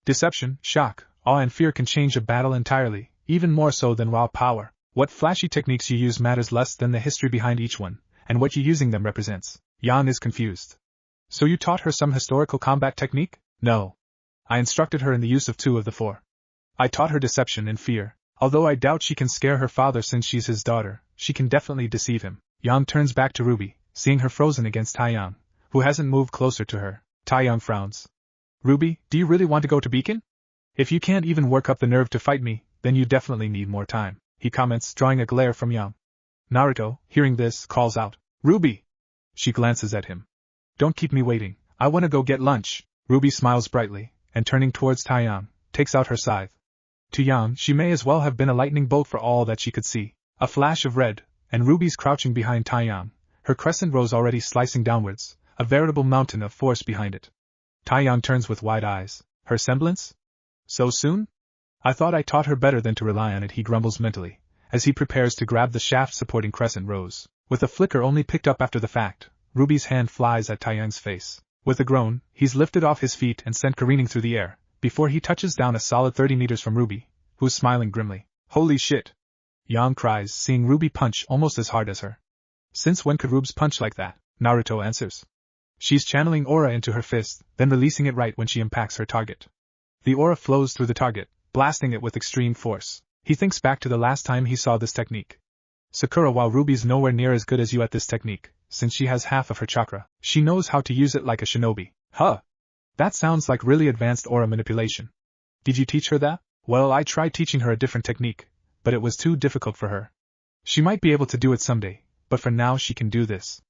Deception, shock, awe and fear can change a battle entirely, even more so than raw power. What flashy techniques you use matters less than the history behind each one, and what you using them represents. Yang is confused. So you taught her some historical combat technique? No. I instructed her in the use of 2 of the 4. I taught her deception and fear. Although I doubt she can scare her father since she's his daughter, she can definitely deceive him. Yang turns back to Ruby, seeing her frozen against Taeyang, who hasn't moved closer to her. Taeyang frowns. Ruby, do you really want to go to Beacon? If you can't even work up the nerve to fight me, then you definitely need more time, he comments, drawing a glare from Yang. Naruto, hearing this, calls out, Ruby! She glances at him. Don't keep me waiting, I want to go get lunch. Ruby smiles brightly, and turning towards Taeyang, takes out her scythe. To Yang, she may as well have been a lightning bolt for all that she could see. A flash of red, and Ruby's crouching behind Taeyang, her crescent rose already slicing downwards, a veritable mountain of force behind it. Taeyang turns with wide eyes. Her semblance? So soon? I thought I taught her better than to rely on it, he grumbles mentally, as he prepares to grab the shaft supporting crescent rose. With a flicker only picked up after the fact, Ruby's hand flies at Taeyang's face. With a groan, he's lifted off his feet and sent careening through the air, before he touches down a solid 30 meters from Ruby, who's smiling grimly. Holy shit! Yang cries, seeing Ruby punch almost as hard as her. Since when could Rubes punch like that? Naruto answers. She's channeling aura into her fist, then releasing it right when she impacts her target. The aura flows through the target, blasting it with extreme force. He thinks back to the last time he saw this technique. Sakura, while Ruby's nowhere near as good as you at this technique, since she has half of her chakra, she knows how to use it like a shinobi. Huh! That sounds like really advanced aura manipulation. Did you teach her that? Well, I tried teaching her a different technique, but it was too difficult for her. She might be able to do it someday, but for now she can do this.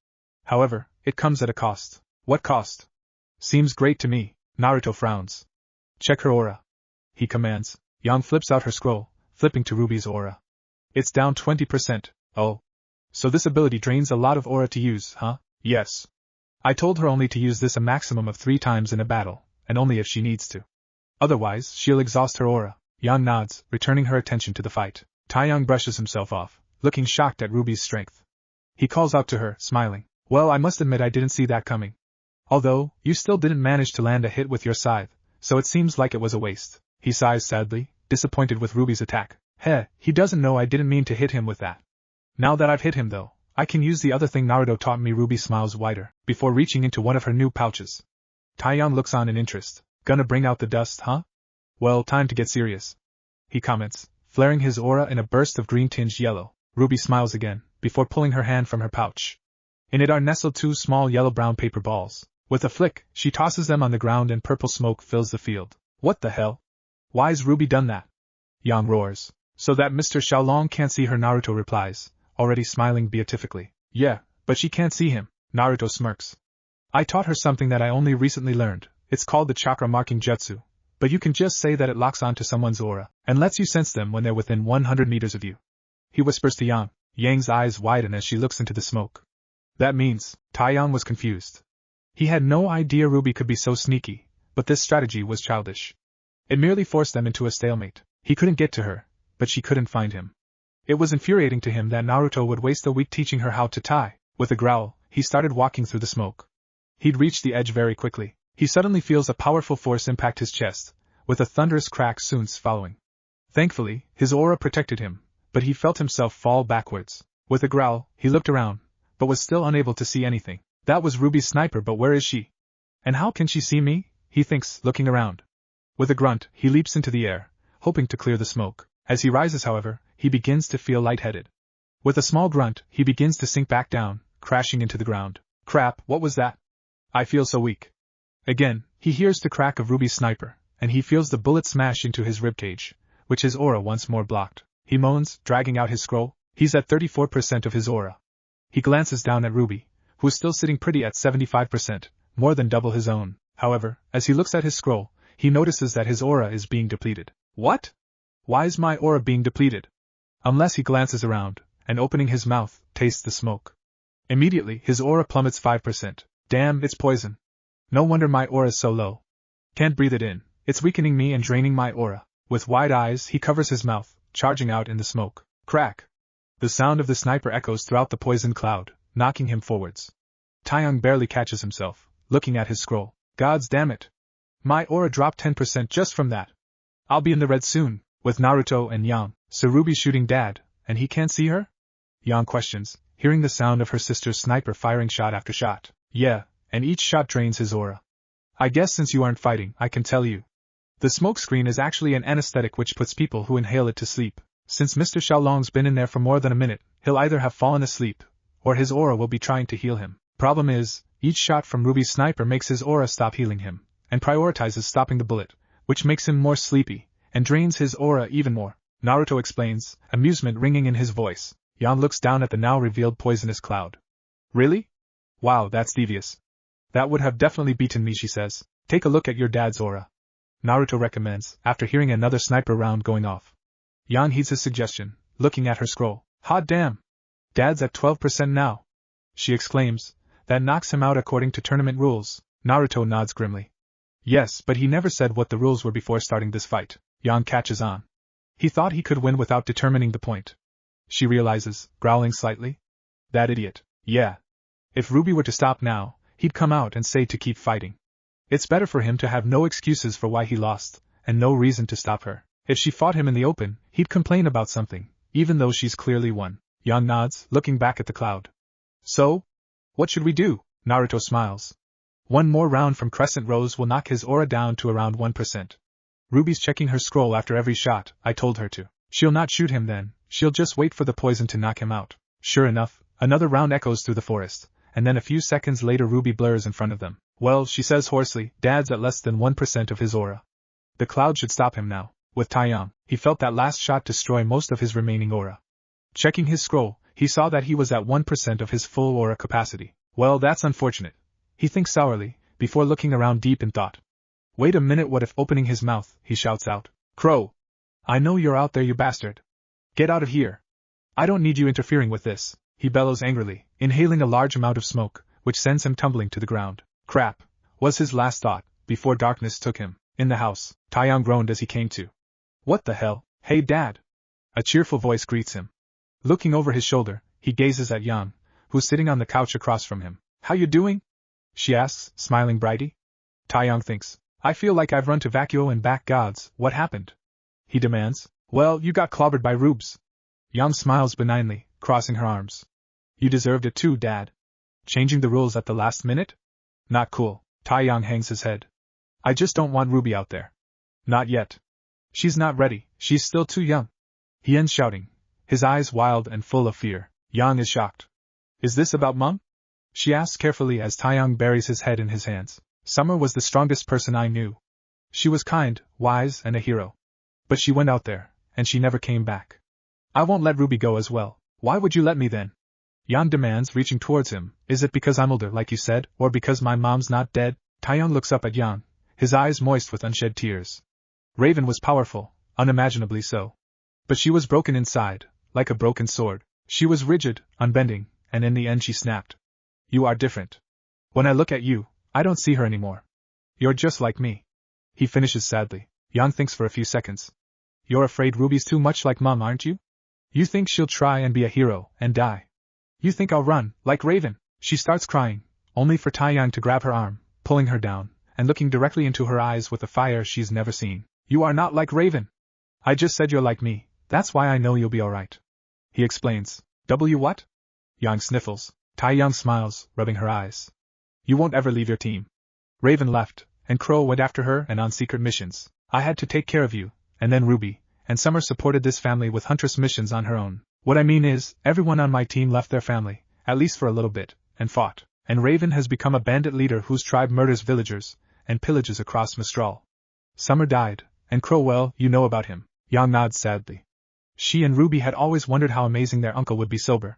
However, it comes at a cost. What cost? Seems great to me. Naruto frowns. Check her aura, he commands. Yang flips out her scroll, flipping to Ruby's aura. It's down 20%. Oh. So this ability drains a lot of aura to use, huh? Yes. I told her only to use this a maximum of 3 times in a battle, and only if she needs to. Otherwise, she'll exhaust her aura. Yang nods, returning her attention to the fight. Taeyang brushes himself off, looking shocked at Ruby's strength. He calls out to her, smiling. Well, I must admit I didn't see that coming. Although, you still didn't manage to land a hit with your scythe, so it seems like it was a waste. He sighs sadly, disappointed with Ruby's attack. He doesn't know I didn't mean to hit him with that. Now that I've hit him though, I can use the other thing Naruto taught me. Ruby smiles wider, before reaching into one of her new pouches. Taeyang looks on in interest. Gonna bring out the dust, huh? Well, time to get serious, he comments, flaring his aura in a burst of green-tinged yellow. Ruby smiles again, before pulling her hand from her pouch. In it are nestled 2 small yellow-brown paper balls. With a flick, she tosses them on the ground and purple smoke fills the field. What the hell? Why's Ruby done that? Yang roars. So that Mr. Xiaolong can't see her, Naruto replies, already smiling beatifically. Yeah, but she can't see him. Naruto smirks. I taught her something that I only recently learned. It's called the chakra marking jutsu. But you can just say that it locks onto someone's aura, and lets you sense them when they're within 100 meters of you. He whispers to Yang. Yang's eyes widen as she looks into the smoke. That means, Taeyang was confused. He had no idea Ruby could be so sneaky, but this strategy was childish. It merely forced them into a stalemate. He couldn't get to her, but she couldn't find him. It was infuriating to him that Naruto would waste a week teaching her how to tie. With a growl, he started walking through the smoke. He'd reached the edge very quickly. He suddenly feels a powerful force impact his chest, with a thunderous crack soon following. Thankfully, his aura protected him, but he felt himself fall backwards. With a growl, he looked around, but was still unable to see anything. That was Ruby's sniper, but where is she? And how can she see me? He thinks, looking around. With a grunt, he leaps into the air, hoping to clear the smoke. As he rises, however, he begins to feel lightheaded. With a small grunt, he begins to sink back down, crashing into the ground. Crap, what was that? I feel so weak. Again, he hears the crack of Ruby's sniper, and he feels the bullet smash into his ribcage, which his aura once more blocked. He moans, dragging out his scroll. He's at 34% of his aura. He glances down at Ruby, who is still sitting pretty at 75%, more than double his own. However, as he looks at his scroll, he notices that his aura is being depleted. What? Why is my aura being depleted? Unless he glances around, and opening his mouth, tastes the smoke. Immediately, his aura plummets 5%. Damn, it's poison. No wonder my aura is so low. Can't breathe it in, it's weakening me and draining my aura. With wide eyes, he covers his mouth, charging out in the smoke. Crack! The sound of the sniper echoes throughout the poison cloud, knocking him forwards. Taeyong barely catches himself, looking at his scroll. Gods damn it! My aura dropped 10% just from that. I'll be in the red soon, with Naruto and Yang. So Ruby's shooting Dad, and he can't see her? Yang questions, hearing the sound of her sister's sniper firing shot after shot. Yeah, and each shot drains his aura. I guess since you aren't fighting, I can tell you. The smoke screen is actually an anesthetic which puts people who inhale it to sleep. Since Mr. Xiaolong's been in there for more than a minute, he'll either have fallen asleep, or his aura will be trying to heal him. Problem is, each shot from Ruby's sniper makes his aura stop healing him, and prioritizes stopping the bullet, which makes him more sleepy, and drains his aura even more. Naruto explains, amusement ringing in his voice. Yang looks down at the now revealed poisonous cloud. Really? Wow, that's devious. That would have definitely beaten me, she says. Take a look at your dad's aura. Naruto recommends, after hearing another sniper round going off. Yang heeds his suggestion, looking at her scroll. Hot damn! Dad's at 12% now. She exclaims, that knocks him out according to tournament rules. Naruto nods grimly. Yes, but he never said what the rules were before starting this fight. Yang catches on. He thought he could win without determining the point. She realizes, growling slightly. That idiot. Yeah. If Ruby were to stop now, he'd come out and say to keep fighting. It's better for him to have no excuses for why he lost, and no reason to stop her. If she fought him in the open, he'd complain about something, even though she's clearly won. Yang nods, looking back at the cloud. So? What should we do? Naruto smiles. One more round from Crescent Rose will knock his aura down to around 1%. Ruby's checking her scroll after every shot, I told her to. She'll not shoot him then, she'll just wait for the poison to knock him out. Sure enough, another round echoes through the forest, and then a few seconds later Ruby blurs in front of them. Well, she says hoarsely, Dad's at less than 1% of his aura. The cloud should stop him now. With Taeyong, he felt that last shot destroy most of his remaining aura. Checking his scroll, he saw that he was at 1% of his full aura capacity. Well, that's unfortunate. He thinks sourly, before looking around deep in thought. Wait a minute, what if opening his mouth, he shouts out. Qrow! I know you're out there, you bastard. Get out of here. I don't need you interfering with this, he bellows angrily, inhaling a large amount of smoke, which sends him tumbling to the ground. Crap, was his last thought, before darkness took him. In the house, Taeyong groaned as he came to. What the hell? Hey Dad! A cheerful voice greets him. Looking over his shoulder, he gazes at Yang, who's sitting on the couch across from him. How you doing? She asks, smiling brightly. Taeyong thinks, I feel like I've run to Vacuo and back. Gods, what happened? He demands. Well, you got clobbered by rubes. Yang smiles benignly, crossing her arms. You deserved it too, Dad. Changing the rules at the last minute? Not cool. Taeyong hangs his head. I just don't want Ruby out there. Not yet. She's not ready, she's still too young. He ends shouting, his eyes wild and full of fear. Yang is shocked. Is this about Mom? She asks carefully as Taeyong buries his head in his hands. Summer was the strongest person I knew. She was kind, wise, and a hero. But she went out there, and she never came back. I won't let Ruby go as well. Why would you let me then? Yang demands, reaching towards him. Is it because I'm older, like you said, or because my mom's not dead? Taeyong looks up at Yang, his eyes moist with unshed tears. Raven was powerful, unimaginably so. But she was broken inside, like a broken sword. She was rigid, unbending, and in the end she snapped. You are different. When I look at you, I don't see her anymore. You're just like me. He finishes sadly. Yang thinks for a few seconds. You're afraid Ruby's too much like Mom, aren't you? You think she'll try and be a hero, and die. You think I'll run, like Raven? She starts crying, only for Taeyong to grab her arm, pulling her down, and looking directly into her eyes with a fire she's never seen. You are not like Raven. I just said you're like me, that's why I know you'll be alright. He explains. What? Yang sniffles. Taeyong smiles, rubbing her eyes. You won't ever leave your team. Raven left, and Qrow went after her and on secret missions. I had to take care of you, and then Ruby, and Summer supported this family with huntress missions on her own. What I mean is, everyone on my team left their family, at least for a little bit, and fought. And Raven has become a bandit leader whose tribe murders villagers and pillages across Mistral. Summer died, and Qrow, well, you know about him. Yang nods sadly. She and Ruby had always wondered how amazing their uncle would be sober.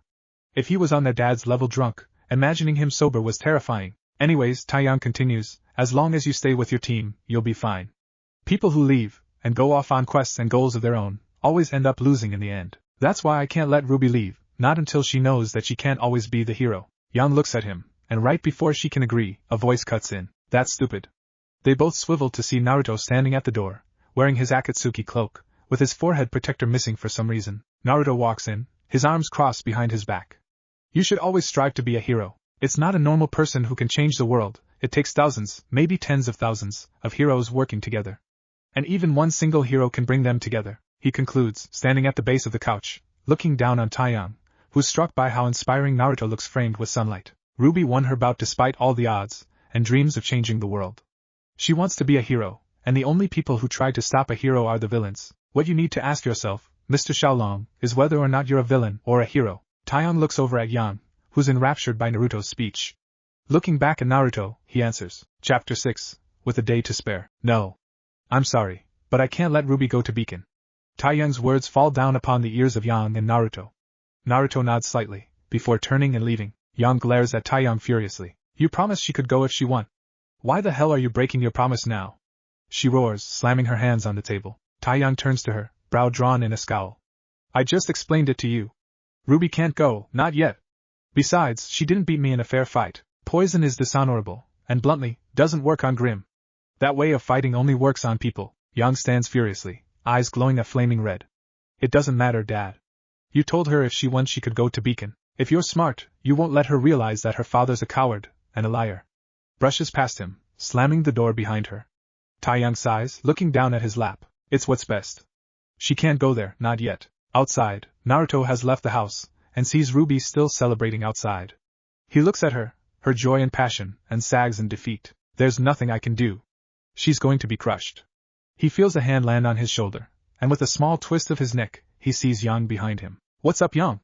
If he was on their dad's level drunk, imagining him sober was terrifying. Anyways, Taeyang continues, as long as you stay with your team, you'll be fine. People who leave, and go off on quests and goals of their own, always end up losing in the end. That's why I can't let Ruby leave, not until she knows that she can't always be the hero. Yang looks at him, and right before she can agree, a voice cuts in. That's stupid. They both swivel to see Naruto standing at the door, wearing his Akatsuki cloak, with his forehead protector missing for some reason. Naruto walks in, his arms crossed behind his back. You should always strive to be a hero. It's not a normal person who can change the world, it takes thousands, maybe tens of thousands, of heroes working together. And even one single hero can bring them together, he concludes, standing at the base of the couch, looking down on Taeyang, who's struck by how inspiring Naruto looks framed with sunlight. Ruby won her bout despite all the odds, and dreams of changing the world. She wants to be a hero, and the only people who try to stop a hero are the villains. What you need to ask yourself, Mr. Xiaolong, is whether or not you're a villain or a hero. Taeyang looks over at Yang, who's enraptured by Naruto's speech. Looking back at Naruto, he answers, Chapter 6, with a day to spare. No. I'm sorry, but I can't let Ruby go to Beacon. Taeyang's words fall down upon the ears of Yang and Naruto. Naruto nods slightly, before turning and leaving. Yang glares at Taeyang furiously. You promised she could go if she won. Why the hell are you breaking your promise now? She roars, slamming her hands on the table. Taeyang turns to her, brow drawn in a scowl. I just explained it to you. Ruby can't go, not yet. Besides, she didn't beat me in a fair fight. Poison is dishonorable, and bluntly, doesn't work on Grim. That way of fighting only works on people. Yang stands furiously, eyes glowing a flaming red. It doesn't matter, Dad. You told her if she won she could go to Beacon. If you're smart, you won't let her realize that her father's a coward, and a liar. Brushes past him, slamming the door behind her. Taeyang sighs, looking down at his lap. It's what's best. She can't go there, not yet. Outside, Naruto has left the house, and sees Ruby still celebrating outside. He looks at her, her joy and passion, and sags in defeat. There's nothing I can do. She's going to be crushed. He feels a hand land on his shoulder, and with a small twist of his neck, he sees Yang behind him. What's up, Yang?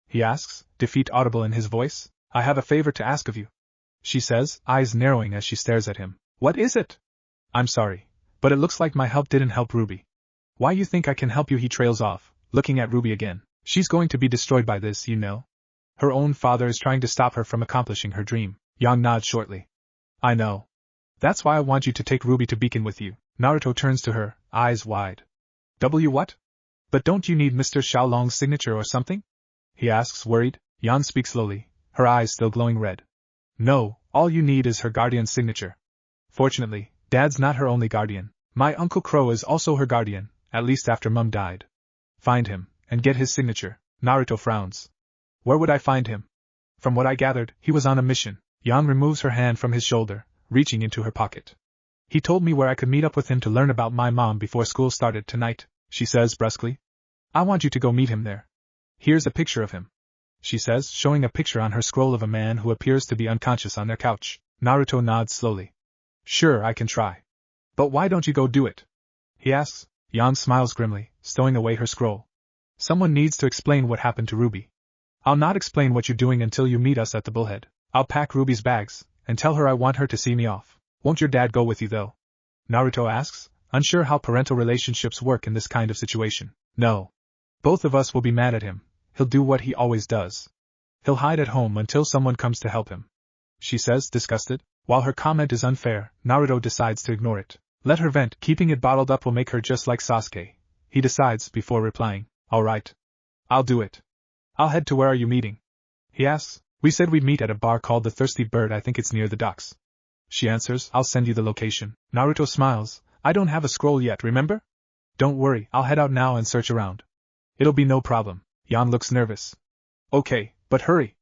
He asks, defeat audible in his voice. I have a favor to ask of you. She says, eyes narrowing as she stares at him. What is it? I'm sorry, but it looks like my help didn't help Ruby. Why you think I can help you? He trails off, looking at Ruby again. She's going to be destroyed by this, you know. Her own father is trying to stop her from accomplishing her dream. Yang nods shortly. I know. That's why I want you to take Ruby to Beacon with you. Naruto turns to her, eyes wide. What? But don't you need Mr. Xiaolong's signature or something? He asks, worried. Yang speaks slowly, her eyes still glowing red. No, all you need is her guardian's signature. Fortunately, Dad's not her only guardian. My Uncle Qrow is also her guardian, at least after Mum died. Find him, and get his signature. Naruto frowns. Where would I find him? From what I gathered, he was on a mission. Yang removes her hand from his shoulder, reaching into her pocket. He told me where I could meet up with him to learn about my mom before school started tonight, she says brusquely. I want you to go meet him there. Here's a picture of him, she says, showing a picture on her scroll of a man who appears to be unconscious on their couch. Naruto nods slowly. Sure, I can try. But why don't you go do it? He asks. Yang smiles grimly, stowing away her scroll. Someone needs to explain what happened to Ruby. I'll not explain what you're doing until you meet us at the Bullhead. I'll pack Ruby's bags, and tell her I want her to see me off. Won't your dad go with you though? Naruto asks, unsure how parental relationships work in this kind of situation. No. Both of us will be mad at him. He'll do what he always does. He'll hide at home until someone comes to help him, she says, disgusted. While her comment is unfair, Naruto decides to ignore it. Let her vent, keeping it bottled up will make her just like Sasuke. He decides before replying. Alright. I'll do it. I'll head to where are you meeting? He asks. We said we'd meet at a bar called the Thirsty Bird, I think it's near the docks. She answers, I'll send you the location. Naruto smiles. I don't have a scroll yet, remember? Don't worry, I'll head out now and search around. It'll be no problem. Yan looks nervous. Okay, but hurry.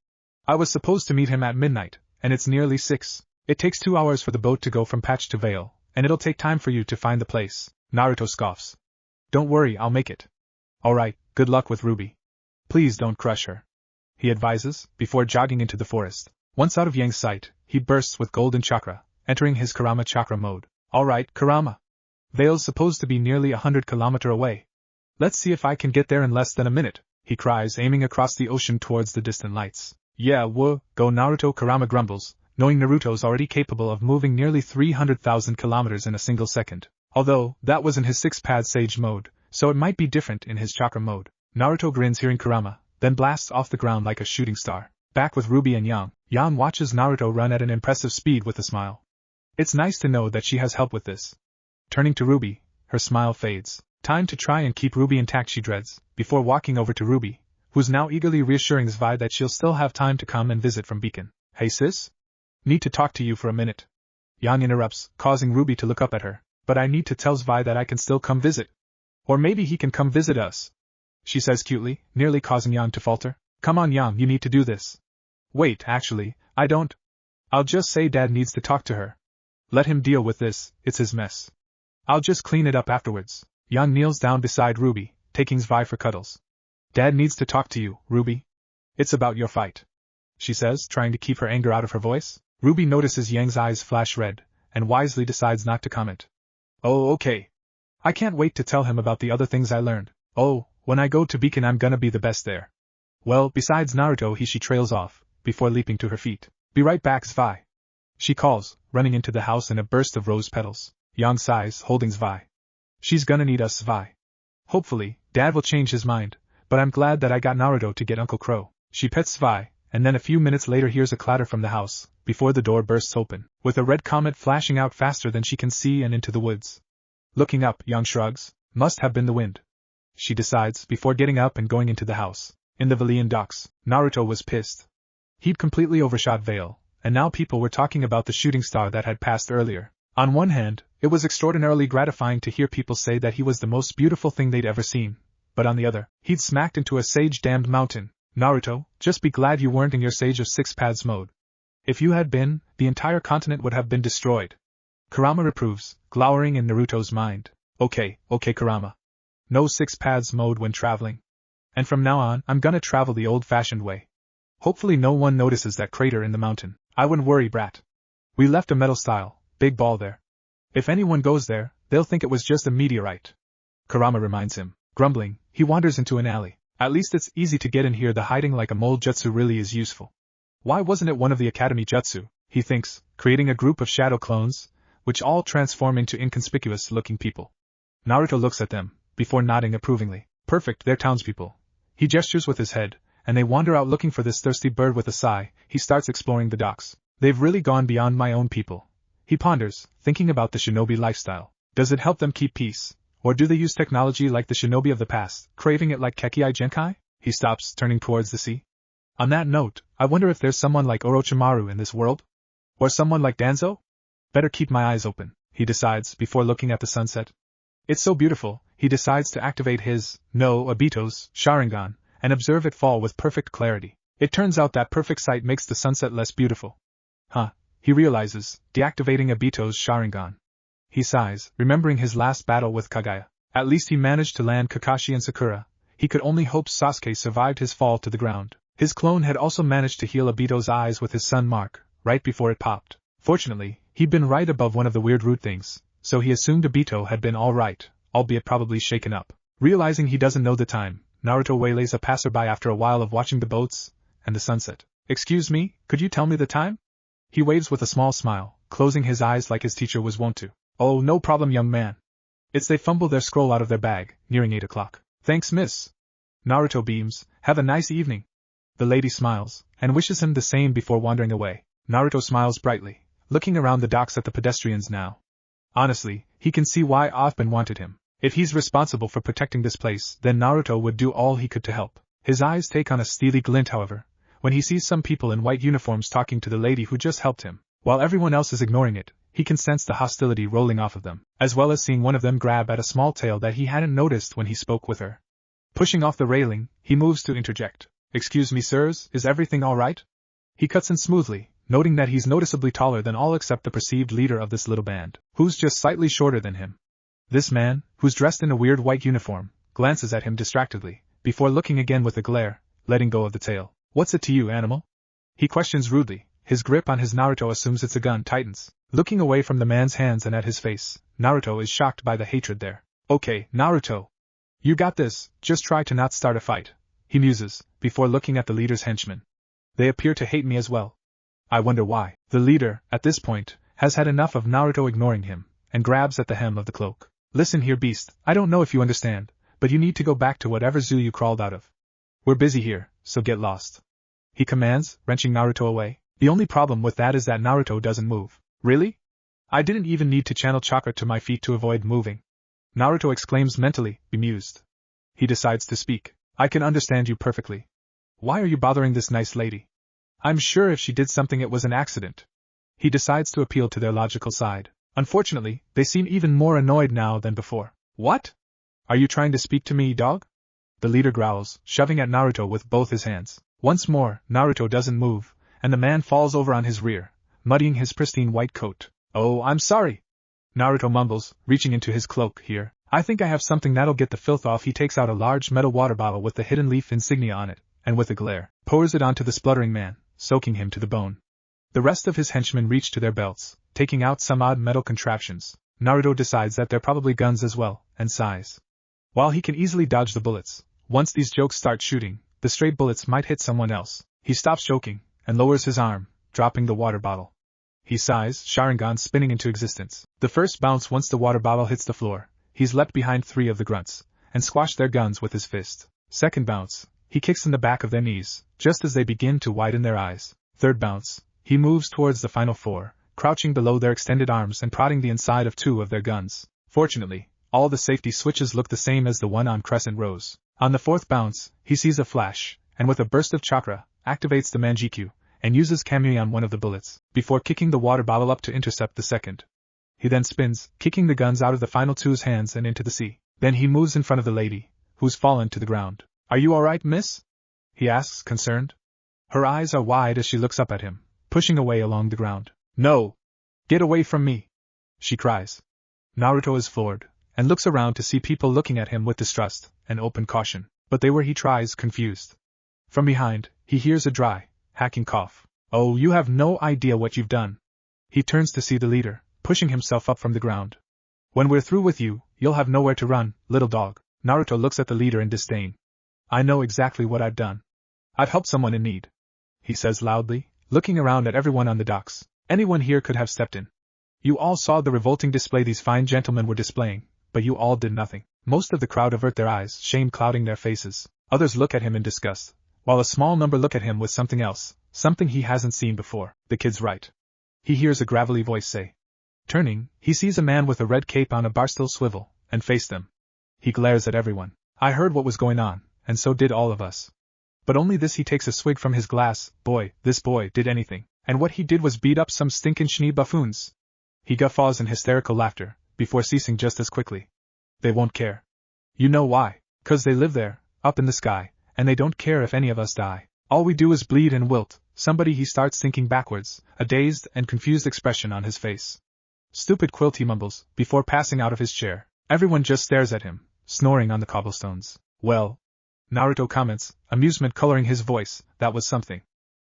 I was supposed to meet him at midnight, and it's nearly 6. It takes 2 hours for the boat to go from Patch to Vale, and it'll take time for you to find the place. Naruto scoffs. Don't worry, I'll make it. Alright, good luck with Ruby. Please don't crush her, he advises, before jogging into the forest. Once out of Yang's sight, he bursts with golden chakra, entering his Kurama chakra mode. Alright, Kurama. Vale's supposed to be nearly 100 km away. Let's see if I can get there in less than a minute, he cries, aiming across the ocean towards the distant lights. Yeah, go Naruto, Kurama grumbles, knowing Naruto's already capable of moving nearly 300,000 kilometers in a single second. Although, that was in his 6-pad Sage mode, so it might be different in his chakra mode. Naruto grins hearing Kurama, then blasts off the ground like a shooting star. Back with Ruby and Yang. Yang watches Naruto run at an impressive speed with a smile. It's nice to know that she has help with this. Turning to Ruby, her smile fades. Time to try and keep Ruby intact, she dreads, before walking over to Ruby, who's now eagerly reassuring Zvi that she'll still have time to come and visit from Beacon. Hey sis? Need to talk to you for a minute. Yang interrupts, causing Ruby to look up at her. But I need to tell Zvi that I can still come visit. Or maybe he can come visit us, she says cutely, nearly causing Yang to falter. Come on Yang, you need to do this. Wait, actually, I don't. I'll just say Dad needs to talk to her. Let him deal with this, it's his mess. I'll just clean it up afterwards. Yang kneels down beside Ruby, taking Zvi for cuddles. Dad needs to talk to you, Ruby. It's about your fight, she says, trying to keep her anger out of her voice. Ruby notices Yang's eyes flash red, and wisely decides not to comment. Oh, okay. I can't wait to tell him about the other things I learned. Oh, when I go to Beacon I'm gonna be the best there. Well, besides Naruto she trails off, before leaping to her feet. Be right back, Zvi, she calls, running into the house in a burst of rose petals. Yang sighs, holding Zvi. She's gonna need us, Zvi. Hopefully, Dad will change his mind, but I'm glad that I got Naruto to get Uncle Qrow. She pets Zvi, and then a few minutes later hears a clatter from the house, before the door bursts open, with a red comet flashing out faster than she can see and into the woods. Looking up, Yang shrugs. Must have been the wind, she decides, before getting up and going into the house. In the Valian docks, Naruto was pissed. He'd completely overshot Vale, and now people were talking about the shooting star that had passed earlier. On one hand, it was extraordinarily gratifying to hear people say that he was the most beautiful thing they'd ever seen, but on the other, he'd smacked into a sage-damned mountain. Naruto, just be glad you weren't in your Sage of 6 Paths mode. If you had been, the entire continent would have been destroyed. Kurama reproves, glowering in Naruto's mind. Okay, Kurama. No 6 Paths mode when traveling. And from now on, I'm gonna travel the old-fashioned way. Hopefully no one notices that crater in the mountain. I wouldn't worry, brat. We left a metal-style, big ball there. If anyone goes there, they'll think it was just a meteorite. Kurama reminds him. Grumbling, he wanders into an alley. At least it's easy to get in here. The hiding like a mole jutsu really is useful. Why wasn't it one of the academy jutsu, he thinks, creating a group of shadow clones, which all transform into inconspicuous-looking people. Naruto looks at them, before nodding approvingly. Perfect, they're townspeople. He gestures with his head, and they wander out looking for this thirsty bird. With a sigh, he starts exploring the docks. They've really gone beyond my own people. He ponders, thinking about the shinobi lifestyle. Does it help them keep peace? Or do they use technology like the shinobi of the past, craving it like Kekkai Genkai? He stops, turning towards the sea. On that note, I wonder if there's someone like Orochimaru in this world? Or someone like Danzo? Better keep my eyes open, he decides, before looking at the sunset. It's so beautiful, he decides to activate his, Obito's, Sharingan, and observe it fall with perfect clarity. It turns out that perfect sight makes the sunset less beautiful. He realizes, deactivating Obito's Sharingan. He sighs, remembering his last battle with Kaguya. At least he managed to land Kakashi and Sakura. He could only hope Sasuke survived his fall to the ground. His clone had also managed to heal Obito's eyes with his sun mark, right before it popped. Fortunately, he'd been right above one of the weird root things, so he assumed Obito had been alright, albeit probably shaken up. Realizing he doesn't know the time, Naruto waylays a passerby after a while of watching the boats and the sunset. Excuse me, could you tell me the time? He waves with a small smile, closing his eyes like his teacher was wont to. Oh, no problem, young man. It's they fumble their scroll out of their bag, nearing 8 o'clock. Thanks, miss. Naruto beams. Have a nice evening. The lady smiles, and wishes him the same before wandering away. Naruto smiles brightly, looking around the docks at the pedestrians now. Honestly, he can see why Offman wanted him. If he's responsible for protecting this place, then Naruto would do all he could to help. His eyes take on a steely glint, however, when he sees some people in white uniforms talking to the lady who just helped him. While everyone else is ignoring it, he can sense the hostility rolling off of them, as well as seeing one of them grab at a small tail that he hadn't noticed when he spoke with her. Pushing off the railing, he moves to interject. Excuse me, sirs, is everything all right? He cuts in smoothly, noting that he's noticeably taller than all except the perceived leader of this little band, who's just slightly shorter than him. This man, who's dressed in a weird white uniform, glances at him distractedly, before looking again with a glare, letting go of the tail. What's it to you, animal? He questions rudely. His grip on his Naruto assumes it's a gun tightens. Looking away from the man's hands and at his face, Naruto is shocked by the hatred there. Okay, Naruto. You got this, just try to not start a fight, he muses, before looking at the leader's henchmen. They appear to hate me as well. I wonder why. The leader, at this point, has had enough of Naruto ignoring him, and grabs at the hem of the cloak. Listen here, beast, I don't know if you understand, but you need to go back to whatever zoo you crawled out of. We're busy here, so get lost. He commands, wrenching Naruto away. The only problem with that is that Naruto doesn't move. Really? I didn't even need to channel chakra to my feet to avoid moving. Naruto exclaims mentally, bemused. He decides to speak. I can understand you perfectly. Why are you bothering this nice lady? I'm sure if she did something it was an accident. He decides to appeal to their logical side. Unfortunately, they seem even more annoyed now than before. What? Are you trying to speak to me, dog? The leader growls, shoving at Naruto with both his hands. Once more, Naruto doesn't move, and the man falls over on his rear, muddying his pristine white coat. Oh, I'm sorry. Naruto mumbles, reaching into his cloak. Here, I think I have something that'll get the filth off. He takes out a large metal water bottle with the hidden leaf insignia on it, and with a glare, pours it onto the spluttering man, soaking him to the bone. The rest of his henchmen reach to their belts, taking out some odd metal contraptions. Naruto decides that they're probably guns as well, and sighs. While he can easily dodge the bullets, once these jokes start shooting, the stray bullets might hit someone else. He stops joking, and lowers his arm, dropping the water bottle. He sighs, Sharingan spinning into existence. The first bounce once the water bottle hits the floor, he's leapt behind 3 of the grunts, and squashed their guns with his fist. Second bounce, he kicks in the back of their knees, just as they begin to widen their eyes. Third bounce, he moves towards the final 4, crouching below their extended arms and prodding the inside of 2 of their guns. Fortunately, all the safety switches look the same as the one on crescent rows. On the 4th bounce, he sees a flash, and with a burst of chakra, activates the Manjikyu, and uses Kamui on one of the bullets, before kicking the water bottle up to intercept the second. He then spins, kicking the guns out of the final 2's hands and into the sea. Then he moves in front of the lady, who's fallen to the ground. Are you alright, miss? He asks, concerned. Her eyes are wide as she looks up at him, pushing away along the ground. No! Get away from me! She cries. Naruto is floored, and looks around to see people looking at him with distrust and open caution, but they were he tries, confused. From behind, he hears a dry, hacking cough. Oh, you have no idea what you've done. He turns to see the leader, pushing himself up from the ground. When we're through with you, you'll have nowhere to run, little dog. Naruto looks at the leader in disdain. I know exactly what I've done. I've helped someone in need, he says loudly, looking around at everyone on the docks. Anyone here could have stepped in. You all saw the revolting display these fine gentlemen were displaying, but you all did nothing. Most of the crowd avert their eyes, shame clouding their faces. Others look at him in disgust, while a small number look at him with something else, something he hasn't seen before. The kid's right. He hears a gravelly voice say. Turning, he sees a man with a red cape on a barstool swivel, and face them. He glares at everyone. I heard what was going on, and so did all of us. But only this. He takes a swig from his glass. Boy, this boy did anything, and what he did was beat up some stinkin' schnee buffoons. He guffaws in hysterical laughter, before ceasing just as quickly. They won't care. You know why? 'Cause they live there, up in the sky, and they don't care if any of us die. All we do is bleed and wilt. Somebody. He starts sinking backwards, a dazed and confused expression on his face. Stupid quilt, he mumbles, before passing out of his chair. Everyone just stares at him, snoring on the cobblestones. Well, Naruto comments, amusement coloring his voice, that was something.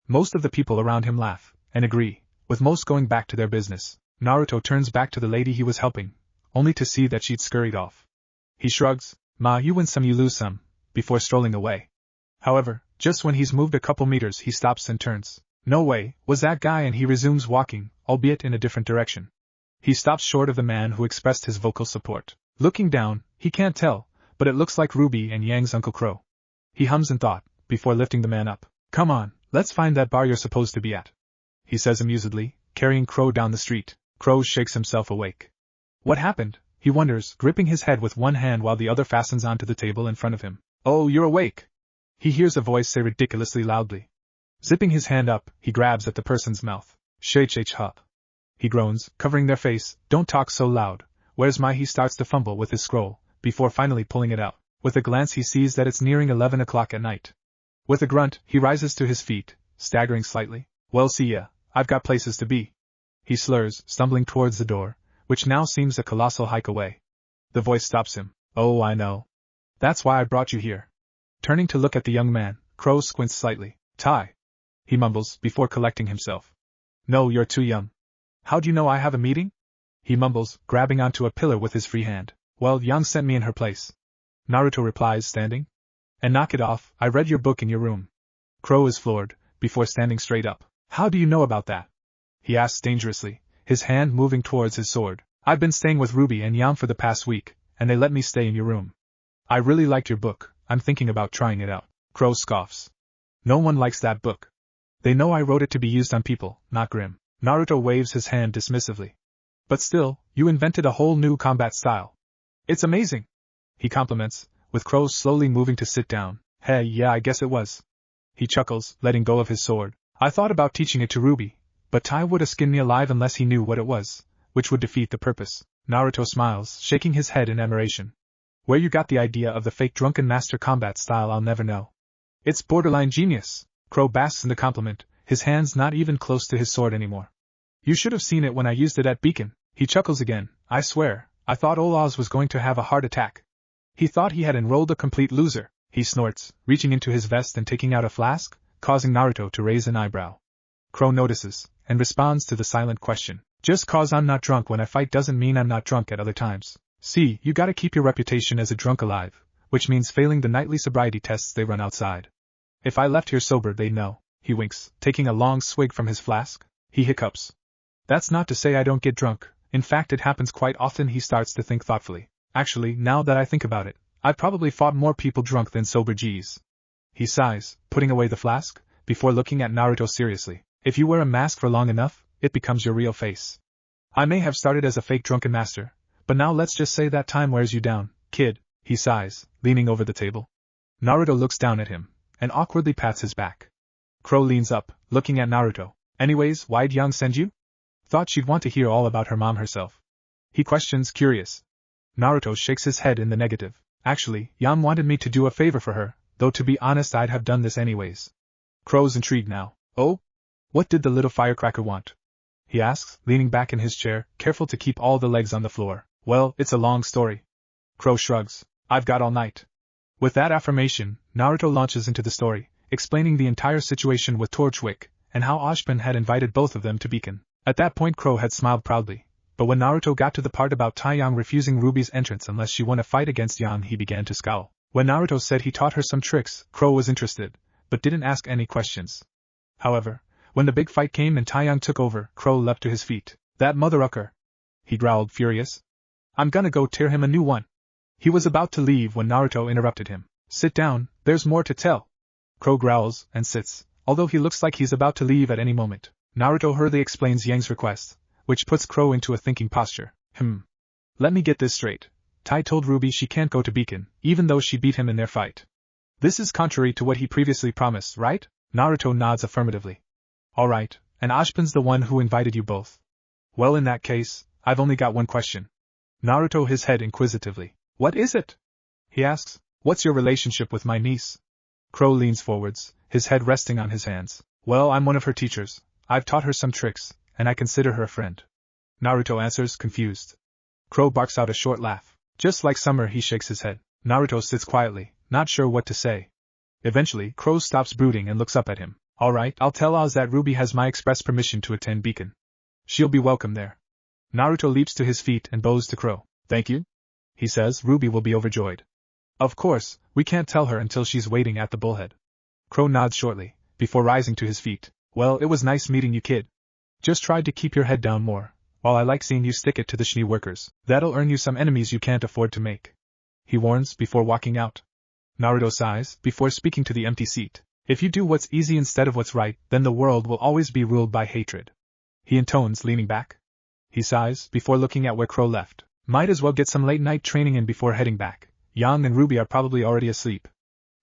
Most of the people around him laugh, and agree, with most going back to their business. Naruto turns back to the lady he was helping, only to see that she'd scurried off. He shrugs, Ma, you win some you lose some, before strolling away. However, just when he's moved a couple meters he stops and turns. No way, was that guy, and he resumes walking, albeit in a different direction. He stops short of the man who expressed his vocal support. Looking down, he can't tell, but it looks like Ruby and Yang's Uncle Qrow. He hums in thought, before lifting the man up. Come on, let's find that bar you're supposed to be at, he says amusedly, carrying Qrow down the street. Qrow shakes himself awake. What happened? He wonders, gripping his head with one hand while the other fastens onto the table in front of him. Oh, you're awake! He hears a voice say ridiculously loudly. Zipping his hand up, he grabs at the person's mouth. Hup. He groans, covering their face. Don't talk so loud. Where's my? He starts to fumble with his scroll, before finally pulling it out. With a glance he sees that it's nearing 11 o'clock at night. With a grunt, he rises to his feet, staggering slightly. Well, see ya, I've got places to be. He slurs, stumbling towards the door, which now seems a colossal hike away. The voice stops him. Oh, I know. That's why I brought you here. Turning to look at the young man, Qrow squints slightly. Tai, he mumbles, before collecting himself. No, you're too young. How'd you know I have a meeting? He mumbles, grabbing onto a pillar with his free hand. Well, Yang sent me in her place. Naruto replies, standing. And knock it off, I read your book in your room. Qrow is floored, before standing straight up. How do you know about that? He asks dangerously, his hand moving towards his sword. I've been staying with Ruby and Yam for the past week, and they let me stay in your room. I really liked your book, I'm thinking about trying it out. Qrow scoffs. No one likes that book. They know I wrote it to be used on people, not Grim. Naruto waves his hand dismissively. But still, you invented a whole new combat style. It's amazing, he compliments, with Qrow slowly moving to sit down. Hey, yeah, I guess it was. He chuckles, letting go of his sword. I thought about teaching it to Ruby, but Tai would have skinned me alive unless he knew what it was, which would defeat the purpose. Naruto smiles, shaking his head in admiration. Where you got the idea of the fake drunken master combat style I'll never know. It's borderline genius. Qrow basks in the compliment, his hands not even close to his sword anymore. You should have seen it when I used it at Beacon. He chuckles again. I swear, I thought Olaz was going to have a heart attack. He thought he had enrolled a complete loser. He snorts, reaching into his vest and taking out a flask, causing Naruto to raise an eyebrow. Qrow notices, and responds to the silent question. Just cause I'm not drunk when I fight doesn't mean I'm not drunk at other times. See, you gotta keep your reputation as a drunk alive, which means failing the nightly sobriety tests they run outside. If I left here sober they'd know. He winks, taking a long swig from his flask. He hiccups. That's not to say I don't get drunk, in fact it happens quite often. He starts to think thoughtfully. Actually, now that I think about it, I've probably fought more people drunk than sober. Geez. He sighs, putting away the flask, before looking at Naruto seriously. If you wear a mask for long enough, it becomes your real face. I may have started as a fake drunken master, but now let's just say that time wears you down, kid. He sighs, leaning over the table. Naruto looks down at him, and awkwardly pats his back. Qrow leans up, looking at Naruto. Anyways, why'd Yang send you? Thought she'd want to hear all about her mom herself. He questions, curious. Naruto shakes his head in the negative. Actually, Yam wanted me to do a favor for her, though to be honest I'd have done this anyways. Qrow's intrigued now. Oh? What did the little firecracker want? He asks, leaning back in his chair, careful to keep all the legs on the floor. Well, it's a long story. Qrow shrugs. I've got all night. With that affirmation, Naruto launches into the story, explaining the entire situation with Torchwick, and how Ashpin had invited both of them to Beacon. At that point Qrow had smiled proudly, but when Naruto got to the part about Taeyang refusing Ruby's entrance unless she won a fight against Yang, he began to scowl. When Naruto said he taught her some tricks, Qrow was interested, but didn't ask any questions. However, when the big fight came and Taeyang took over, Qrow leapt to his feet. That motherfucker! He growled, furious. I'm gonna go tear him a new one. He was about to leave when Naruto interrupted him. Sit down, there's more to tell. Qrow growls, and sits, although he looks like he's about to leave at any moment. Naruto hurriedly explains Yang's request, which puts Qrow into a thinking posture. Let me get this straight. Tai told Ruby she can't go to Beacon, even though she beat him in their fight. This is contrary to what he previously promised, right? Naruto nods affirmatively. Alright, and Ashpin's the one who invited you both. Well, in that case, I've only got one question. Naruto his head inquisitively. What is it? He asks. What's your relationship with my niece? Qrow leans forwards, his head resting on his hands. Well, I'm one of her teachers. I've taught her some tricks, and I consider her a friend. Naruto answers, confused. Qrow barks out a short laugh. Just like Summer, he shakes his head. Naruto sits quietly, not sure what to say. Eventually, Qrow stops brooding and looks up at him. Alright, I'll tell Oz that Ruby has my express permission to attend Beacon. She'll be welcome there. Naruto leaps to his feet and bows to Qrow. Thank you? He says. Ruby will be overjoyed. Of course, we can't tell her until she's waiting at the bullhead. Qrow nods shortly, before rising to his feet. Well, it was nice meeting you, kid. Just tried to keep your head down more, while I like seeing you stick it to the Shnee workers. That'll earn you some enemies you can't afford to make. He warns, before walking out. Naruto sighs, before speaking to the empty seat. If you do what's easy instead of what's right, then the world will always be ruled by hatred. He intones, leaning back. He sighs, before looking at where Qrow left. Might as well get some late-night training in before heading back. Yang and Ruby are probably already asleep.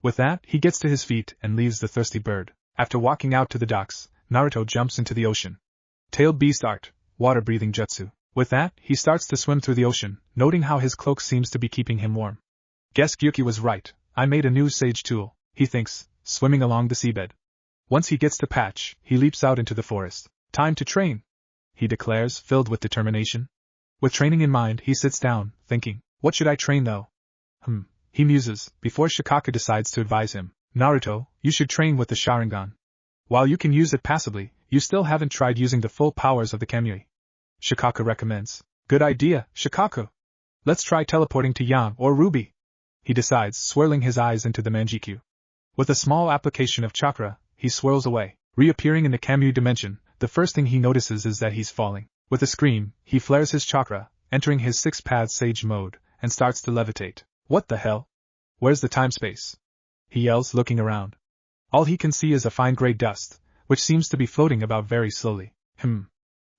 With that, he gets to his feet and leaves the thirsty bird. After walking out to the docks, Naruto jumps into the ocean. Tailed Beast Art, water-breathing jutsu. With that, he starts to swim through the ocean, noting how his cloak seems to be keeping him warm. Guess Gyuki was right, I made a new sage tool, he thinks, swimming along the seabed. Once he gets to Patch, he leaps out into the forest. Time to train, he declares, filled with determination. With training in mind, he sits down, thinking, what should I train though? He muses, before Shikaka decides to advise him. Naruto, you should train with the Sharingan. While you can use it passively, you still haven't tried using the full powers of the Kamui. Shikaka recommends. Good idea, Shikaku. Let's try teleporting to Yang or Ruby. he decides, swirling his eyes into the Manjikyu. With a small application of chakra, he swirls away. Reappearing in the Kamui dimension, the first thing he notices is that he's falling. With a scream, he flares his chakra, entering his 6-path sage mode, and starts to levitate. What the hell? Where's the time-space? He yells, looking around. All he can see is a fine gray dust, which seems to be floating about very slowly.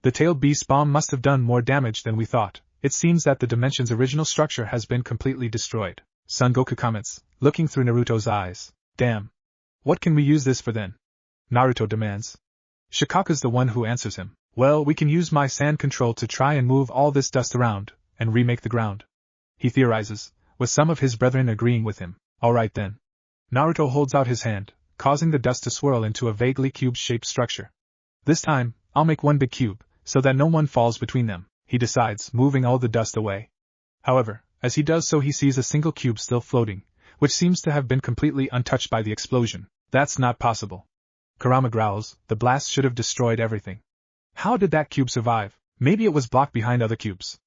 The tailed beast bomb must have done more damage than we thought. It seems that the dimension's original structure has been completely destroyed. Son Goku comments, looking through Naruto's eyes. Damn. What can we use this for then? Naruto demands. Shikaku's the one who answers him. Well, we can use my sand control to try and move all this dust around, and remake the ground. He theorizes, with some of his brethren agreeing with him. Alright then. Naruto holds out his hand, causing the dust to swirl into a vaguely cube-shaped structure. This time, I'll make one big cube, so that no one falls between them, he decides, moving all the dust away. However, as he does so he sees a single cube still floating, which seems to have been completely untouched by the explosion. That's not possible. Kurama growls, the blast should have destroyed everything. How did that cube survive? Maybe it was blocked behind other cubes.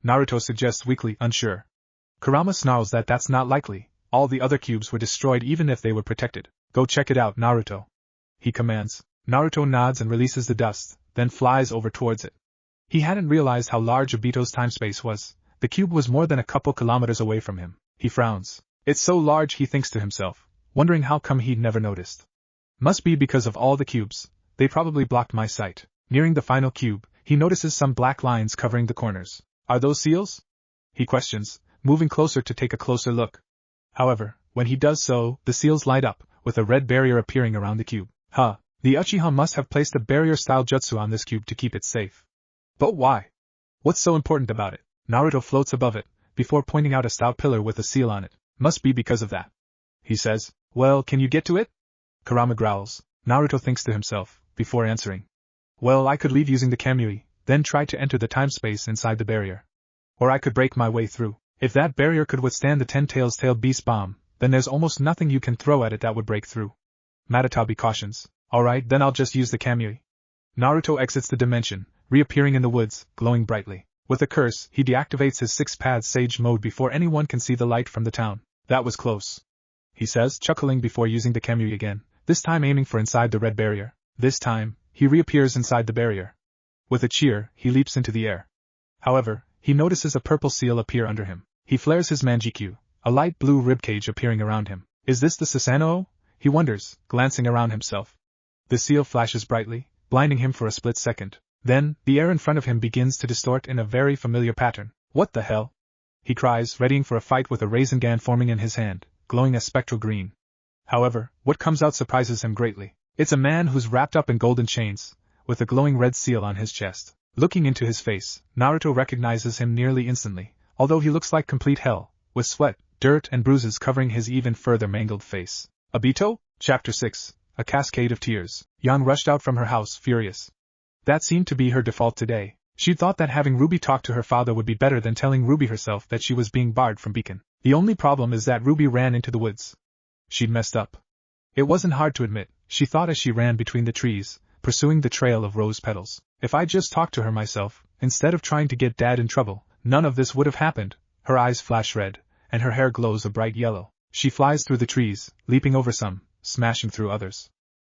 Naruto suggests weakly, unsure. Kurama snarls that that's not likely, all the other cubes were destroyed even if they were protected. Go check it out, Naruto. He commands. Naruto nods and releases the dust, then flies over towards it. He hadn't realized how large Obito's time-space was. The cube was more than a couple kilometers away from him. He frowns. It's so large, he thinks to himself, wondering how come he'd never noticed. Must be because of all the cubes. They probably blocked my sight. Nearing the final cube, he notices some black lines covering the corners. Are those seals? He questions, moving closer to take a closer look. However, when he does so, the seals light up, with a red barrier appearing around the cube. The Uchiha must have placed a barrier-style jutsu on this cube to keep it safe. But why? What's so important about it? Naruto floats above it, before pointing out a stout pillar with a seal on it. Must be because of that. He says, well, can you get to it? Kurama growls. Naruto thinks to himself, before answering. Well, I could leave using the Kamui, then try to enter the time-space inside the barrier. Or I could break my way through. If that barrier could withstand the 10 tailed beast bomb, then there's almost nothing you can throw at it that would break through. Matatabi cautions. Alright, then I'll just use the Kamui. Naruto exits the dimension, reappearing in the woods, glowing brightly. With a curse, he deactivates his 6-path sage mode before anyone can see the light from the town. That was close. He says, chuckling before using the Kamui again, this time aiming for inside the red barrier. This time, he reappears inside the barrier. With a cheer, he leaps into the air. However, he notices a purple seal appear under him. He flares his Manjikyu, a light blue ribcage appearing around him. Is this the Susanoo? He wonders, glancing around himself. The seal flashes brightly, blinding him for a split second. Then, the air in front of him begins to distort in a very familiar pattern. What the hell? He cries, readying for a fight with a Rasengan forming in his hand, glowing a spectral green. However, what comes out surprises him greatly. It's a man who's wrapped up in golden chains, with a glowing red seal on his chest. Looking into his face, Naruto recognizes him nearly instantly, although he looks like complete hell, with sweat, dirt and bruises covering his even further mangled face. Obito? Chapter 6. A cascade of tears. Yang rushed out from her house, furious. That seemed to be her default today. She'd thought that having Ruby talk to her father would be better than telling Ruby herself that she was being barred from Beacon. The only problem is that Ruby ran into the woods. She'd messed up. It wasn't hard to admit, she thought as she ran between the trees, pursuing the trail of rose petals. If I'd just talked to her myself, instead of trying to get Dad in trouble, none of this would have happened. Her eyes flash red, and her hair glows a bright yellow. She flies through the trees, leaping over some, smashing through others.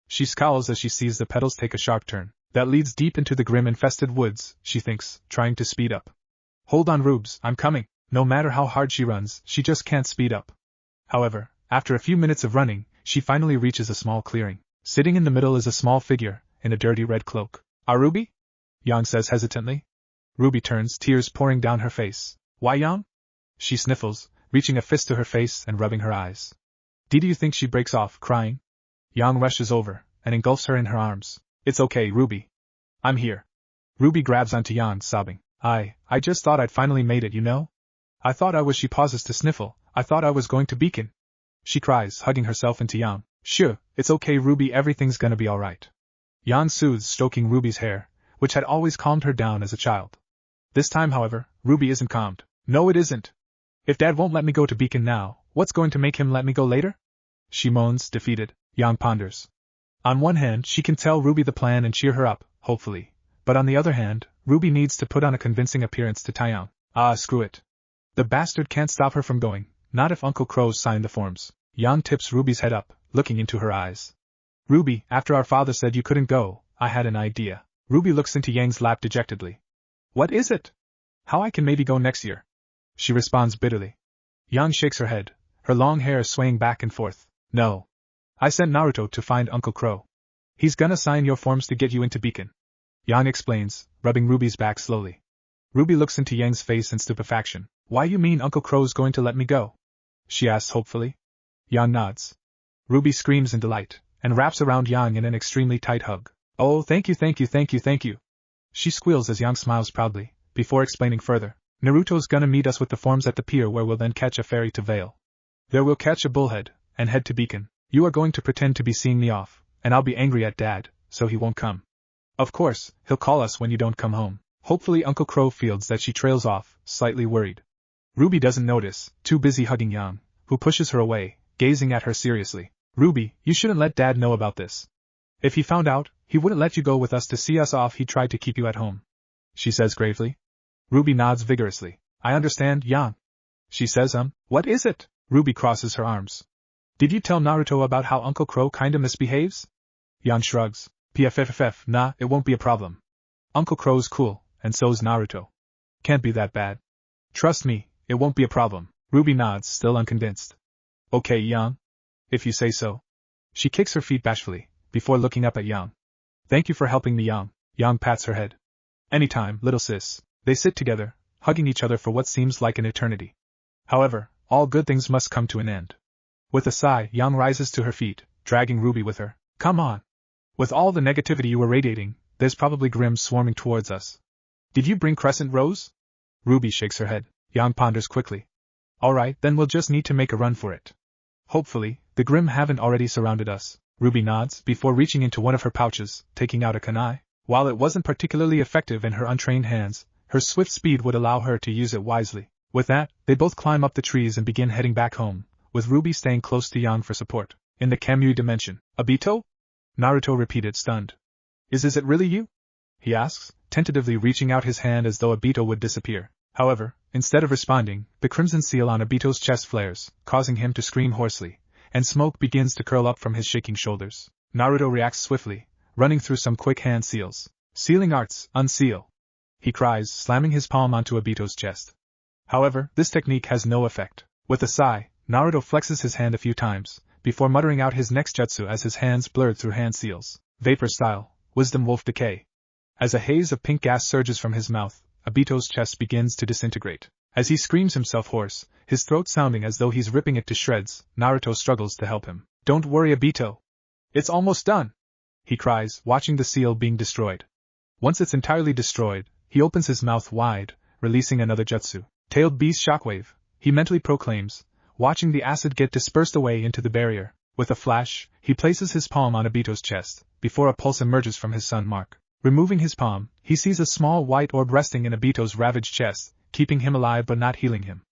She scowls as she sees the petals take a sharp turn. That leads deep into the grim-infested woods, she thinks, trying to speed up. Hold on, Rubes, I'm coming. No matter how hard she runs, she just can't speed up. However, after a few minutes of running, she finally reaches a small clearing. Sitting in the middle is a small figure, in a dirty red cloak. Ruby? Yang says hesitantly. Ruby turns, tears pouring down her face. Why, Yang? She sniffles, reaching a fist to her face and rubbing her eyes. Do you think she breaks off, crying? Yang rushes over, and engulfs her in her arms. It's okay, Ruby. I'm here. Ruby grabs onto Yang, sobbing. I just thought I'd finally made it, you know? I thought I was. She pauses to sniffle. I thought I was going to Beacon. She cries, hugging herself into Yang. Sure, it's okay, Ruby, everything's gonna be alright. Yang soothes, stroking Ruby's hair, which had always calmed her down as a child. This time, however, Ruby isn't calmed. No, it isn't. If Dad won't let me go to Beacon now, what's going to make him let me go later? She moans, defeated. Yang ponders. On one hand, she can tell Ruby the plan and cheer her up, hopefully. But on the other hand, Ruby needs to put on a convincing appearance to Taeyang. Screw it. The bastard can't stop her from going, not if Uncle Qrow signed the forms. Yang tips Ruby's head up, looking into her eyes. Ruby, after our father said you couldn't go, I had an idea. Ruby looks into Yang's lap dejectedly. What is it? How I can maybe go next year? She responds bitterly. Yang shakes her head, her long hair swaying back and forth. No. I sent Naruto to find Uncle Qrow. He's gonna sign your forms to get you into Beacon. Yang explains, rubbing Ruby's back slowly. Ruby looks into Yang's face in stupefaction. Why you mean Uncle Qrow's going to let me go? She asks hopefully. Yang nods. Ruby screams in delight, and wraps around Yang in an extremely tight hug. Oh, thank you, thank you, thank you, thank you. She squeals as Yang smiles proudly, before explaining further. Naruto's gonna meet us with the forms at the pier where we'll then catch a ferry to Vale. There we'll catch a bullhead, and head to Beacon. You are going to pretend to be seeing me off, and I'll be angry at Dad, so he won't come. Of course, he'll call us when you don't come home. Hopefully Uncle Qrow feels that she trails off, slightly worried. Ruby doesn't notice, too busy hugging Yang, who pushes her away, gazing at her seriously. Ruby, you shouldn't let Dad know about this. If he found out, he wouldn't let you go with us to see us off. He tried to keep you at home. She says gravely. Ruby nods vigorously. I understand, Yang. She says, what is it? Ruby crosses her arms. Did you tell Naruto about how Uncle Qrow kinda misbehaves? Yang shrugs. PFFF, nah, it won't be a problem. Uncle Qrow's cool, and so's Naruto. Can't be that bad. Trust me, it won't be a problem. Ruby nods, still unconvinced. Okay, Yang. If you say so. She kicks her feet bashfully, before looking up at Yang. Thank you for helping me, Yang. Yang pats her head. Anytime, little sis. They sit together, hugging each other for what seems like an eternity. However, all good things must come to an end. With a sigh, Yang rises to her feet, dragging Ruby with her. Come on. With all the negativity you were radiating, there's probably Grimm swarming towards us. Did you bring Crescent Rose? Ruby shakes her head. Yang ponders quickly. Alright, then we'll just need to make a run for it. Hopefully, the Grimm haven't already surrounded us. Ruby nods, before reaching into one of her pouches, taking out a kunai. While it wasn't particularly effective in her untrained hands, her swift speed would allow her to use it wisely. With that, they both climb up the trees and begin heading back home, with Ruby staying close to Yang for support. In the Kamui dimension. Obito? Naruto repeated, stunned. Is it really you? He asks, tentatively reaching out his hand as though Obito would disappear. However, instead of responding, the crimson seal on Obito's chest flares, causing him to scream hoarsely, and smoke begins to curl up from his shaking shoulders. Naruto reacts swiftly, running through some quick hand seals. Sealing arts, unseal! He cries, slamming his palm onto Obito's chest. However, this technique has no effect. With a sigh, Naruto flexes his hand a few times, before muttering out his next jutsu as his hands blurred through hand seals. Vapor style, Wisdom Wolf Decay. As a haze of pink gas surges from his mouth, Obito's chest begins to disintegrate. As he screams himself hoarse, his throat sounding as though he's ripping it to shreds, Naruto struggles to help him. Don't worry, Obito. It's almost done! He cries, watching the seal being destroyed. Once it's entirely destroyed, he opens his mouth wide, releasing another jutsu. Tailed Beast Shockwave, he mentally proclaims, watching the acid get dispersed away into the barrier. With a flash, he places his palm on Obito's chest, before a pulse emerges from his sun mark. Removing his palm, he sees a small white orb resting in Obito's ravaged chest, keeping him alive but not healing him.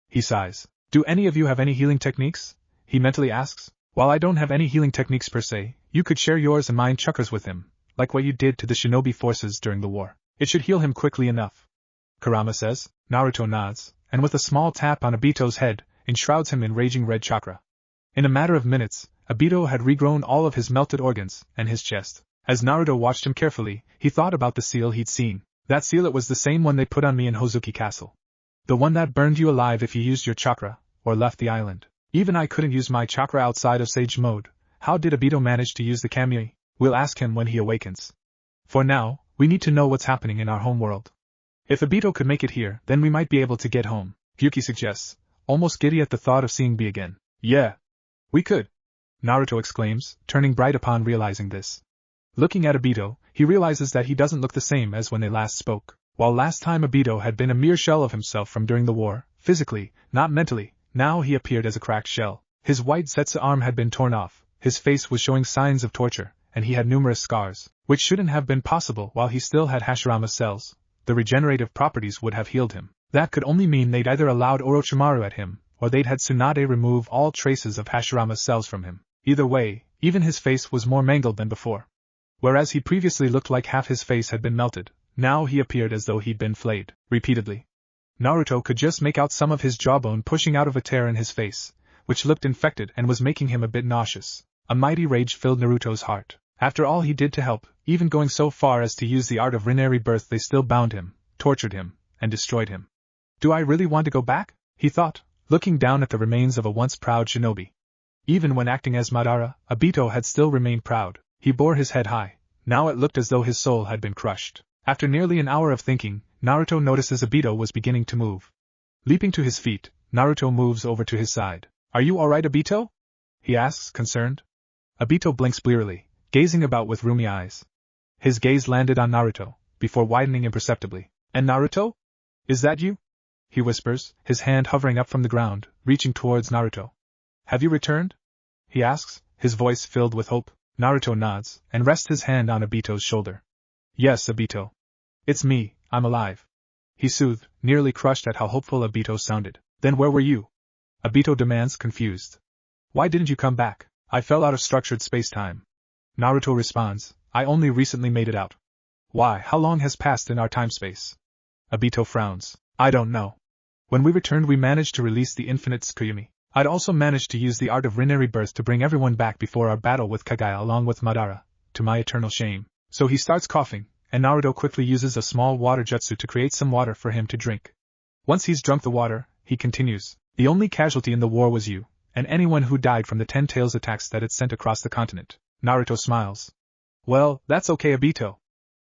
He sighs. Do any of you have any healing techniques? He mentally asks. While I don't have any healing techniques per se, you could share yours and mine chakras with him, like what you did to the shinobi forces during the war. It should heal him quickly enough. Kurama says. Naruto nods, and with a small tap on Obito's head, enshrouds him in raging red chakra. In a matter of minutes, Obito had regrown all of his melted organs, and his chest. As Naruto watched him carefully, he thought about the seal he'd seen. That seal, it was the same one they put on me in Hozuki Castle. The one that burned you alive if you used your chakra, or left the island. Even I couldn't use my chakra outside of Sage Mode. How did Obito manage to use the Kamui? We'll ask him when he awakens. For now, we need to know what's happening in our home world. If Obito could make it here, then we might be able to get home, Gyuki suggests, almost giddy at the thought of seeing B again. Yeah. We could. Naruto exclaims, turning bright upon realizing this. Looking at Obito, he realizes that he doesn't look the same as when they last spoke. While last time Obito had been a mere shell of himself from during the war, physically, not mentally, now he appeared as a cracked shell. His white Zetsu arm had been torn off, his face was showing signs of torture, and he had numerous scars, which shouldn't have been possible while he still had Hashirama cells. The regenerative properties would have healed him. That could only mean they'd either allowed Orochimaru at him, or they'd had Tsunade remove all traces of Hashirama's cells from him. Either way, even his face was more mangled than before. Whereas he previously looked like half his face had been melted, now he appeared as though he'd been flayed, repeatedly. Naruto could just make out some of his jawbone pushing out of a tear in his face, which looked infected and was making him a bit nauseous. A mighty rage filled Naruto's heart. After all he did to help, even going so far as to use the art of rebirth, they still bound him, tortured him, and destroyed him. Do I really want to go back? He thought, looking down at the remains of a once proud shinobi. Even when acting as Madara, Obito had still remained proud. He bore his head high. Now it looked as though his soul had been crushed. After nearly an hour of thinking, Naruto notices Obito was beginning to move. Leaping to his feet, Naruto moves over to his side. Are you alright, Obito? He asks, concerned. Obito blinks blearily, gazing about with rheumy eyes. His gaze landed on Naruto, before widening imperceptibly. And Naruto? Is that you? He whispers, his hand hovering up from the ground, reaching towards Naruto. Have you returned? He asks, his voice filled with hope. Naruto nods, and rests his hand on Obito's shoulder. Yes, Obito. It's me, I'm alive. He soothed, nearly crushed at how hopeful Obito sounded. Then where were you? Obito demands, confused. Why didn't you come back? I fell out of structured space-time. Naruto responds, I only recently made it out. Why, how long has passed in our time-space? Obito frowns. I don't know. When we returned we managed to release the infinite Tsukuyumi. I'd also managed to use the art of rebirth to bring everyone back before our battle with Kaguya along with Madara, to my eternal shame. So he starts coughing, and Naruto quickly uses a small water jutsu to create some water for him to drink. Once he's drunk the water, he continues, the only casualty in the war was you, and anyone who died from the 10 tails attacks that it sent across the continent. Naruto smiles. Well, that's okay, Obito.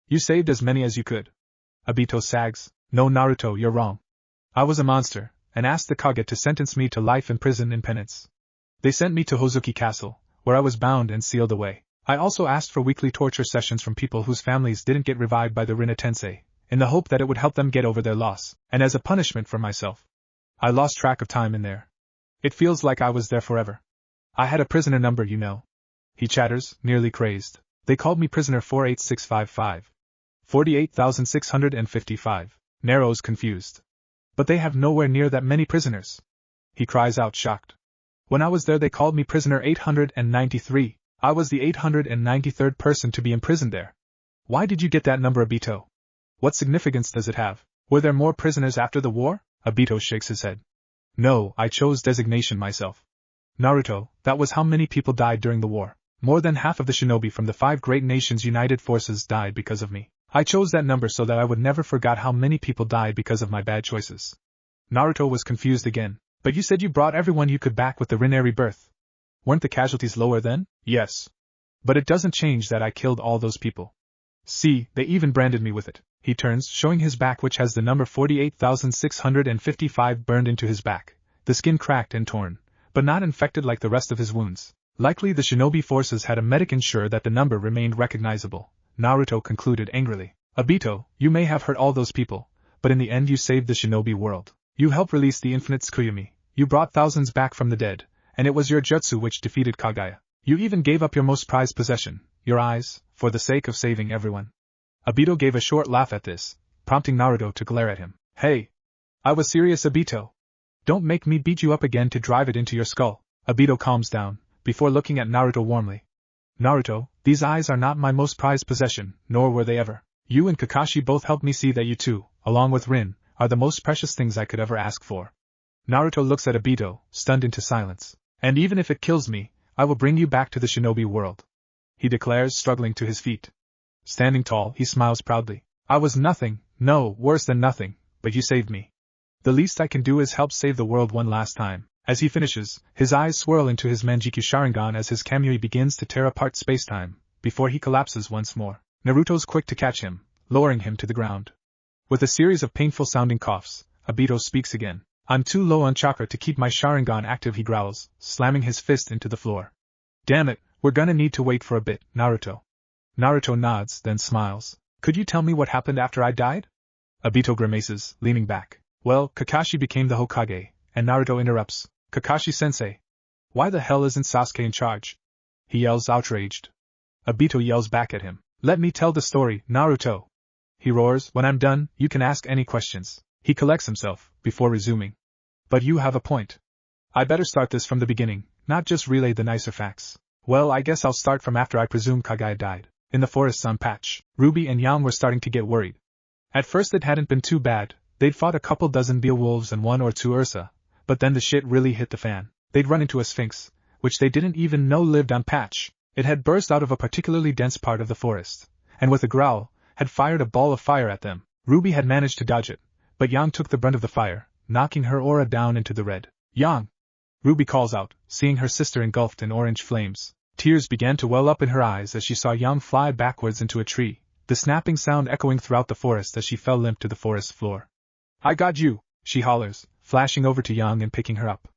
You saved as many as you could. Obito sags. No, Naruto, you're wrong. I was a monster, and asked the Kage to sentence me to life in prison in penance. They sent me to Hozuki Castle, where I was bound and sealed away. I also asked for weekly torture sessions from people whose families didn't get revived by the Rinna Tensei, in the hope that it would help them get over their loss, and as a punishment for myself. I lost track of time in there. It feels like I was there forever. I had a prisoner number, you know. He chatters, nearly crazed. They called me prisoner 48655. 48,655. Narrows confused. But they have nowhere near that many prisoners. He cries out, shocked. When I was there they called me prisoner 893. I was the 893rd person to be imprisoned there. Why did you get that number, Obito? What significance does it have? Were there more prisoners after the war? Obito shakes his head. No, I chose designation myself. Naruto, that was how many people died during the war. More than half of the shinobi from the 5 great nations united forces died because of me. I chose that number so that I would never forget how many people died because of my bad choices. Naruto was confused again. But you said you brought everyone you could back with the rebirth. Weren't the casualties lower then? Yes. But it doesn't change that I killed all those people. See, they even branded me with it. He turns, showing his back which has the number 48,655 burned into his back, the skin cracked and torn, but not infected like the rest of his wounds. Likely the shinobi forces had a medic ensure that the number remained recognizable. Naruto concluded angrily. Obito, you may have hurt all those people, but in the end you saved the shinobi world. You helped release the infinite Tsukuyumi, you brought thousands back from the dead, and it was your jutsu which defeated Kaguya. You even gave up your most prized possession, your eyes, for the sake of saving everyone. Obito gave a short laugh at this, prompting Naruto to glare at him. Hey! I was serious, Obito. Don't make me beat you up again to drive it into your skull. Obito calms down, before looking at Naruto warmly. Naruto, these eyes are not my most prized possession, nor were they ever. You and Kakashi both helped me see that you two, along with Rin, are the most precious things I could ever ask for. Naruto looks at Obito, stunned into silence. And even if it kills me, I will bring you back to the shinobi world. He declares, struggling to his feet. Standing tall, he smiles proudly. I was nothing, no, worse than nothing, but you saved me. The least I can do is help save the world one last time. As he finishes, his eyes swirl into his Manjikyu Sharingan as his Kamui begins to tear apart spacetime, before he collapses once more. Naruto's quick to catch him, lowering him to the ground. With a series of painful-sounding coughs, Obito speaks again. I'm too low on chakra to keep my Sharingan active, he growls, slamming his fist into the floor. Damn it, we're gonna need to wait for a bit, Naruto. Naruto nods, then smiles. Could you tell me what happened after I died? Obito grimaces, leaning back. Well, Kakashi became the Hokage, and Naruto interrupts. Kakashi-sensei. Why the hell isn't Sasuke in charge? He yells, outraged. Obito yells back at him. Let me tell the story, Naruto. He roars, when I'm done, you can ask any questions. He collects himself, before resuming. But you have a point. I better start this from the beginning, not just relay the nicer facts. Well, I guess I'll start from after I presume Kaguya died. In the forest sun patch, Ruby and Yang were starting to get worried. At first it hadn't been too bad, They'd fought a couple dozen Beowulfs and one or two Ursa, but then the shit really hit the fan. They'd run into a sphinx, which they didn't even know lived on Patch. It had burst out of a particularly dense part of the forest, and with a growl, had fired a ball of fire at them. Ruby had managed to dodge it, but Yang took the brunt of the fire, knocking her aura down into the red. Yang! Ruby calls out, seeing her sister engulfed in orange flames. Tears began to well up in her eyes as she saw Yang fly backwards into a tree, the snapping sound echoing throughout the forest as she fell limp to the forest floor. I got you, she hollers, flashing over to Yang and picking her up.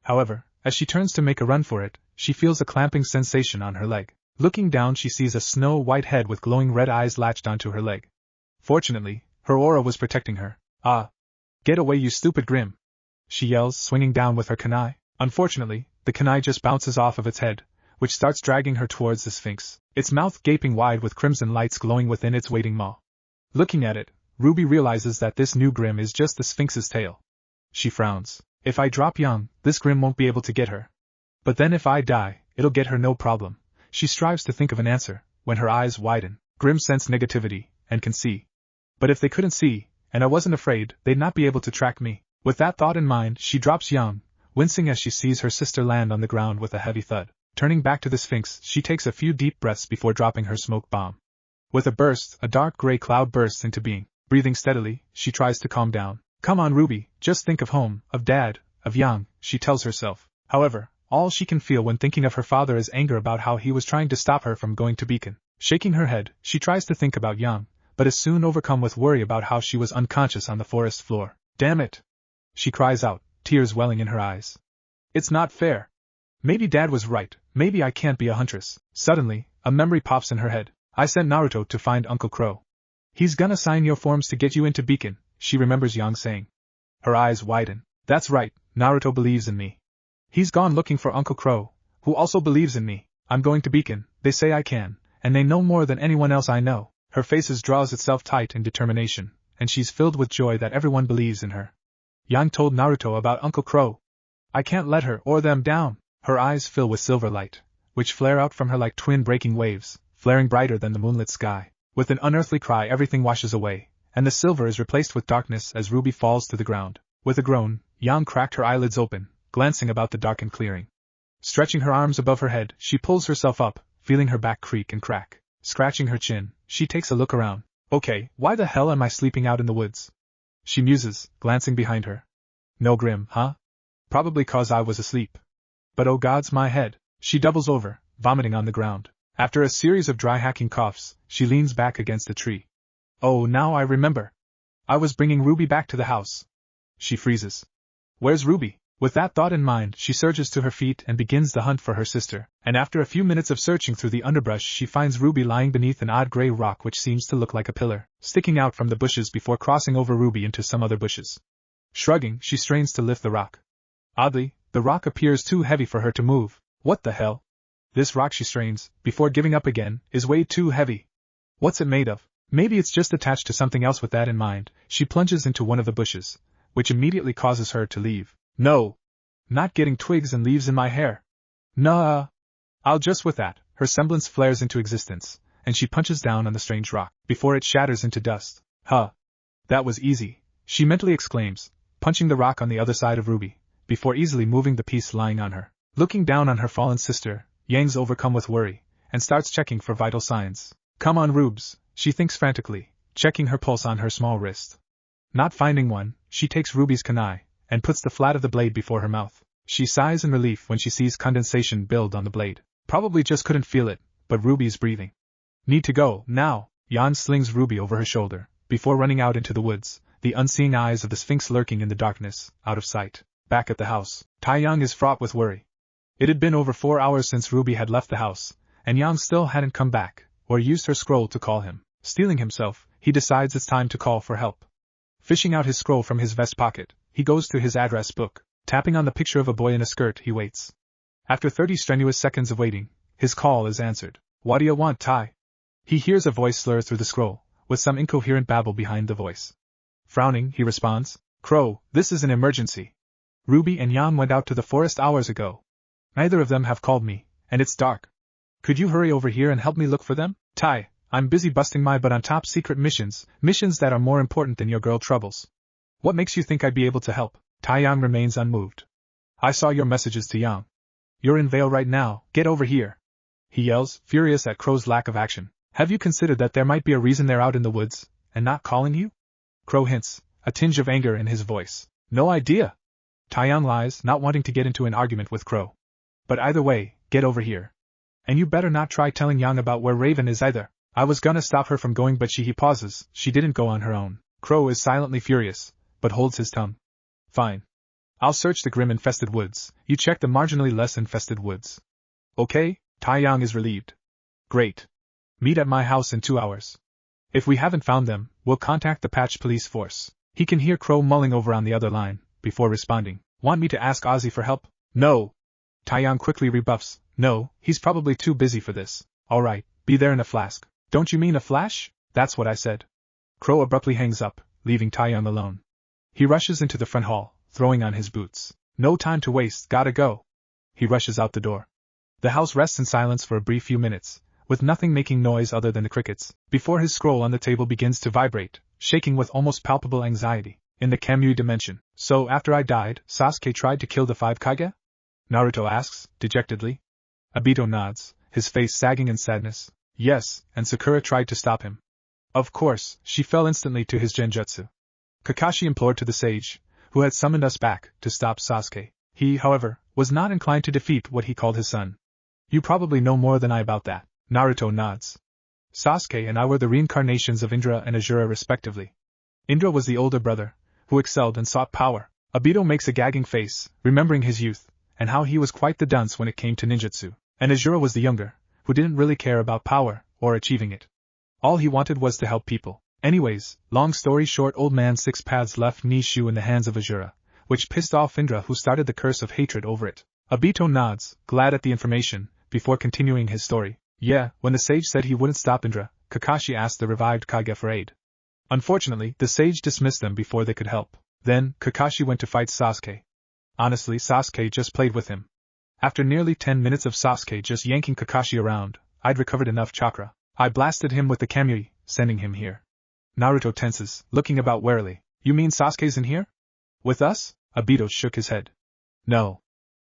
However, as she turns to make a run for it, she feels a clamping sensation on her leg. Looking down, she sees a snow-white head with glowing red eyes latched onto her leg. Fortunately, her aura was protecting her. Ah! Get away, you stupid Grim! She yells, swinging down with her kunai. Unfortunately, the kunai just bounces off of its head, which starts dragging her towards the Sphinx, its mouth gaping wide with crimson lights glowing within its waiting maw. Looking at it, Ruby realizes that this new Grim is just the Sphinx's tail. She frowns. If I drop Yang, this Grim won't be able to get her. But then if I die, it'll get her no problem. She strives to think of an answer, when her eyes widen. Grim sense negativity, and can see. But if they couldn't see, and I wasn't afraid, they'd not be able to track me. With that thought in mind, she drops Yang, wincing as she sees her sister land on the ground with a heavy thud. Turning back to the Sphinx, she takes a few deep breaths before dropping her smoke bomb. With a burst, a dark gray cloud bursts into being. Breathing steadily, she tries to calm down. Come on, Ruby, just think of home, of Dad, of Yang, she tells herself. However, all she can feel when thinking of her father is anger about how he was trying to stop her from going to Beacon. Shaking her head, she tries to think about Yang, but is soon overcome with worry about how she was unconscious on the forest floor. Damn it! She cries out, tears welling in her eyes. It's not fair. Maybe Dad was right, maybe I can't be a huntress. Suddenly, a memory pops in her head. I sent Naruto to find Uncle Qrow. He's gonna sign your forms to get you into Beacon, she remembers Yang saying. Her eyes widen. That's right, Naruto believes in me. He's gone looking for Uncle Qrow, who also believes in me. I'm going to Beacon, they say I can, and they know more than anyone else I know. Her face draws itself tight in determination, and she's filled with joy that everyone believes in her. Yang told Naruto about Uncle Qrow. I can't let her or them down. Her eyes fill with silver light, which flare out from her like twin breaking waves, flaring brighter than the moonlit sky. With an unearthly cry, everything washes away, and the silver is replaced with darkness as Ruby falls to the ground. With a groan, Yang cracked her eyelids open, glancing about the darkened clearing. Stretching her arms above her head, she pulls herself up, feeling her back creak and crack. Scratching her chin, she takes a look around. Okay, why the hell am I sleeping out in the woods? She muses, glancing behind her. No Grim, huh? Probably 'cause I was asleep. But oh gods, my head. She doubles over, vomiting on the ground. After a series of dry hacking coughs, she leans back against a tree. Oh, now I remember. I was bringing Ruby back to the house. She freezes. Where's Ruby? With that thought in mind, she surges to her feet and begins the hunt for her sister, and after a few minutes of searching through the underbrush, she finds Ruby lying beneath an odd gray rock which seems to look like a pillar, sticking out from the bushes before crossing over Ruby into some other bushes. Shrugging, she strains to lift the rock. Oddly, the rock appears too heavy for her to move. What the hell? This rock, she strains, before giving up again, is way too heavy. What's it made of? Maybe it's just attached to something else. With that in mind, she plunges into one of the bushes, which immediately causes her to leave. No! Not getting twigs and leaves in my hair. Nah. I'll just with that, her semblance flares into existence, and she punches down on the strange rock, before it shatters into dust. Huh. That was easy, she mentally exclaims, punching the rock on the other side of Ruby, before easily moving the piece lying on her. Looking down on her fallen sister, Yang's overcome with worry, and starts checking for vital signs. Come on, Rubes, she thinks frantically, checking her pulse on her small wrist. Not finding one, she takes Ruby's kunai, and puts the flat of the blade before her mouth. She sighs in relief when she sees condensation build on the blade. Probably just couldn't feel it, but Ruby's breathing. Need to go, now, Yan slings Ruby over her shoulder, before running out into the woods, the unseeing eyes of the Sphinx lurking in the darkness, out of sight. Back at the house, Taeyang is fraught with worry. It had been over 4 hours since Ruby had left the house, and Yang still hadn't come back, or used her scroll to call him. Steeling himself, he decides it's time to call for help. Fishing out his scroll from his vest pocket, he goes to his address book. Tapping on the picture of a boy in a skirt, he waits. After 30 strenuous seconds of waiting, his call is answered. What do you want, Tai? He hears a voice slur through the scroll, with some incoherent babble behind the voice. Frowning, he responds, Qrow, this is an emergency. Ruby and Yang went out to the forest hours ago. Neither of them have called me, and it's dark. Could you hurry over here and help me look for them? Tai, I'm busy busting my butt on top secret missions that are more important than your girl troubles. What makes you think I'd be able to help? Taeyang remains unmoved. I saw your messages to Yang. You're in Vale right now, get over here. He yells, furious at Qrow's lack of action. Have you considered that there might be a reason they're out in the woods, and not calling you? Qrow hints, a tinge of anger in his voice. No idea. Taeyang lies, not wanting to get into an argument with Qrow. But either way, get over here. And you better not try telling Yang about where Raven is either. I was gonna stop her from going but he pauses, she didn't go on her own. Qrow is silently furious, but holds his tongue. Fine. I'll search the grim-infested woods, you check the marginally less infested woods. Okay, Taeyang is relieved. Great. Meet at my house in 2 hours. If we haven't found them, we'll contact the patch police force. He can hear Qrow mulling over on the other line, before responding. Want me to ask Ozzy for help? No. Taeyang quickly rebuffs. No, he's probably too busy for this. Alright, be there in a flask. Don't you mean a flash? That's what I said. Qrow abruptly hangs up, leaving Taeyang alone. He rushes into the front hall, throwing on his boots. No time to waste, gotta go. He rushes out the door. The house rests in silence for a brief few minutes, with nothing making noise other than the crickets, before his scroll on the table begins to vibrate, shaking with almost palpable anxiety. In the Kamui dimension. So after I died, Sasuke tried to kill the 5 Kage? Naruto asks, dejectedly. Obito nods, his face sagging in sadness. Yes, and Sakura tried to stop him. Of course, she fell instantly to his genjutsu. Kakashi implored to the sage, who had summoned us back, to stop Sasuke. He, however, was not inclined to defeat what he called his son. You probably know more than I about that. Naruto nods. Sasuke and I were the reincarnations of Indra and Azura respectively. Indra was the older brother, who excelled and sought power. Obito makes a gagging face, remembering his youth, and how he was quite the dunce when it came to ninjutsu. And Azura was the younger, who didn't really care about power, or achieving it. All he wanted was to help people. Anyways, long story short, old man Six Paths left Nishu in the hands of Azura, which pissed off Indra, who started the curse of hatred over it. Obito nods, glad at the information, before continuing his story. Yeah, when the sage said he wouldn't stop Indra, Kakashi asked the revived Kage for aid. Unfortunately, the sage dismissed them before they could help. Then, Kakashi went to fight Sasuke. Honestly, Sasuke just played with him. After nearly 10 minutes of Sasuke just yanking Kakashi around, I'd recovered enough chakra. I blasted him with the Kamui, sending him here. Naruto tenses, looking about warily. You mean Sasuke's in here? With us? Obito shook his head. No.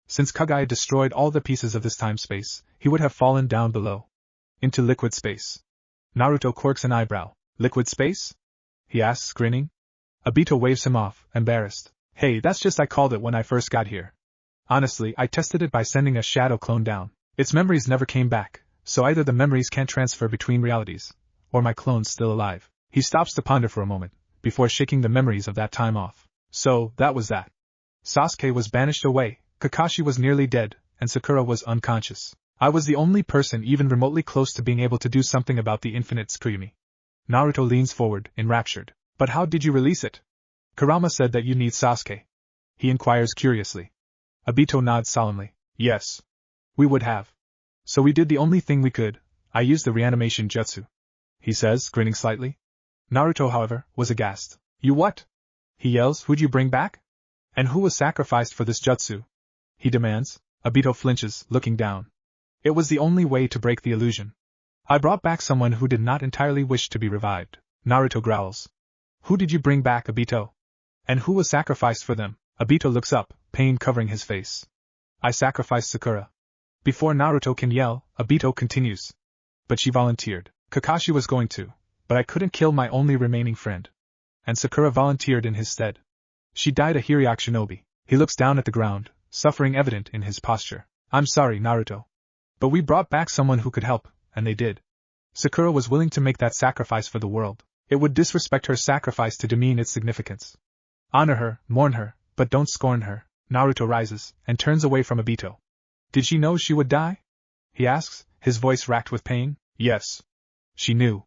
Since Kaguya destroyed all the pieces of this time-space, he would have fallen down below. Into liquid space. Naruto quirks an eyebrow. Liquid space? He asks, grinning. Obito waves him off, embarrassed. Hey, that's just I called it when I first got here. Honestly, I tested it by sending a shadow clone down. Its memories never came back, so either the memories can't transfer between realities, or my clone's still alive. He stops to ponder for a moment, before shaking the memories of that time off. So, that was that. Sasuke was banished away, Kakashi was nearly dead, and Sakura was unconscious. I was the only person even remotely close to being able to do something about the infinite Tsukuyomi. Naruto leans forward, enraptured. But how did you release it? Kurama said that you need Sasuke. He inquires curiously. Obito nods solemnly. Yes. We would have. So we did the only thing we could. I used the reanimation jutsu. He says, grinning slightly. Naruto, however, was aghast. You what? He yells, who'd you bring back? And who was sacrificed for this jutsu? He demands. Obito flinches, looking down. It was the only way to break the illusion. I brought back someone who did not entirely wish to be revived. Naruto growls. Who did you bring back, Obito? And who was sacrificed for them? Obito looks up, pain covering his face. I sacrificed Sakura. Before Naruto can yell, Obito continues. But she volunteered. Kakashi was going to, but I couldn't kill my only remaining friend. And Sakura volunteered in his stead. She died a Hiraku shinobi. He looks down at the ground, suffering evident in his posture. I'm sorry, Naruto. But we brought back someone who could help, and they did. Sakura was willing to make that sacrifice for the world. It would disrespect her sacrifice to demean its significance. Honor her, mourn her, but don't scorn her. Naruto rises, and turns away from Obito. Did she know she would die? He asks, his voice racked with pain. Yes. She knew.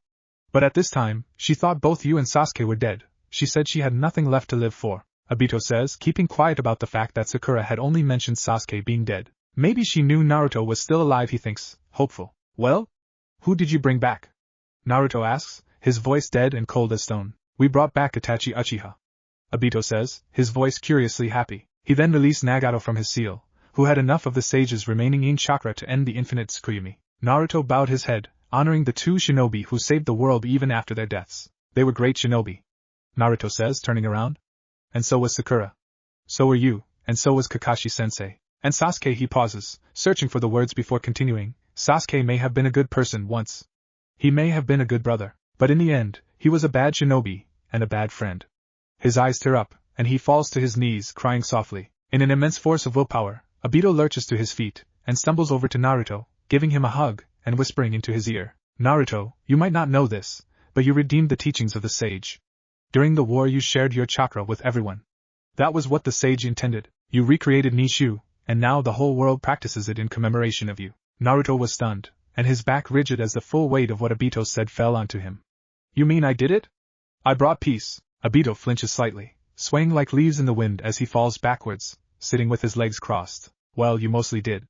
But at this time, she thought both you and Sasuke were dead. She said she had nothing left to live for. Obito says, keeping quiet about the fact that Sakura had only mentioned Sasuke being dead. Maybe she knew Naruto was still alive, he thinks, hopeful. Well? Who did you bring back? Naruto asks, his voice dead and cold as stone. We brought back Itachi Uchiha. Obito says, his voice curiously happy. He then released Nagato from his seal, who had enough of the sage's remaining yin chakra to end the infinite Tsukuyomi. Naruto bowed his head, honoring the two shinobi who saved the world even after their deaths. They were great shinobi. Naruto says, turning around. And so was Sakura. So were you, and so was Kakashi-sensei. And Sasuke. He pauses, searching for the words before continuing. Sasuke may have been a good person once. He may have been a good brother, but in the end, he was a bad shinobi, and a bad friend. His eyes tear up, and he falls to his knees, crying softly. In an immense force of willpower, Obito lurches to his feet, and stumbles over to Naruto, giving him a hug, and whispering into his ear. Naruto, you might not know this, but you redeemed the teachings of the sage. During the war you shared your chakra with everyone. That was what the sage intended. You recreated Nishu, and now the whole world practices it in commemoration of you. Naruto was stunned, and his back rigid as the full weight of what Obito said fell onto him. You mean I did it? I brought peace. Obito flinches slightly, swaying like leaves in the wind as he falls backwards, sitting with his legs crossed. Well, you mostly did.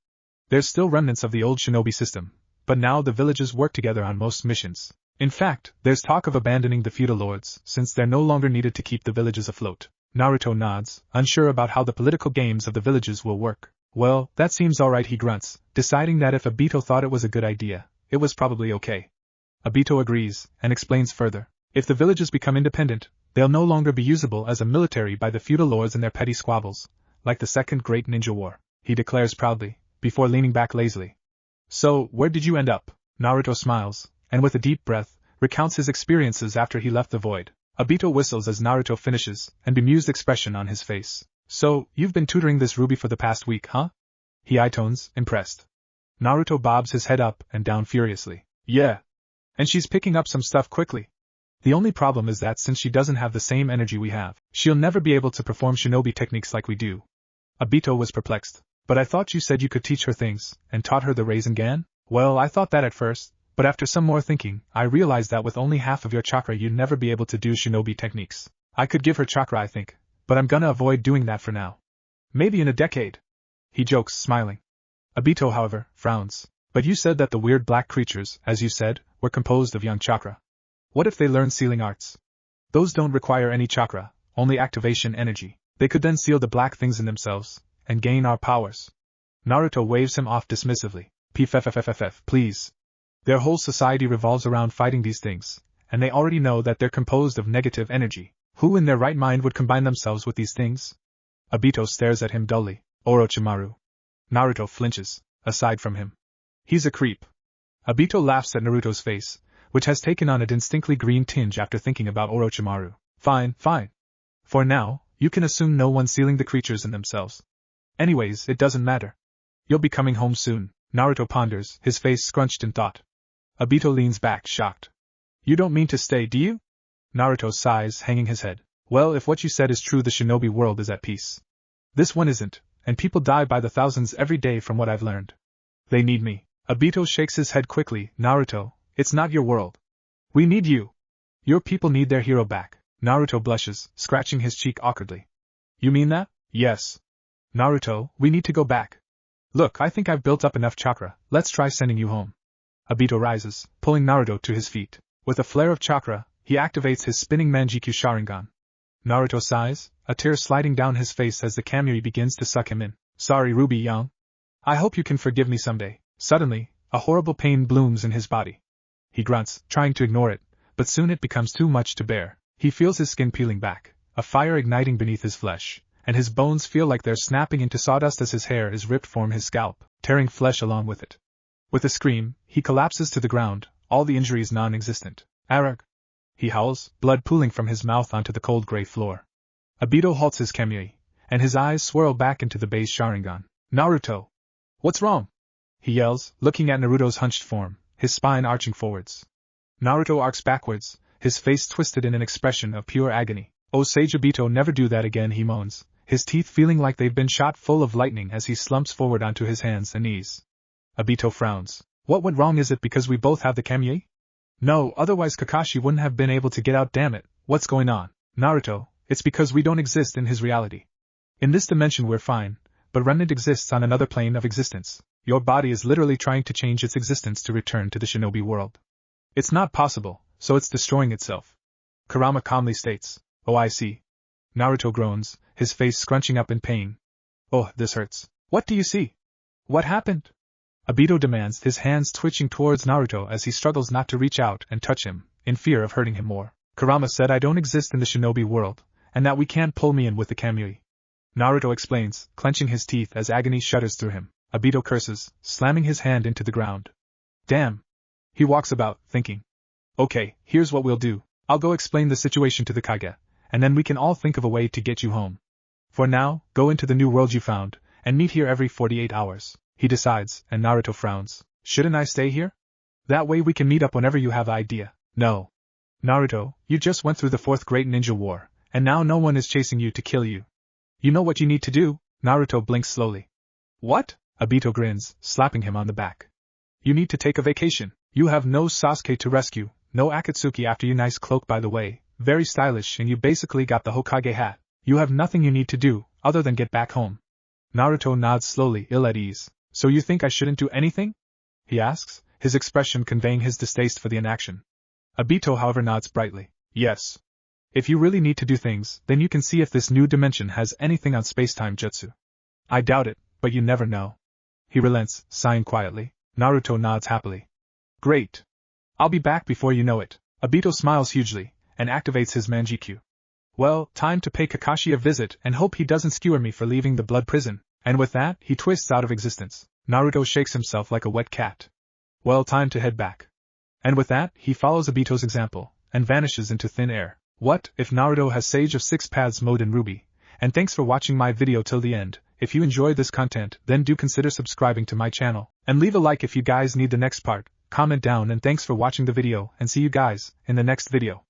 There's still remnants of the old shinobi system, but now the villages work together on most missions. In fact, there's talk of abandoning the feudal lords, since they're no longer needed to keep the villages afloat. Naruto nods, unsure about how the political games of the villages will work. Well, that seems alright, he grunts, deciding that if Obito thought it was a good idea, it was probably okay. Obito agrees, and explains further. If the villages become independent, they'll no longer be usable as a military by the feudal lords and their petty squabbles, like the Second Great Ninja War, he declares proudly, before leaning back lazily. So, where did you end up? Naruto smiles, and with a deep breath, recounts his experiences after he left the void. Obito whistles as Naruto finishes, an bemused expression on his face. So, you've been tutoring this Ruby for the past week, huh? He eye-tones, impressed. Naruto bobs his head up and down furiously. Yeah. And she's picking up some stuff quickly. The only problem is that since she doesn't have the same energy we have, she'll never be able to perform shinobi techniques like we do. Obito was perplexed. But I thought you said you could teach her things, and taught her the Rasengan? Well, I thought that at first, but after some more thinking, I realized that with only half of your chakra you'd never be able to do shinobi techniques. I could give her chakra, I think, but I'm gonna avoid doing that for now. Maybe in a decade. He jokes, smiling. Obito, however, frowns. But you said that the weird black creatures, as you said, were composed of young chakra. What if they learn sealing arts? Those don't require any chakra, only activation energy. They could then seal the black things in themselves, and gain our powers. Naruto waves him off dismissively. PFFFFF, please. Their whole society revolves around fighting these things, and they already know that they're composed of negative energy. Who in their right mind would combine themselves with these things? Obito stares at him dully. Orochimaru. Naruto flinches, aside from him. He's a creep. Obito laughs at Naruto's face, which has taken on a distinctly green tinge after thinking about Orochimaru. Fine, fine. For now, you can assume no one's sealing the creatures in themselves. Anyways, it doesn't matter. You'll be coming home soon. Naruto ponders, his face scrunched in thought. Obito leans back, shocked. You don't mean to stay, do you? Naruto sighs, hanging his head. Well, if what you said is true, the shinobi world is at peace. This one isn't, and people die by the thousands every day from what I've learned. They need me. Obito shakes his head quickly. Naruto, it's not your world. We need you. Your people need their hero back. Naruto blushes, scratching his cheek awkwardly. You mean that? Yes. Naruto, we need to go back. Look, I think I've built up enough chakra, let's try sending you home. Obito rises, pulling Naruto to his feet. With a flare of chakra, he activates his spinning Manjikyu Sharingan. Naruto sighs, a tear sliding down his face as the Kamui begins to suck him in. Sorry, Ruby-young. I hope you can forgive me someday. Suddenly, a horrible pain blooms in his body. He grunts, trying to ignore it, but soon it becomes too much to bear. He feels his skin peeling back, a fire igniting beneath his flesh, and his bones feel like they're snapping into sawdust as his hair is ripped from his scalp, tearing flesh along with it. With a scream, he collapses to the ground, all the injuries non-existent. Arag! He howls, blood pooling from his mouth onto the cold gray floor. Obito halts his Kamui, and his eyes swirl back into the base Sharingan. Naruto! What's wrong? He yells, looking at Naruto's hunched form, his spine arching forwards. Naruto arcs backwards, his face twisted in an expression of pure agony. Oh, Sage Obito, never do that again, he moans, his teeth feeling like they've been shot full of lightning as he slumps forward onto his hands and knees. Obito frowns. What went wrong? Is it because we both have the Kamui? No, otherwise Kakashi wouldn't have been able to get out, damn it. What's going on? Naruto, it's because we don't exist in his reality. In this dimension we're fine, but Remnant exists on another plane of existence. Your body is literally trying to change its existence to return to the shinobi world. It's not possible, so it's destroying itself. Kurama calmly states. Oh, I see. Naruto groans, his face scrunching up in pain. Oh, this hurts. What do you see? What happened? Obito demands, his hands twitching towards Naruto as he struggles not to reach out and touch him, in fear of hurting him more. Kurama said, I don't exist in the shinobi world, and that we can't pull me in with the Kamui. Naruto explains, clenching his teeth as agony shudders through him. Obito curses, slamming his hand into the ground. Damn. He walks about, thinking. Okay, here's what we'll do. I'll go explain the situation to the Kage, and then we can all think of a way to get you home. For now, go into the new world you found, and meet here every 48 hours, he decides, and Naruto frowns. Shouldn't I stay here? That way we can meet up whenever you have an idea. No. Naruto, you just went through the 4th Great Ninja War, and now no one is chasing you to kill you. You know what you need to do? Naruto blinks slowly. What? Obito grins, slapping him on the back. You need to take a vacation. You have no Sasuke to rescue, no Akatsuki after you. Nice cloak by the way, very stylish, and you basically got the Hokage hat. You have nothing you need to do, other than get back home. Naruto nods slowly, ill at ease. So you think I shouldn't do anything? He asks, his expression conveying his distaste for the inaction. Obito however nods brightly. Yes. If you really need to do things, then you can see if this new dimension has anything on space-time jutsu. I doubt it, but you never know. He relents, sighing quietly. Naruto nods happily. Great. I'll be back before you know it. Obito smiles hugely, and activates his Manjikyu. Well, time to pay Kakashi a visit and hope he doesn't skewer me for leaving the blood prison, and with that, he twists out of existence. Naruto shakes himself like a wet cat. Well, time to head back. And with that, he follows Obito's example, and vanishes into thin air. What if Naruto has Sage of 6 Paths mode in Ruby? And thanks for watching my video till the end. If you enjoyed this content, then do consider subscribing to my channel, and leave a like if you guys need the next part. Comment down, and thanks for watching the video, and see you guys in the next video.